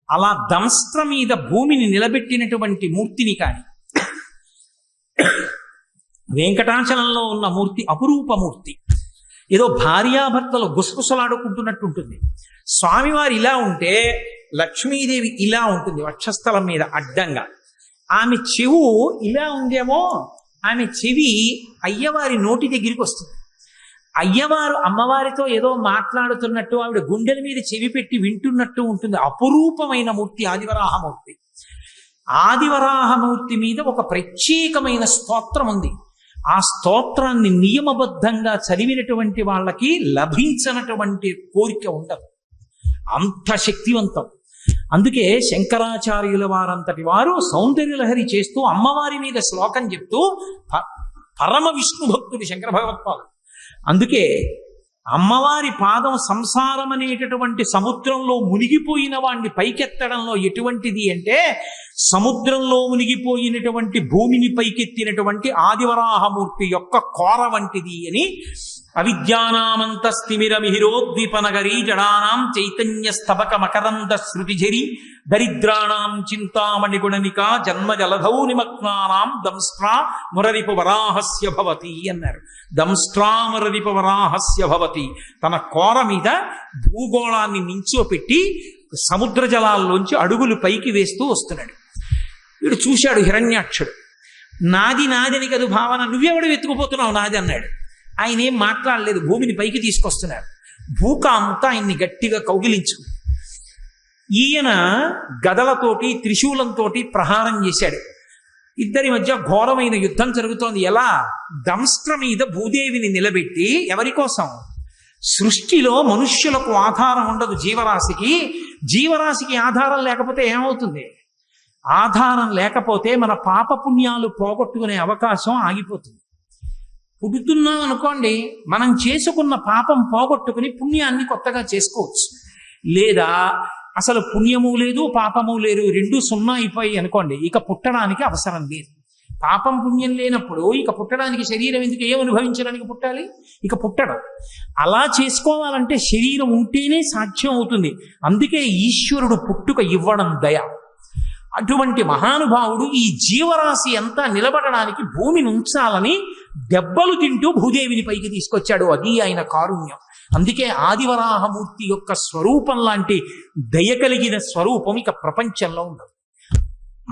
అలా దంస్త్ర మీద భూమిని నిలబెట్టినటువంటి మూర్తిని కాని, వెంకటాచలంలో ఉన్న మూర్తి అపురూపమూర్తి, ఏదో భార్యాభర్తలు గుసగుసలాడుకుంటున్నట్టు ఉంటుంది. స్వామివారు ఇలా ఉంటే లక్ష్మీదేవి ఇలా ఉంటుంది వక్షస్థలం మీద అడ్డంగా. ఆమె చెవు ఇలా ఉందేమో, ఆమె చెవి అయ్యవారి నోటి దగ్గరికి వస్తుంది. అయ్యవారు అమ్మవారితో ఏదో మాట్లాడుతున్నట్టు, ఆవిడ గుండెల మీద చెవి పెట్టి వింటున్నట్టు ఉంటుంది. అపురూపమైన మూర్తి ఆదివరాహమూర్తి. ఆదివరాహమూర్తి మీద ఒక ప్రత్యేకమైన స్తోత్రం ఉంది. ఆ స్తోత్రాన్ని నియమబద్ధంగా చదివినటువంటి వాళ్ళకి లభించినటువంటి కోరిక ఉండదు, అంత శక్తివంతం. అందుకే శంకరాచార్యుల వారంతటి వారు సౌందర్యలహరి చేస్తూ అమ్మవారి మీద శ్లోకం చెప్తూ పరమ విష్ణు భక్తుడు శంకర భగవత్పాదుడు. అందుకే అమ్మవారి పాదం సంసారం అనేటటువంటి సముద్రంలో మునిగిపోయిన వాణ్ణి పైకెత్తడంలో ఎటువంటిది అంటే, సముద్రంలో మునిగిపోయినటువంటి భూమిని పైకెత్తినటువంటి ఆదివరాహమూర్తి యొక్క కోర వంటిది అని అవిద్యానామంతస్తిమిరమిహిరోద్వీపనగరీ జడానాం చైతన్య స్తబక మకరంద శృతిఝరి దరిద్రాణాం చింతామణిగుణనికా జన్మ జలధౌ నిమగ్నానాం దంస్ట్రా మురరిపు వరాహస్య భవతి అన్నారు. దంస్ట్రా మురరిపు వరాహస్య భవతి. తన కోర మీద భూగోళాన్ని నించోపెట్టి సముద్ర జలాల్లోంచి అడుగులు పైకి వేస్తూ వస్తున్నాడు. వీడు చూశాడు హిరణ్యాక్షుడు. నాది నాదని కదు భావన, నువ్వెవడు వెతుకుపోతున్నావు నాది అన్నాడు. ఆయన ఏం మాట్లాడలేదు, భూమిని పైకి తీసుకొస్తున్నారు. భూకాంత ఆయన్ని గట్టిగా కౌగిలించుకుంది. ఈయన గదలతోటి త్రిశూలంతో ప్రహారం చేశాడు. ఇద్దరి మధ్య ఘోరమైన యుద్ధం జరుగుతోంది. ఎలా? దంస్ట్ర మీద భూదేవిని నిలబెట్టి, ఎవరి కోసం? సృష్టిలో మనుష్యులకు ఆధారం ఉండదు జీవరాశికి. జీవరాశికి ఆధారం లేకపోతే ఏమవుతుంది? ఆధారం లేకపోతే మన పాపపుణ్యాలు పోగొట్టుకునే అవకాశం ఆగిపోతుంది. పుడుతున్నాం అనుకోండి, మనం చేసుకున్న పాపం పోగొట్టుకుని పుణ్యాన్ని కొత్తగా చేసుకోవచ్చు. లేదా అసలు పుణ్యము లేదు పాపము లేదు, రెండు సున్నా అయిపోయి అనుకోండి, ఇక పుట్టడానికి అవసరం లేదు. పాపం పుణ్యం లేనప్పుడు ఇక పుట్టడానికి శరీరం ఎందుకు? ఏం అనుభవించడానికి పుట్టాలి? ఇక పుట్టడం. అలా చేసుకోవాలంటే శరీరం ఉంటేనే సాధ్యం అవుతుంది. అందుకే ఈశ్వరుడు పుట్టుక ఇవ్వడం దయ. అటువంటి మహానుభావుడు ఈ జీవరాశి అంతా నిలబడడానికి భూమిని ఉంచాలని దెబ్బలు తింటూ భూదేవిని పైకి తీసుకొచ్చాడు. అది ఆయన కారుణ్యం. అందుకే ఆదివరాహమూర్తి యొక్క స్వరూపం లాంటి దయ కలిగిన స్వరూపం ఇక ప్రపంచంలో ఉండదు.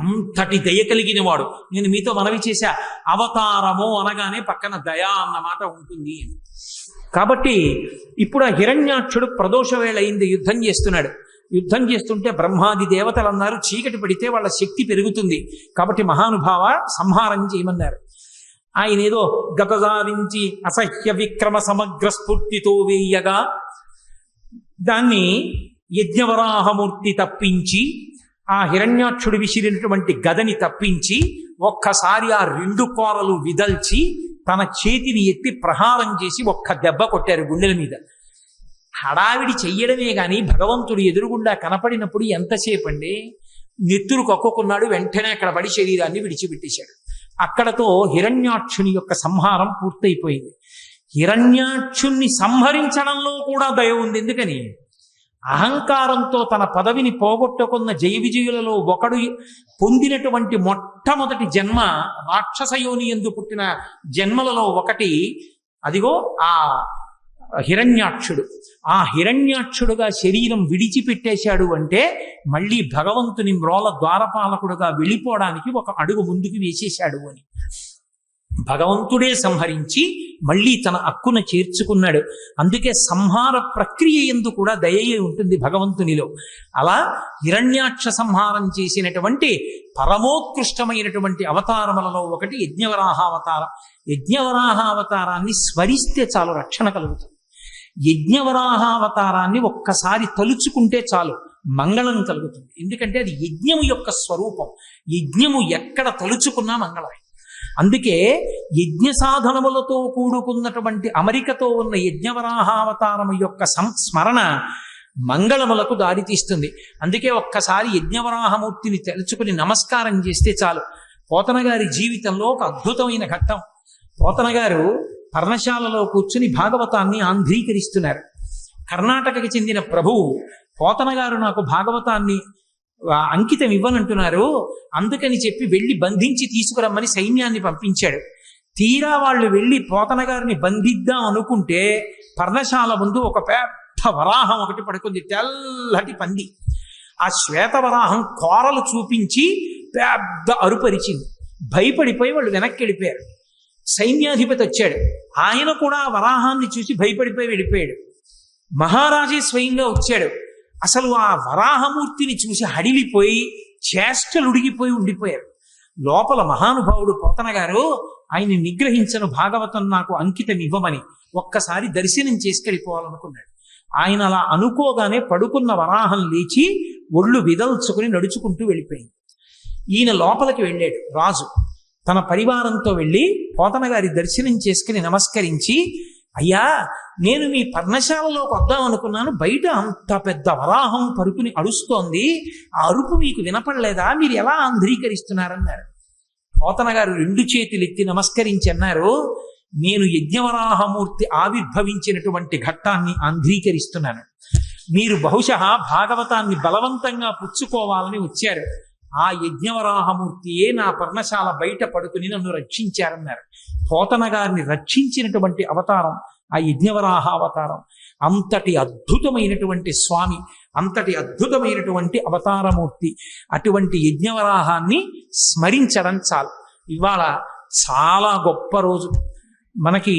అంతటి దయ కలిగిన వాడు. నేను మీతో మనవి చేశా, అవతారము అనగానే పక్కన దయా అన్న మాట ఉంటుంది. కాబట్టి ఇప్పుడు ఆ హిరణ్యాక్షుడు ప్రదోష వేళ అయింది, యుద్ధం చేస్తున్నాడు. యుద్ధం చేస్తుంటే బ్రహ్మాది దేవతలు అన్నారు, చీకటి పడితే వాళ్ళ శక్తి పెరుగుతుంది, కాబట్టి మహానుభావ సంహారం చేయమన్నారు. ఆయన ఏదో గతదారించి అసహ్య విక్రమ సమగ్ర స్ఫూర్తితో వేయగా దాన్ని యజ్ఞవరాహమూర్తి తప్పించి, ఆ హిరణ్యాక్షుడు విసిరినటువంటి గదని తప్పించి ఒక్కసారి ఆ రెండు కోరలు విదల్చి తన చేతిని ఎత్తి ప్రహారం చేసి ఒక్క దెబ్బ కొట్టారు గుండెల మీద. హడావిడి చెయ్యడమే గాని భగవంతుడు ఎదురుగుండా కనపడినప్పుడు ఎంతసేపు అండి? నెత్తురు కక్కుకున్నాడు, వెంటనే అక్కడ పడి శరీరాన్ని విడిచిపెట్టేశాడు. అక్కడతో హిరణ్యాక్షుని యొక్క సంహారం పూర్తయిపోయింది. హిరణ్యాక్షుణ్ణి సంహరించడంలో కూడా దయ ఉంది. ఎందుకని? అహంకారంతో తన పదవిని పోగొట్టుకున్న జయ విజయులలో ఒకడు పొందినటువంటి మొట్టమొదటి జన్మ రాక్షసయోని యందు పుట్టిన జన్మలలో ఒకటి అదిగో ఆ హిరణ్యాక్షుడు. ఆ హిరణ్యాక్షుడుగా శరీరం విడిచిపెట్టేశాడు అంటే మళ్ళీ భగవంతుని మ్రోల ద్వారపాలకుడుగా వెళ్ళిపోవడానికి ఒక అడుగు ముందుకు వేసేశాడు అని. భగవంతుడే సంహరించి మళ్ళీ తన అక్కున చేర్చుకున్నాడు. అందుకే సంహార ప్రక్రియ యందు కూడా దయయే ఉంటుంది భగవంతునిలో. అలా హిరణ్యాక్ష సంహారం చేసినటువంటి పరమోత్కృష్టమైనటువంటి అవతారములలో ఒకటి యజ్ఞవరాహావతారం. యజ్ఞవరాహావతారాన్ని స్మరిస్తే చాలు రక్షణ కలుగుతుంది. యజ్ఞవరాహావతారాన్ని ఒక్కసారి తలుచుకుంటే చాలు మంగళం కలుగుతుంది. ఎందుకంటే అది యజ్ఞము యొక్క స్వరూపం. యజ్ఞము ఎక్కడ తలుచుకున్నా మంగళమే. అందుకే యజ్ఞ సాధనములతో కూడుకున్నటువంటి అమరికతో ఉన్న యజ్ఞవరాహావతారము యొక్క స్మరణ మంగళములకు దారితీస్తుంది. అందుకే ఒక్కసారి యజ్ఞవరాహమూర్తిని తలుచుకుని నమస్కారం చేస్తే చాలు. పోతన గారి జీవితంలో ఒక అద్భుతమైన ఘట్టం. పోతన గారు పర్ణశాలలో కూర్చుని భాగవతాన్ని ఆంధ్రీకరిస్తున్నారు. కర్ణాటకకి చెందిన ప్రభువు పోతన గారు నాకు భాగవతాన్ని అంకితం ఇవ్వనంటున్నారు, అందుకని చెప్పి వెళ్ళి బంధించి తీసుకురమ్మని సైన్యాన్ని పంపించాడు. తీరా వాళ్ళు వెళ్ళి పోతన గారిని బంధిద్దాం అనుకుంటే పర్ణశాల ముందు ఒక పెద్ద వరాహం ఒకటి పడుకుంది, తెల్లటి పంది. ఆ శ్వేతవరాహం కోరలు చూపించి పెద్ద అరుపరిచింది. భయపడిపోయి వాళ్ళు వెనక్కి వెళ్ళిపోయారు. సైన్యాధిపతి వచ్చాడు, ఆయన కూడా ఆ వరాహాన్ని చూసి భయపడిపోయి వెళ్ళిపోయాడు. మహారాజే స్వయంగా వచ్చాడు. అసలు ఆ వరాహమూర్తిని చూసి హడిలిపోయి చేష్టలు ఉడిగిపోయి ఉండిపోయారు. లోపల మహానుభావుడు పోతన గారు ఆయన్ని నిగ్రహించను, భాగవతం నాకు అంకితం ఇవ్వమని ఒక్కసారి దర్శనం చేసుకెళ్ళిపోవాలనుకున్నాడు. ఆయన అలా అనుకోగానే పడుకున్న వరాహం లేచి ఒళ్ళు విదల్చుకుని నడుచుకుంటూ వెళ్ళిపోయింది. ఈయన లోపలికి వెళ్ళాడు. రాజు తన పరివారంతో వెళ్ళి పోతన గారి దర్శనం చేసుకుని నమస్కరించి, అయ్యా నేను మీ పర్ణశాలలోకి వద్దాం అనుకున్నాను, బయట అంత పెద్ద వరాహం పరుకుని అరుస్తోంది, ఆ అరుపు మీకు వినపడలేదా, మీరు ఎలా ఆంధ్రీకరిస్తున్నారన్నారు. పోతన గారు 2 చేతులు ఎత్తి నమస్కరించి అన్నారు, నేను యజ్ఞవరాహమూర్తి ఆవిర్భవించినటువంటి ఘట్టాన్ని ఆంధ్రీకరిస్తున్నాను. మీరు బహుశా భాగవతాన్ని బలవంతంగా పుచ్చుకోవాలని వచ్చారు. ఆ యజ్ఞవరాహమూర్తియే నా పర్ణశాల బయట పడుకుని నన్ను రక్షించారన్నారు. పోతన గారిని రక్షించినటువంటి అవతారం ఆ యజ్ఞవరాహ అవతారం. అంతటి అద్భుతమైనటువంటి స్వామి, అంతటి అద్భుతమైనటువంటి అవతారమూర్తి. అటువంటి యజ్ఞవరాహాన్ని స్మరించడం చాలు. ఇవాళ చాలా గొప్ప రోజు. మనకి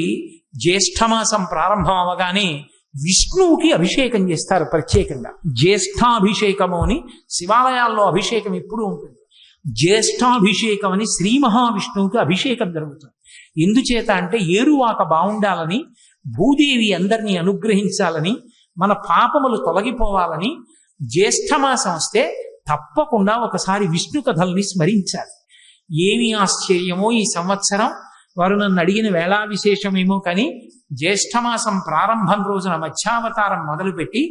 జ్యేష్ఠమాసం ప్రారంభం అవగానే విష్ణువుకి అభిషేకం చేస్తారు ప్రత్యేకంగా. జ్యేష్ఠాభిషేకము అని శివాలయాల్లో అభిషేకం ఎప్పుడూ ఉంటుంది. జ్యేష్ఠాభిషేకం అని శ్రీ మహావిష్ణువుకి అభిషేకం జరుగుతుంది. ఎందుచేత అంటే ఏరువాక బాగుండాలని, భూదేవి అందరినీ అనుగ్రహించాలని, మన పాపములు తొలగిపోవాలని జ్యేష్ఠమాసం వస్తే తప్పకుండా ఒకసారి విష్ణు కథల్ని స్మరించాలి. ఏమి ఆశ్చర్యమో ఈ సంవత్సరం, వారు నన్ను అడిగిన వేళా విశేషమేమో కానీ జ్యేష్ఠమాసం ప్రారంభం రోజున మధ్యావతారం మొదలుపెట్టి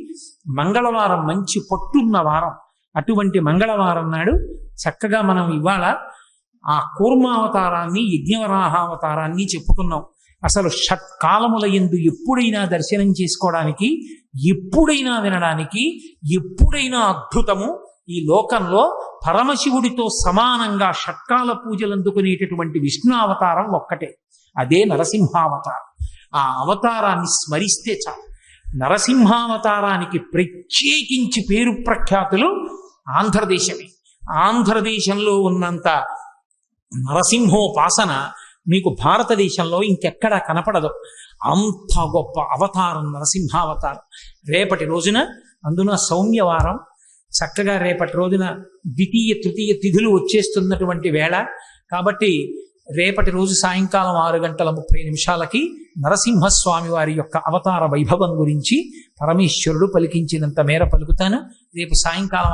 మంగళవారం మంచి పొట్టున్న వారం, అటువంటి మంగళవారం నాడు చక్కగా మనం ఇవాళ ఆ కూర్మావతారాన్ని యజ్ఞవరాహావతారాన్ని చెప్పుకున్నాం. అసలు షట్కాలముల యందు ఎప్పుడైనా దర్శనం చేసుకోవడానికి, ఎప్పుడైనా వినడానికి, ఎప్పుడైనా అద్భుతము ఈ లోకంలో పరమశివుడితో సమానంగా షట్కాల పూజలు అందుకునేటటువంటి విష్ణు అవతారం ఒక్కటే, అదే నరసింహావతారం. ఆ అవతారాన్ని స్మరిస్తే చాలు. నరసింహావతారానికి ప్రత్యేకించి పేరు ప్రఖ్యాతులు ఆంధ్రదేశమే. ఆంధ్రదేశంలో ఉన్నంత నరసింహోపాసన మీకు భారతదేశంలో ఇంకెక్కడా కనపడదు. అంత గొప్ప అవతారం నరసింహావతారం. రేపటి రోజున, అందున సౌమ్యవారం, చక్కగా రేపటి రోజున ద్వితీయ తృతీయ తిథులు వచ్చేస్తున్నటువంటి వేళ కాబట్టి రేపటి రోజు సాయంకాలం 6:30 నరసింహస్వామి వారి యొక్క అవతార వైభవం గురించి పరమేశ్వరుడు పలికించినంత మేర పలుకుతాను. రేపు సాయంకాలం